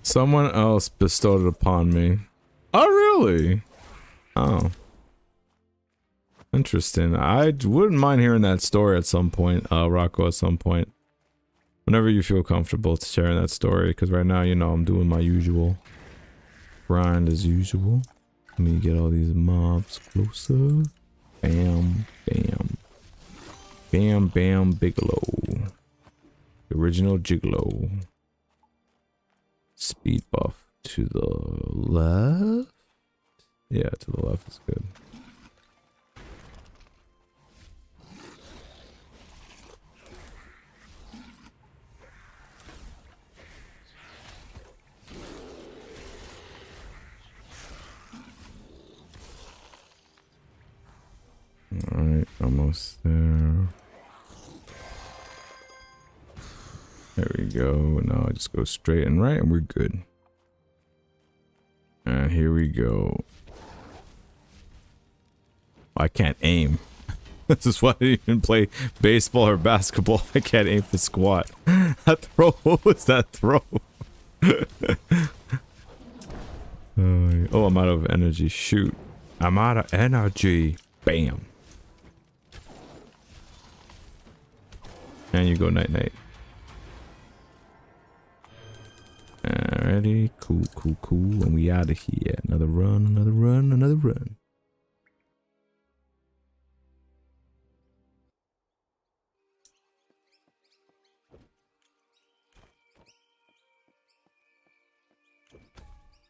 Someone else bestowed it upon me. Oh, really? Oh. Interesting. I wouldn't mind hearing that story at some point, Rocco, at some point. Whenever you feel comfortable sharing that story, because right now, you know, I'm doing my usual grind as usual. Let me get all these mobs closer. Bam, bam. Bam, bam, Bigelow. The original Gigolo. Speed buff to the left? Yeah, to the left is good. Alright, almost there. There we go. Now I just go straight and right and we're good. And here we go. I can't aim. This is why I didn't even play baseball or basketball. I can't aim for squat. That throw, what was that throw? Oh, I'm out of energy. Shoot. I'm out of energy. Bam. And you go night night. Alrighty, cool, cool, cool, and we out of here. Another run, another run, another run.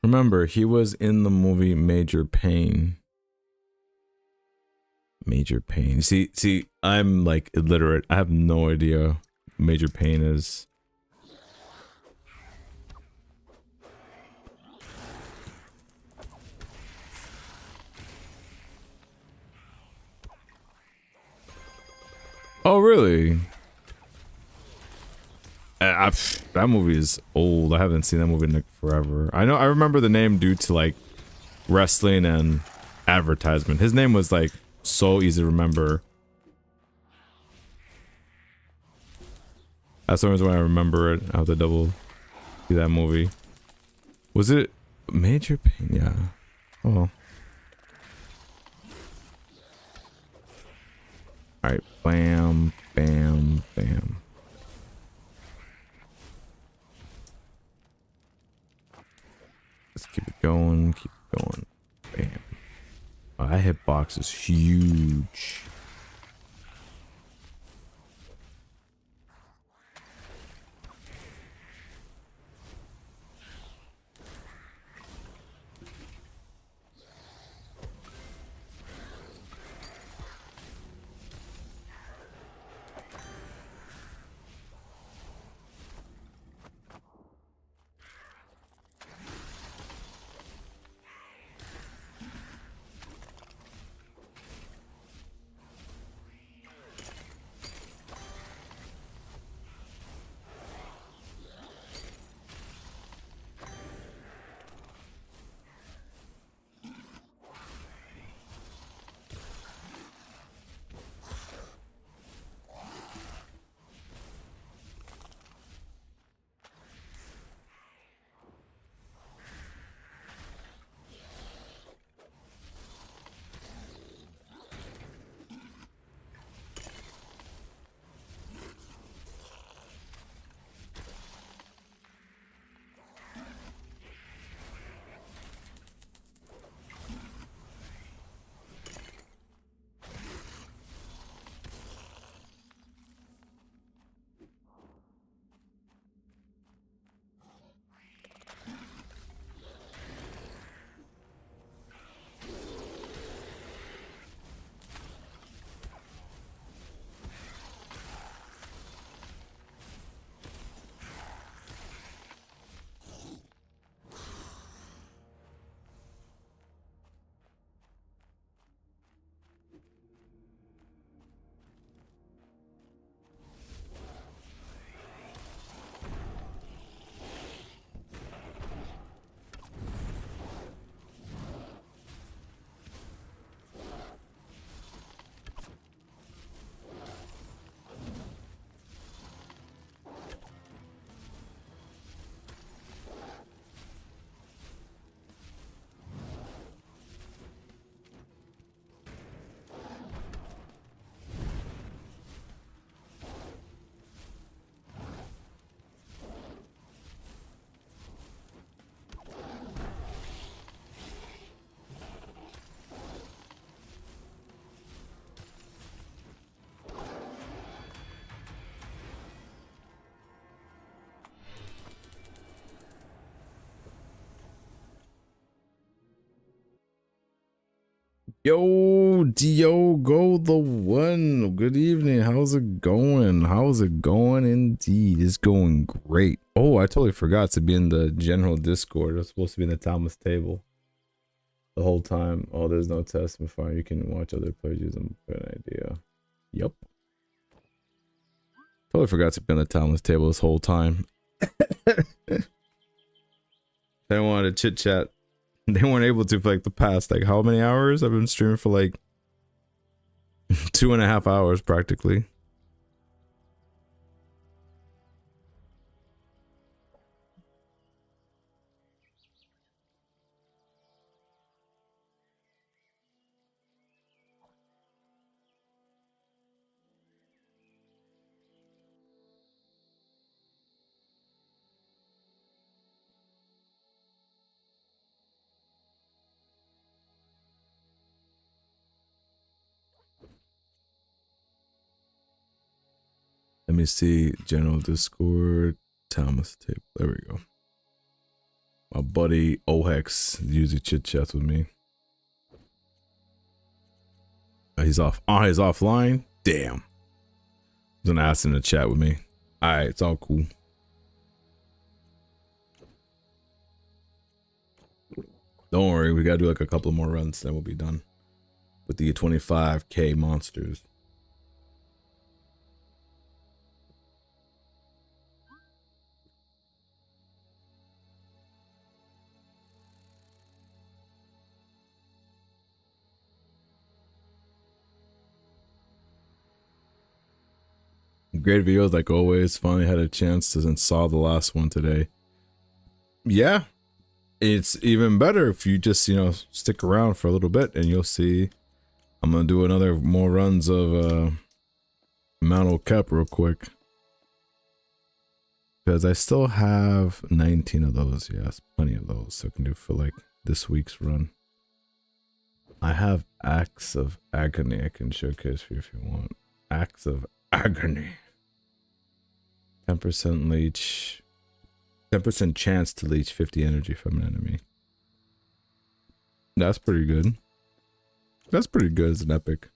Remember, he was in the movie Major Pain. Major Pain. See, I'm like illiterate. I have no idea Major Pain is. Oh, really? That movie is old. I haven't seen that movie in like forever. I remember the name due to like wrestling and advertisement. His name was like so easy to remember. That's the reason why I remember it. I have to double see that movie. Was it Major Pain? Yeah. Oh. Alright, bam, bam, bam. Let's keep it going, keep it going. Bam. Oh, that hitbox is huge. Yo, Diogo the one. Good evening. How's it going? How's it going? Indeed, it's going great. Oh, I totally forgot to be in the general Discord. I was supposed to be in the Thomas table the whole time. Oh, there's no test before you can watch other players use them. Good idea. Yep. Totally forgot to be on the Thomas table this whole time. They wanted to chit chat. They weren't able to for like the past like how many hours? I've been streaming for like 2.5 hours practically. Let me see. General Discord. Thomas table. There we go. My buddy Ohex usually chit chats with me. He's off. Oh, he's offline? Damn. I was gonna ask him to chat with me. Alright, it's all cool. Don't worry, we gotta do like a couple more runs, then we'll be done with the 25k monsters. Great videos like always. Finally had a chance to and saw the last one today. Yeah, it's even better if you just, you know, stick around for a little bit and you'll see. I'm gonna do another more runs of Mount O'Cap real quick because I still have 19 of those. Yes, plenty of those, so I can do for like this week's run. I have Acts of Agony I can showcase for you if you want. Acts of Agony. 10% leech. 10% chance to leech 50 energy from an enemy. That's pretty good. That's pretty good as an epic.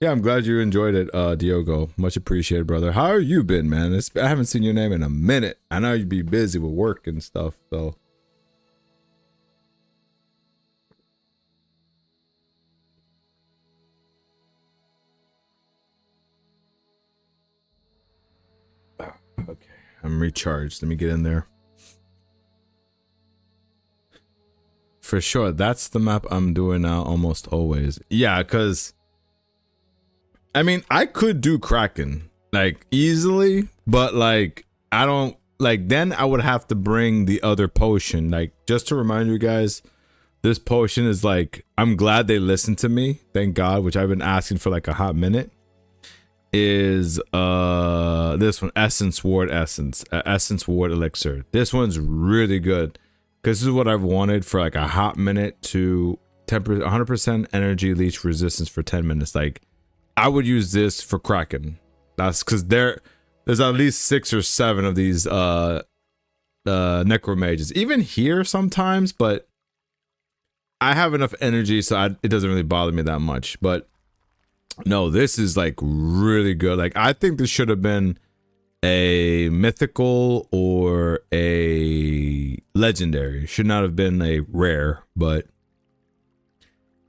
Yeah, I'm glad you enjoyed it, Diogo. Much appreciated, brother. How are you been, man? I haven't seen your name in a minute. I know you'd be busy with work and stuff, so. Okay, I'm recharged. Let me get in there. For sure, that's the map I'm doing now almost always. Yeah, because I mean, I could do Kraken like easily, but like I don't like, then I would have to bring the other potion. Like, just to remind you guys, this potion is like, I'm glad they listened to me, thank God, which I've been asking for like a hot minute. Is this one, Essence Ward Elixir. This one's really good because this is what I've wanted for like a hot minute to 100% energy leech resistance for 10 minutes. Like, I would use this for Kraken. That's because there's at least 6 or 7 of these necromages, even here sometimes, but I have enough energy so it doesn't really bother me that much. But no, this is like really good. Like, I think this should have been a mythical or a legendary. Should not have been a rare, but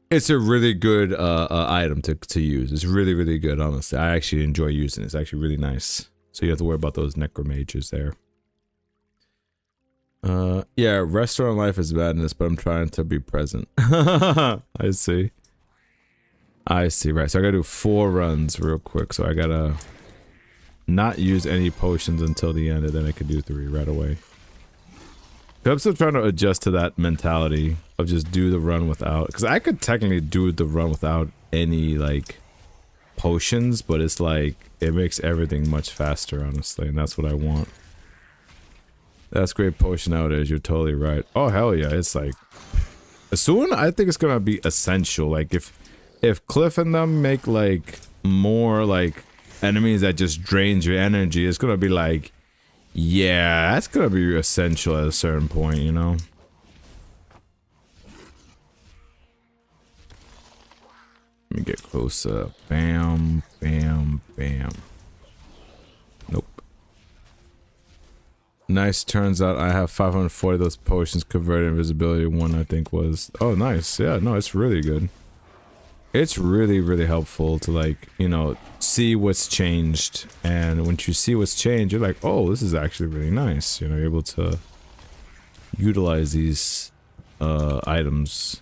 it's a really good item to use. It's really, really good, honestly. I actually enjoy using it. It's actually really nice. So you have to worry about those necromages there. Yeah, restaurant life is madness, but I'm trying to be present. I see. Right, so I gotta do 4 runs real quick, so I gotta not use any potions until the end, and then I can do 3 right away. I'm still trying to adjust to that mentality of just do the run without, because I could technically do the run without any like potions, but it's like it makes everything much faster, honestly, and that's what I want. That's great potion nowadays, you're totally right. Oh hell yeah, it's like soon I think it's gonna be essential. Like if Cliff and them make like more like enemies that just drains your energy, it's gonna be like, yeah, that's gonna be essential at a certain point, you know. Let me get closer. Bam, bam, bam. Nope. Nice. Turns out I have 540 of those potions converted invisibility. One I think was... Oh, nice. Yeah, no, it's really good. It's really, really helpful to, like, you know, see what's changed. And once you see what's changed, you're like, oh, this is actually really nice. You know, you're able to utilize these items.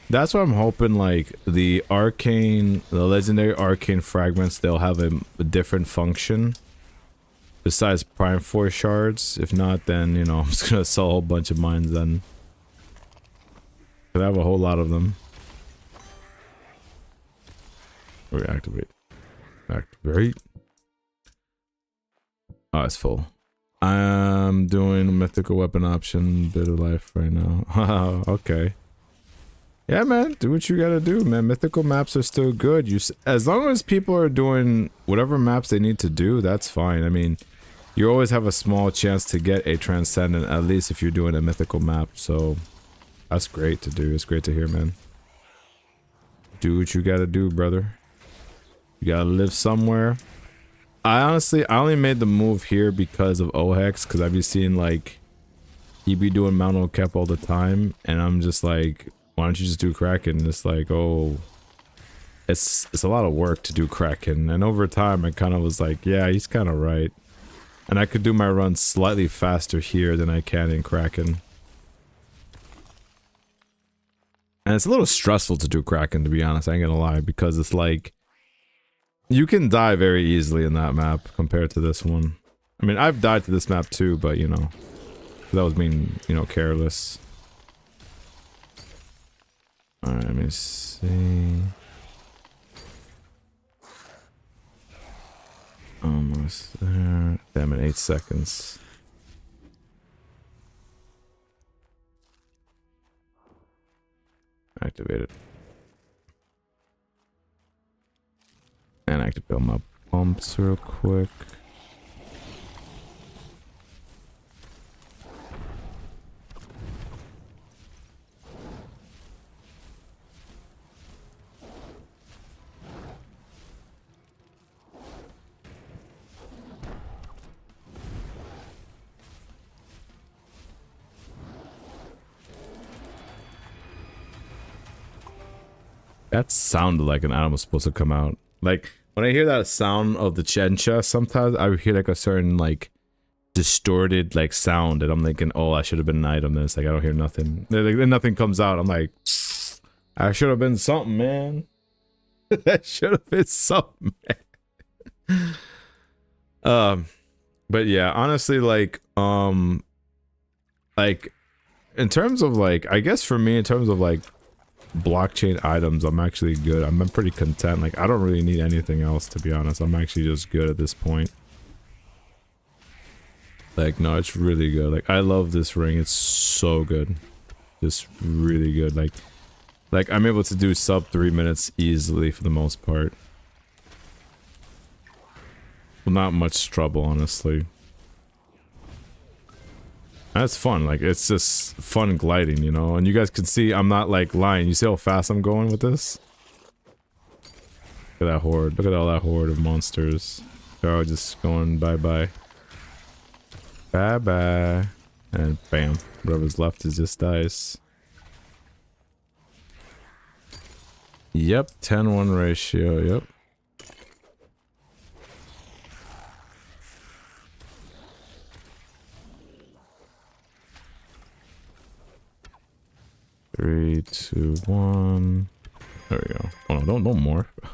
That's why I'm hoping, like, the legendary arcane fragments, they'll have a different function besides prime force shards. If not, then, you know, I'm just gonna sell a whole bunch of mines then. I have a whole lot of them. Reactivate. Activate. Oh, it's full. I'm doing mythical weapon option, bit of life right now. Okay. Yeah, man, do what you gotta do, man. Mythical maps are still good. As long as people are doing whatever maps they need to do, that's fine. I mean, you always have a small chance to get a transcendent, at least if you're doing a mythical map. So that's great to do. It's great to hear, man. Do what you gotta do, brother. You gotta live somewhere. I only made the move here because of Ohex, because I've been seeing, like, he be doing Mount Okep all the time, and I'm just like, why don't you just do Kraken? It's like, oh, it's a lot of work to do Kraken. And over time, I kind of was like, yeah, he's kind of right. And I could do my run slightly faster here than I can in Kraken. And it's a little stressful to do Kraken, to be honest, I ain't gonna lie, because it's like, you can die very easily in that map compared to this one. I mean, I've died to this map too, but, you know, that was being, you know, careless. Alright, let me see. Almost there. Damn it, 8 seconds. Activate it. And activate my pumps real quick. That sounded like an animal supposed to come out. Like, when I hear that sound of the chencha, sometimes I hear like a certain, like, distorted, like, sound, and I'm thinking, oh, I should have been an item. Then it's like, I don't hear nothing. Then nothing comes out. I'm like, I should have been something, man. That should have been something, man. But yeah, honestly, like, in terms of, like, I guess for me, in terms of, like, blockchain items, I'm actually good. I'm pretty content. Like, I don't really need anything else, to be honest. I'm actually just good at this point. Like, no, it's really good. Like, I love this ring. It's so good. Just really good. Like I'm able to do sub 3 minutes easily for the most part. Well, not much trouble, honestly. That's fun. Like, it's just fun gliding, you know? And you guys can see I'm not, like, lying. You see how fast I'm going with this? Look at that horde. Look at all that horde of monsters. They're all just going bye-bye. Bye-bye. And bam. Whatever's left is just dice. Yep. 10-1 ratio. Yep. Three, 2, 1. There we go. Oh no, don't morph. I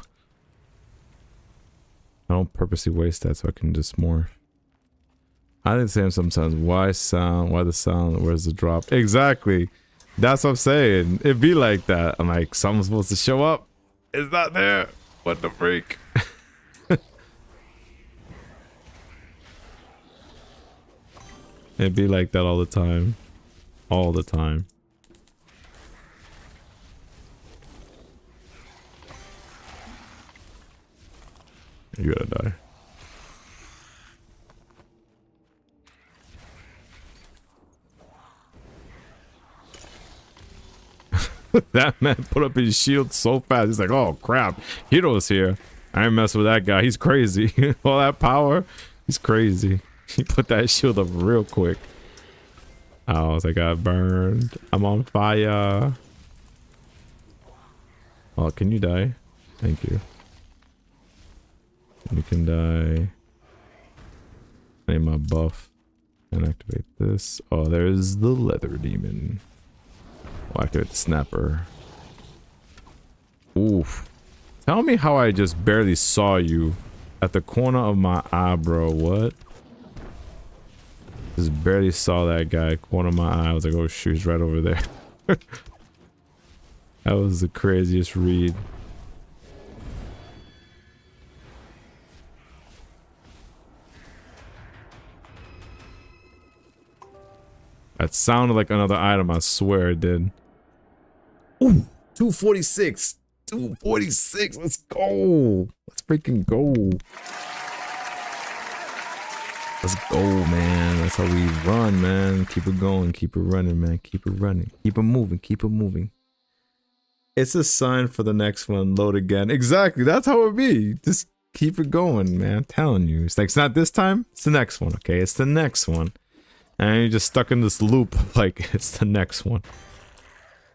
don't purposely waste that so I can just morph. I think the same sometimes. Why sound? Why the sound? Where's the drop? Exactly. That's what I'm saying. It be like that. I'm like, someone's supposed to show up. It's not there. What the freak? It be like that all the time. All the time. You gotta die. That man put up his shield so fast. He's like, oh crap, Hiro's here. I ain't messing with that guy. He's crazy. All that power. He's crazy. He put that shield up real quick. Oh, I got burned. I'm on fire. Oh, can you die? Thank you. You can die. I need my buff. And activate this. Oh, there's the leather demon. I'll activate the snapper. Oof. Tell me how I just barely saw you at the corner of my eye, bro. What? Just barely saw that guy, corner of my eye. I was like, oh shoot, he's right over there. That was the craziest read. That sounded like another item, I swear it did. Ooh, 246. 246. Let's go. Let's freaking go. Let's go, man. That's how we run, man. Keep it going. Keep it running, man. Keep it running. Keep it moving. Keep it moving. It's a sign for the next one. Load again. Exactly. That's how it be. Just keep it going, man. I'm telling you. It's like, it's not this time. It's the next one, okay? It's the next one. And you're just stuck in this loop like it's the next one.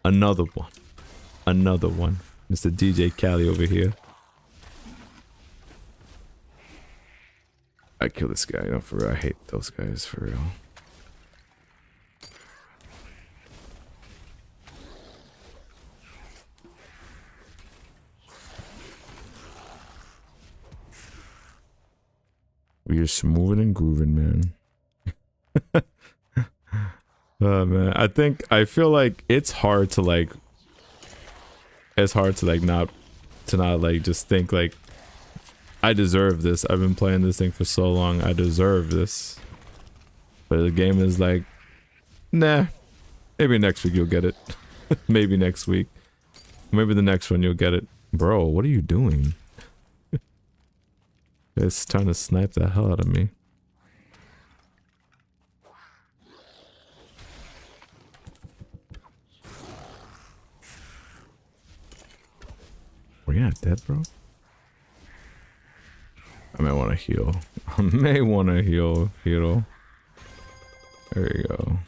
Another one. Another one. Mr. DJ Cali over here. I kill this guy. No, for real. I hate those guys, for real. We are smoothing and grooving, man. Oh man, I feel like it's hard to like not like just think like I deserve this. I've been playing this thing for so long. I deserve this. But the game is like, nah, maybe next week you'll get it. Maybe next week. Maybe the next one you'll get it. Bro, what are you doing? It's trying to snipe the hell out of me. Were you not dead, bro? I may want to heal. I may want to heal, Hero. There you go.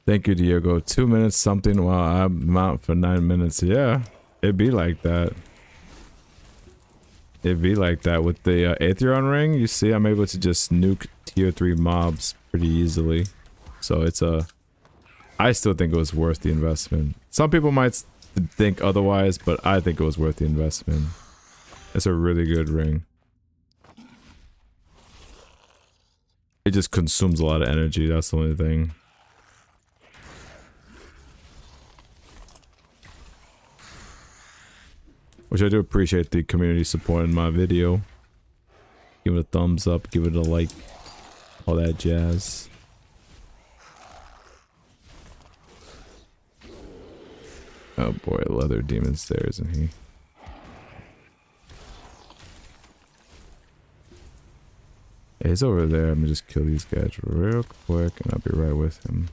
Thank you, Diego. 2 minutes something while I'm out for 9 minutes. Yeah, it'd be like that. It'd be like that with the Aetherion ring. You see, I'm able to just nuke tier 3 mobs pretty easily. So it's I still think it was worth the investment. Some people might think otherwise, but I think it was worth the investment. It's a really good ring. It just consumes a lot of energy. That's the only thing. Which I do appreciate the community supporting my video. Give it a thumbs up, give it a like, all that jazz. Oh boy, leather demon's there, isn't he? Hey, he's over there. I'm gonna just kill these guys real quick and I'll be right with him.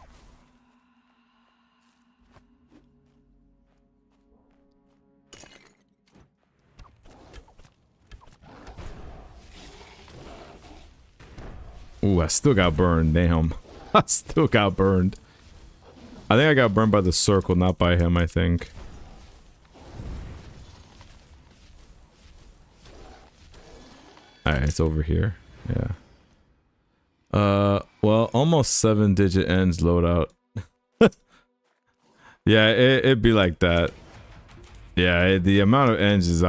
Ooh, I still got burned, damn. I still got burned. I think I got burned by the circle, not by him, I think. Alright, it's over here. Yeah. Well, almost 7-digit ends loadout. Yeah, it'd be like that. Yeah, the amount of ends is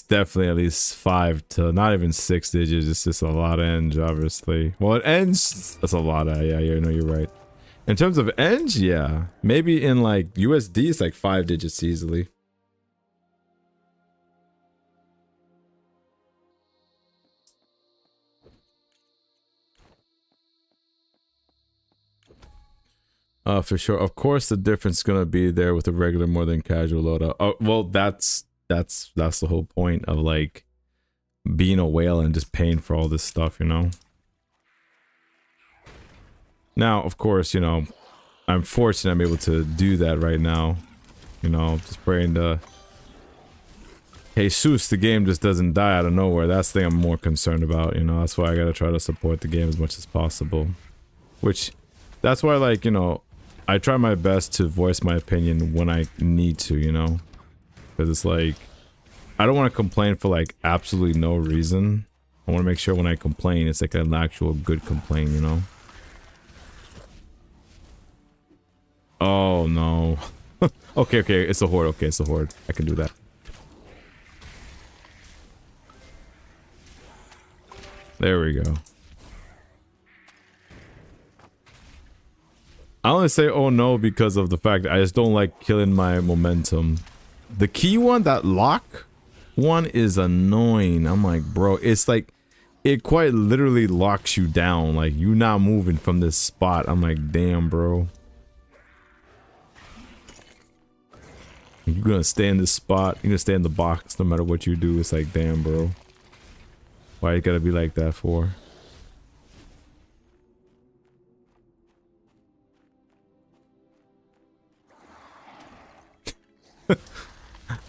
definitely at least 5 to not even 6 digits. It's just a lot of ends, obviously. Well, it ends. That's a lot of yeah. No, you're right. In terms of ends, yeah, maybe in like USD, it's like 5 digits easily. For sure. Of course, the difference is gonna be there with a regular more than casual loadout. Oh, well, that's the whole point of like being a whale and just paying for all this stuff, you know? Now, of course, you know, I'm fortunate I'm able to do that right now. You know, just praying to Jesus, the game just doesn't die out of nowhere. That's the thing I'm more concerned about, you know? That's why I gotta try to support the game as much as possible. Which, that's why, like, you know, I try my best to voice my opinion when I need to, you know? Because it's like, I don't want to complain for, like, absolutely no reason. I want to make sure when I complain, it's like an actual good complaint, you know? Oh, no. Okay, it's a horde. Okay, it's a horde. I can do that. There we go. I only say oh no because of the fact that I just don't like killing my momentum. The key one, that lock one, is annoying. I'm like, bro, it's like, it quite literally locks you down. Like, you're not moving from this spot. I'm like, damn, bro. You're gonna stay in this spot. You're gonna stay in the box no matter what you do. It's like, damn, bro. Why you gotta be like that for?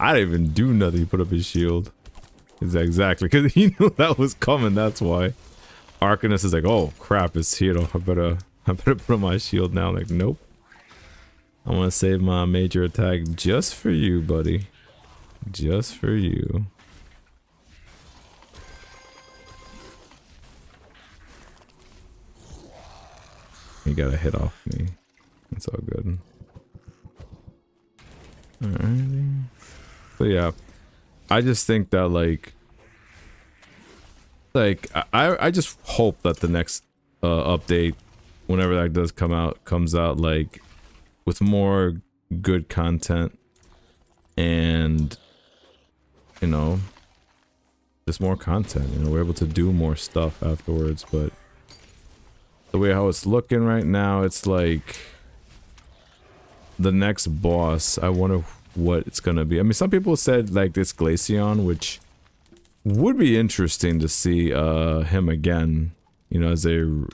I didn't even do nothing. He put up his shield. Exactly, because he knew that was coming. That's why. Arcanist is like, oh crap, it's here. I better put on my shield now. I'm like, nope. I want to save my major attack just for you, buddy. Just for you. He got a hit off me. That's all good. Alrighty. So yeah, I just think that like I just hope that the next update, whenever that does come out, comes out like with more good content and, you know, just more content. You know, we're able to do more stuff afterwards. But the way how it's looking right now, it's like the next boss, I wonder what it's gonna be. I mean, some people said like this Glaceon, which would be interesting to see him again, you know, as a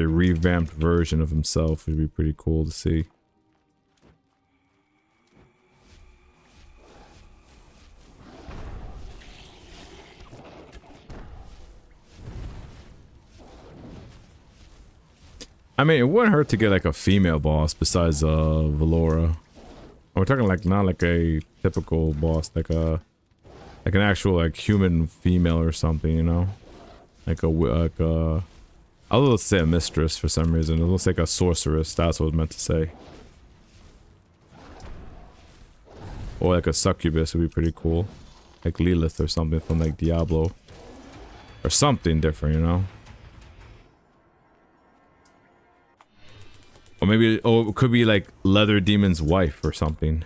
revamped version of himself. Would be pretty cool to see. I mean, it wouldn't hurt to get like a female boss besides Valora. We're talking like not like a typical boss, like an actual like human female or something, you know, like I was say a mistress for some reason. It looks like a sorceress. That's what I was meant to say. Or like a succubus would be pretty cool, like Lilith or something from like Diablo, or something different, you know. Or maybe, oh, it could be like Leather Demon's wife or something.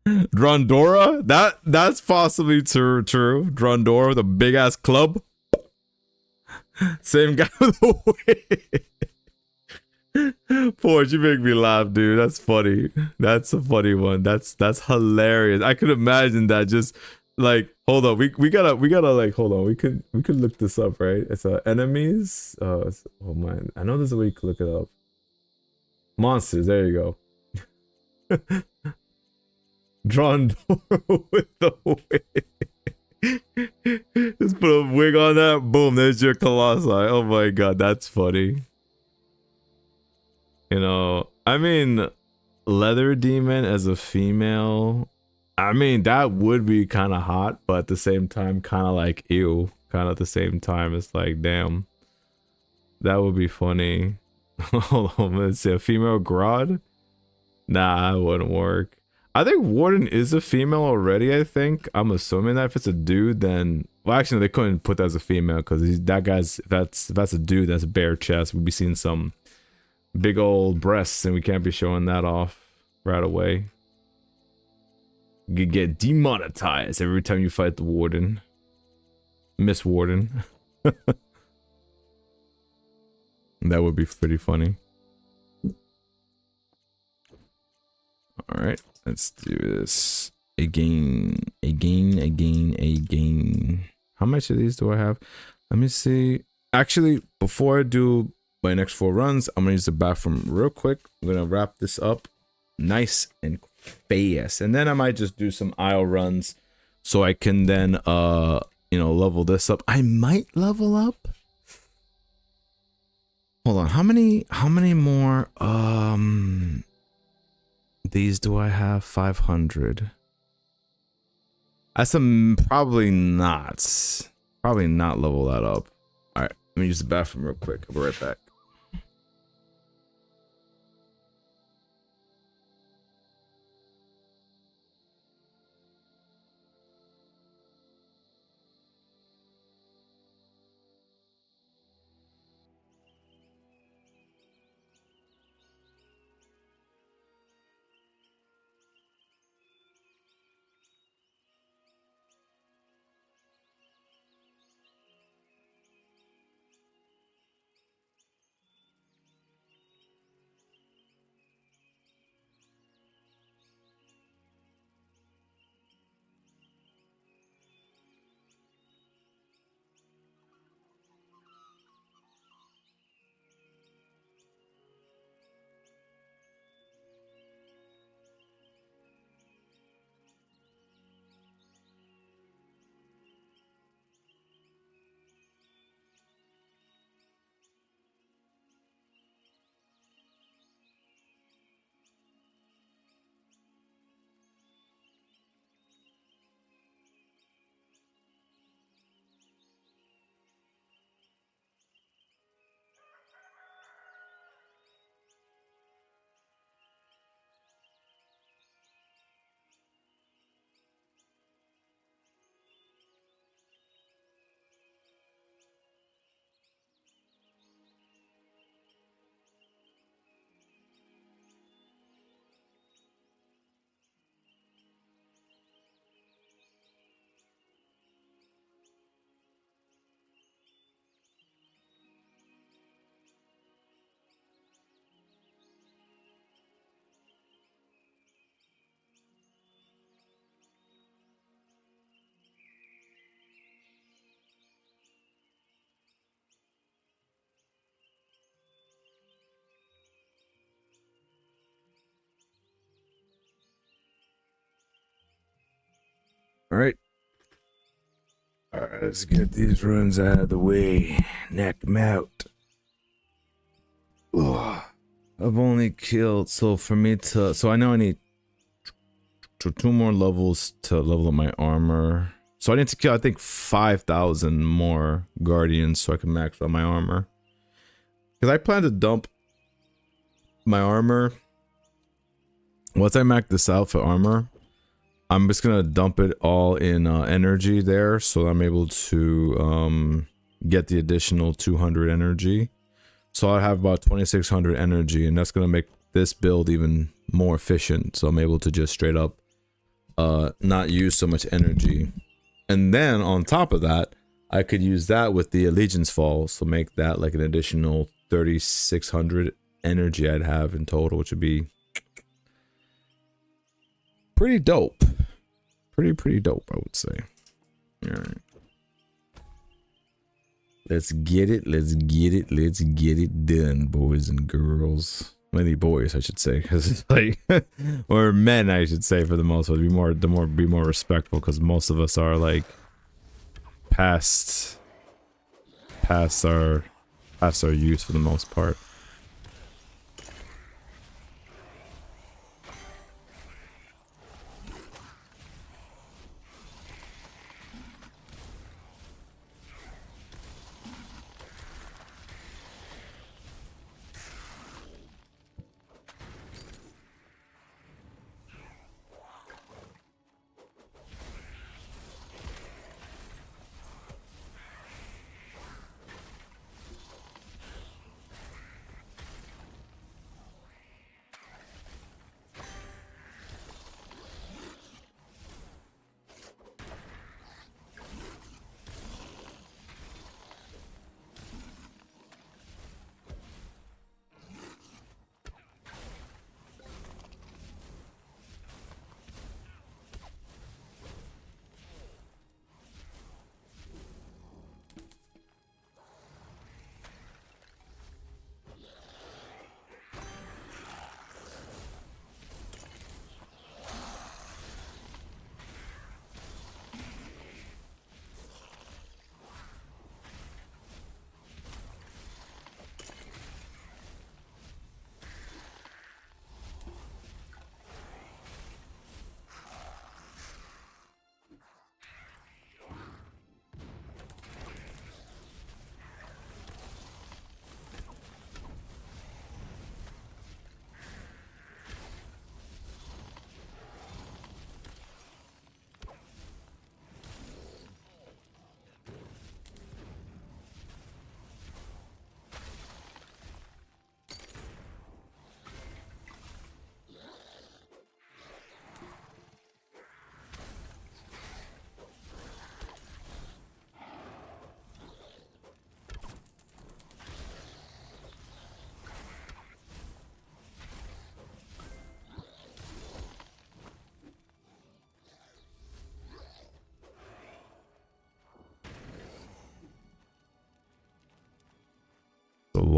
Drondora? That's possibly true. Drondora, the big ass club. Same guy with the wig. Forge, you make me laugh, dude. That's funny. That's a funny one. That's hilarious. I could imagine that. Just like, hold on, we gotta like, hold on. We could look this up, right? It's enemies. Oh man, I know there's a way you can look it up. Monsters. There you go. Drawn door with the wig. Just put a wig on that. Boom. There's your Colossi. Oh my god, that's funny. You know, I mean, Leather Demon as a female. I mean, that would be kind of hot, but at the same time, kind of like ew. Kind of at the same time, it's like, damn, that would be funny. Hold on, let's see, a female Grodd? Nah, that wouldn't work. I think Warden is a female already, I think. I'm assuming that if it's a dude, then... Well, actually, they couldn't put that as a female, because that guy's... If that's a dude, that's bare chest. We'd be seeing some big old breasts, and we can't be showing that off right away. You get demonetized every time you fight the Warden. Miss Warden. That would be pretty funny. Alright, let's do this. again. How much of these do I have? Let me see. Actually, before I do my next 4 runs, I'm gonna use the bathroom real quick. I'm gonna wrap this up nice and fast, and then I might just do some aisle runs so I can then level this up. I might level up. Hold on, how many more these do I have? 500. That's probably not level that up. All right, let me use the bathroom real quick. I'll be right back. All right, let's get these runs out of the way. Knock them out. Ugh. I've only killed, so I know I need 2 more levels to level up my armor. So I need to kill, I think, 5,000 more guardians so I can max out my armor. Because I plan to dump my armor. Once I max this out for armor, I'm just gonna dump it all in energy there, so I'm able to get the additional 200 energy. So I have about 2,600 energy, and that's gonna make this build even more efficient. So I'm able to just straight up not use so much energy. And then on top of that, I could use that with the Allegiance Fall, so make that like an additional 3,600 energy I'd have in total, which would be pretty dope. Pretty dope, I would say. All right. Let's get it done, boys and girls. Maybe boys, I should say, because it's like, or men, I should say, for the most part. Be more respectful, because most of us are like past our youth for the most part.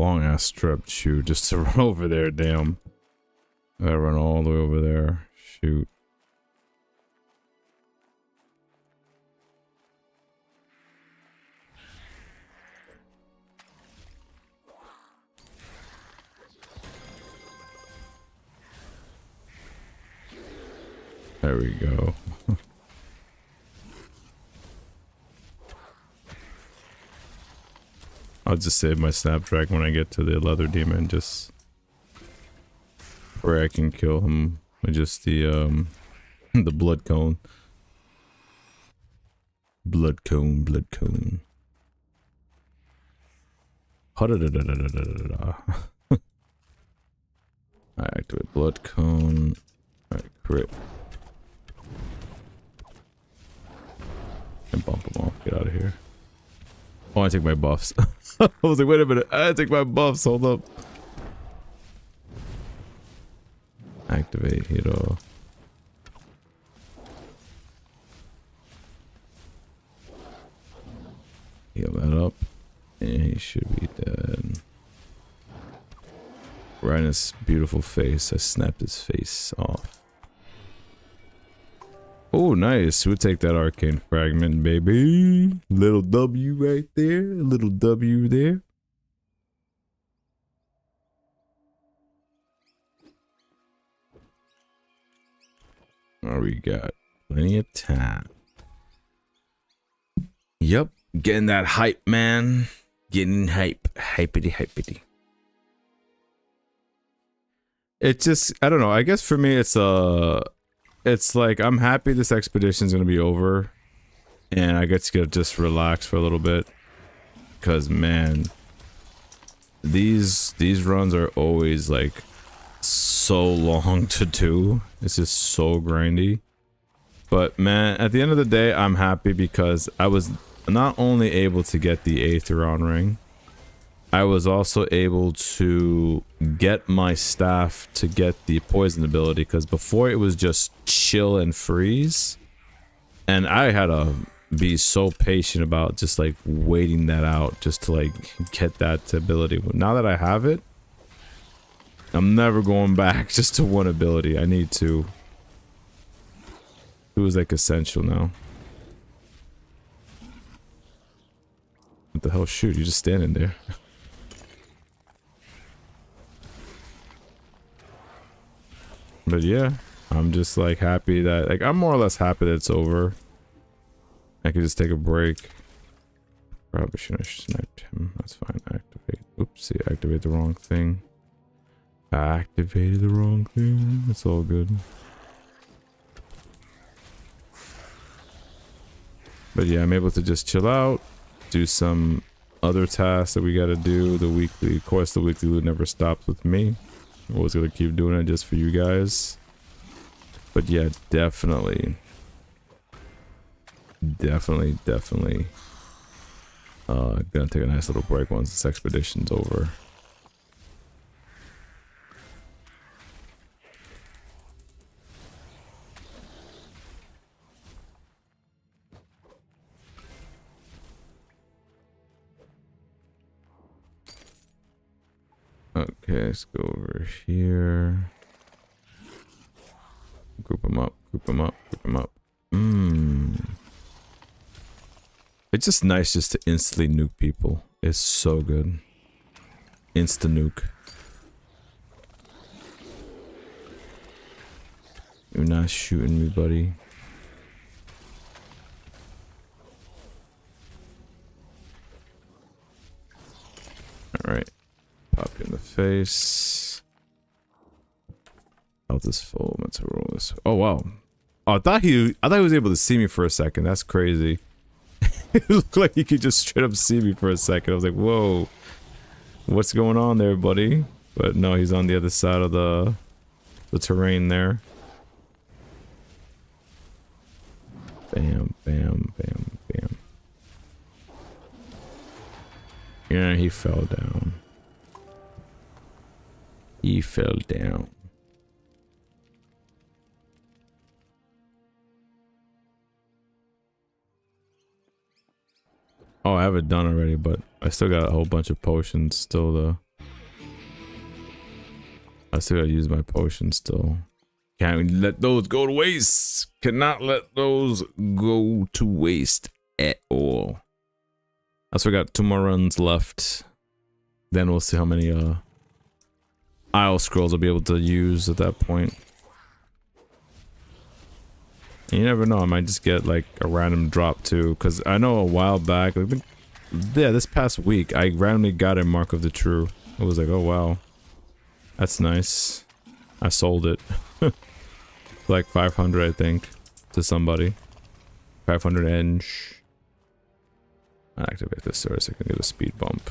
long ass strip. Shoot, just to run over there. Damn. I gotta run all the way over there. Shoot. There we go. I'll just save my Snapdragon when I get to the leather demon, just where I can kill him with just the the blood cone. Blood cone, blood cone. I activate blood cone. Alright, crit. And bump him off. Get out of here. Oh, I take my buffs. I was like, wait a minute. I take my buffs. Hold up. Activate hero. Heal that up. And he should be dead. Right in his beautiful face. I snapped his face off. Oh, nice. We'll take that arcane fragment, baby. Little W right there. Little W there. Oh, we got plenty of time. Yep. Getting that hype, man. Getting hype. Hypity, hypity. It just, I don't know. I guess for me, it's like I'm happy this expedition's gonna be over, and I get to just relax for a little bit, because man, these runs are always like so long to do. It's just so grindy. But man, at the end of the day, I'm happy because I was not only able to get the Aetherion ring, I was also able to get my staff to get the poison ability, because before it was just chill and freeze, and I had to be so patient about just like waiting that out just to like get that ability. But now that I have it, I'm never going back just to one ability. I need to. It was like essential now. What the hell? Shoot, you're just standing there. But yeah, I'm just like happy that, like, I'm more or less happy that it's over. I could just take a break. Probably shouldn't have sniped him. That's fine. Activate. Oopsie, activate the wrong thing. I activated the wrong thing. It's all good. But yeah, I'm able to just chill out, do some other tasks that we gotta do. The weekly, of course, the weekly loot never stops with me. I'm always gonna keep doing it just for you guys. But yeah, definitely gonna take a nice little break once this expedition's over. Okay, let's go over here. Group them up, group them up, group them up. It's just nice just to instantly nuke people. It's so good. Insta nuke. You're not shooting me, buddy. Alright. Pop you in the face. Health is full. Let's roll this. Oh wow. Oh, I thought he was able to see me for a second. That's crazy. It looked like he could just straight up see me for a second. I was like, whoa. What's going on there, buddy? But no, he's on the other side of the terrain there. Bam, bam, bam, bam. Yeah, he fell down. He fell down. Oh, I have it done already, but I still got a whole bunch of potions still to I still gotta use my potion still. Can't let those go to waste. Cannot let those go to waste at all. So we got 2 more runs left. Then we'll see how many Isle Scrolls I'll be able to use at that point. And you never know, I might just get like a random drop too. Because I know a while back, I think, yeah, this past week, I randomly got a Mark of the True. I was like, oh wow. That's nice. I sold it. Like 500, I think, to somebody. 500 inch. I activate this so I can get a speed bump.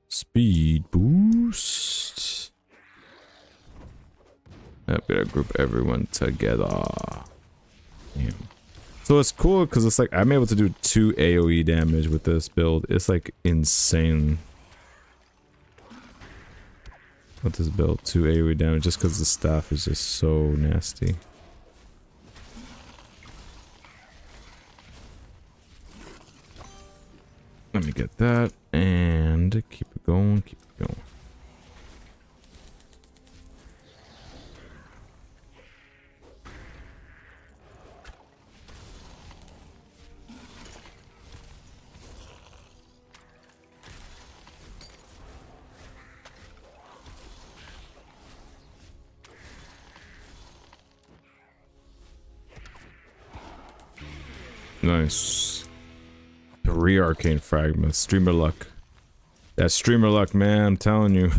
Speed boost. Yep, gotta group everyone together. Damn. So it's cool because it's like I'm able to do 2 AoE damage with this build. It's like insane. With this build, 2 AoE damage just because the staff is just so nasty. Let me get that and keep it going, keep it going. Nice. 3 arcane fragments. Streamer luck. That streamer luck, man, I'm telling you.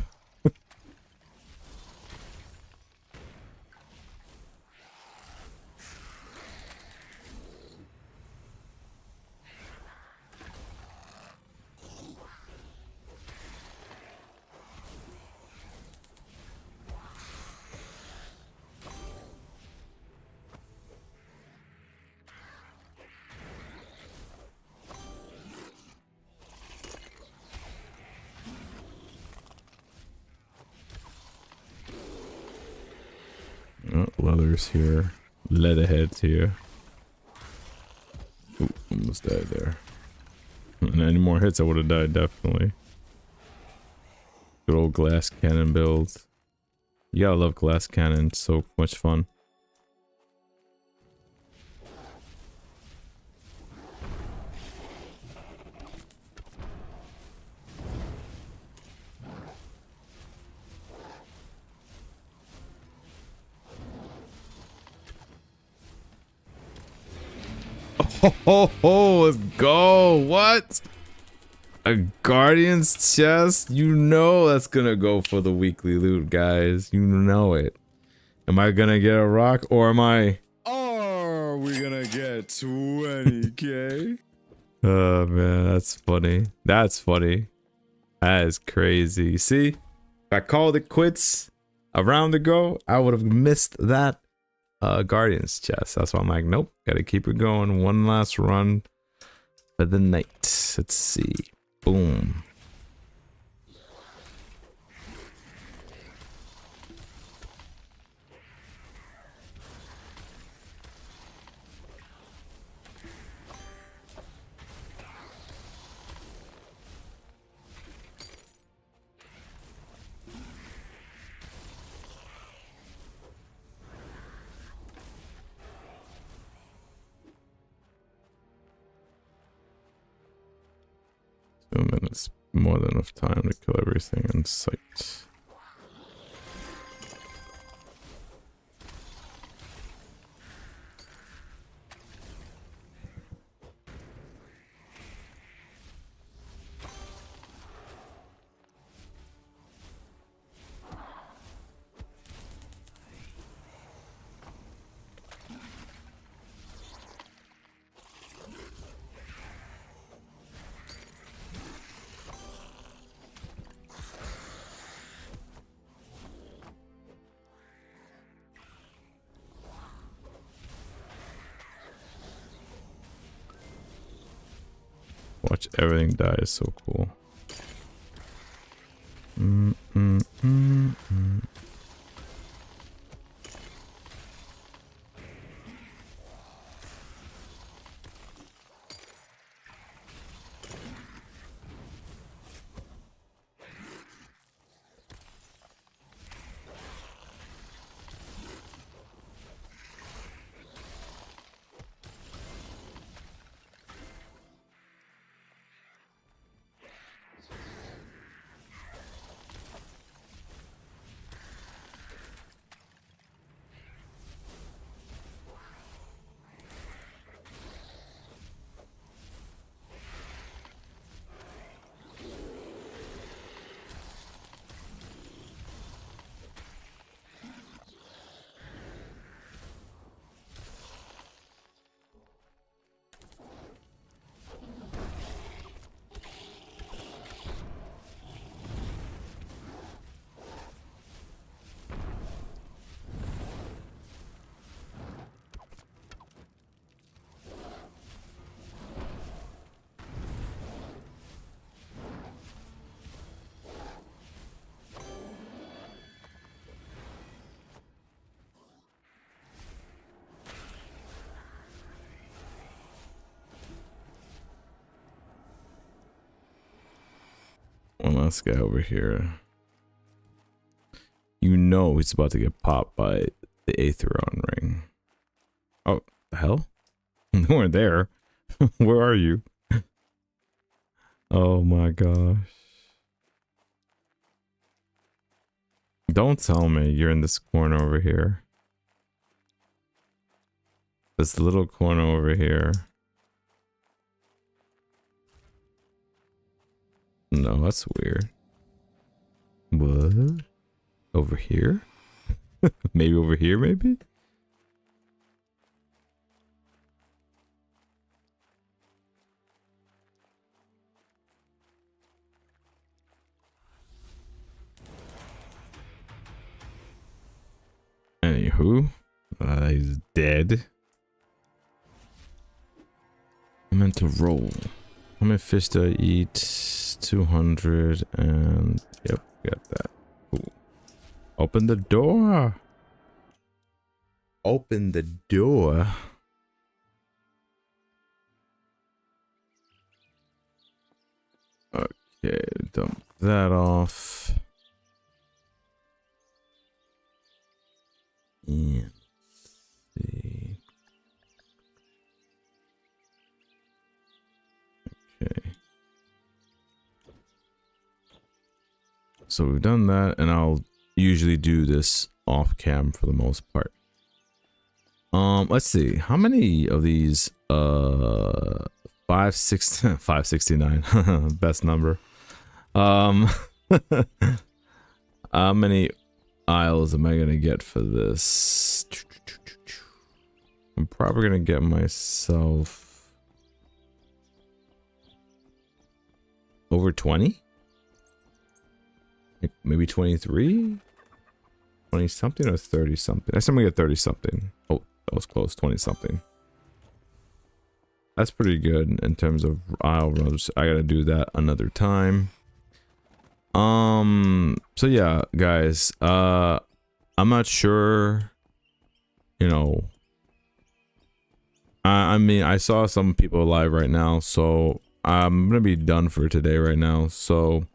Oh, leather's here. Leatherhead's here. Ooh, almost died there. And any more hits I would have died, definitely. Good old glass cannon build. You gotta love glass cannon, it's so much fun. Oh, let's go. What? A Guardian's chest? You know that's gonna go for the weekly loot, guys. You know it. Am I gonna get a rock or am I... Are we gonna get 20k? Oh man, that's funny. That's funny. That is crazy. See? If I called it quits a round ago, I would have missed that Guardian's chest. That's why I'm like, nope, gotta keep it going. One last run for the night. Let's see. Boom. And then it's more than enough time to kill everything in sight. Watch everything die is so cool. one last guy over here. You know he's about to get popped by the Aetherion ring. Oh, the hell? They weren't there. Where are you? Oh my gosh. Don't tell me you're in this corner over here. This little corner over here. No, that's weird. What? Over here? Maybe over here, maybe? Anywho, he's dead. I meant to roll. How many fish do I eat? 200 and yep, got that. Cool. Open the door. Open the door. Okay, dump that off. And see. Okay. So we've done that, and I'll usually do this off cam for the most part. Let's see. How many of these 569 best number. How many aisles am I gonna get for this? I'm probably gonna get myself over 20, maybe 23, 20 something or 30 something. I said I'm gonna get 30 something. Oh, that was close. 20 something. That's pretty good in terms of aisle runs. I gotta do that another time. So yeah, guys, I'm not sure, you know, I mean, I saw some people live right now, so I'm gonna be done for today right now. So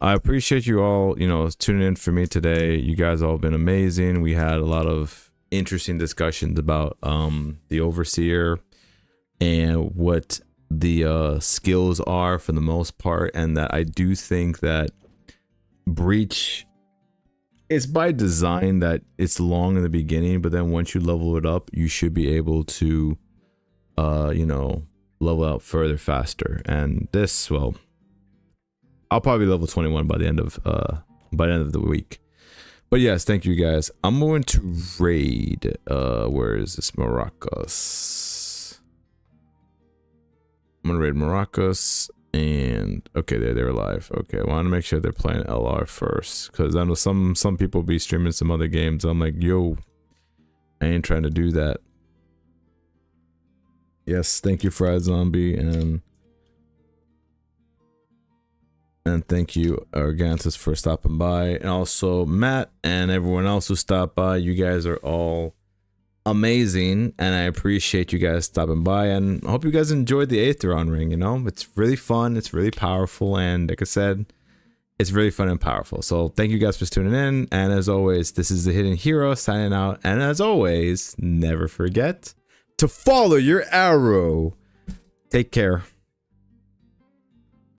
I appreciate you all, you know, tuning in for me today. You guys all have been amazing. We had a lot of interesting discussions about the Overseer and what the skills are for the most part, and that I do think that Breach is by design that it's long in the beginning, but then once you level it up, you should be able to you know, level out further faster. And this, well, I'll probably level 21 by the end of the week. But yes, thank you guys. I'm going to raid where is this? Maracas. I'm gonna raid Maracas, and okay, they're live. Okay, I want to make sure they're playing LR first, because I know some people be streaming some other games. I'm like, yo, I ain't trying to do that. Yes, thank you, Fried Zombie, and thank you, Argantus, for stopping by, and also Matt and everyone else who stopped by. You guys are all amazing, and I appreciate you guys stopping by, and I hope you guys enjoyed the Aetherion ring. You know, it's really fun, it's really powerful, and like I said, it's really fun and powerful. So thank you guys for tuning in, and as always, this is the Hidden Hero signing out, and as always, never forget to follow your arrow. Take care.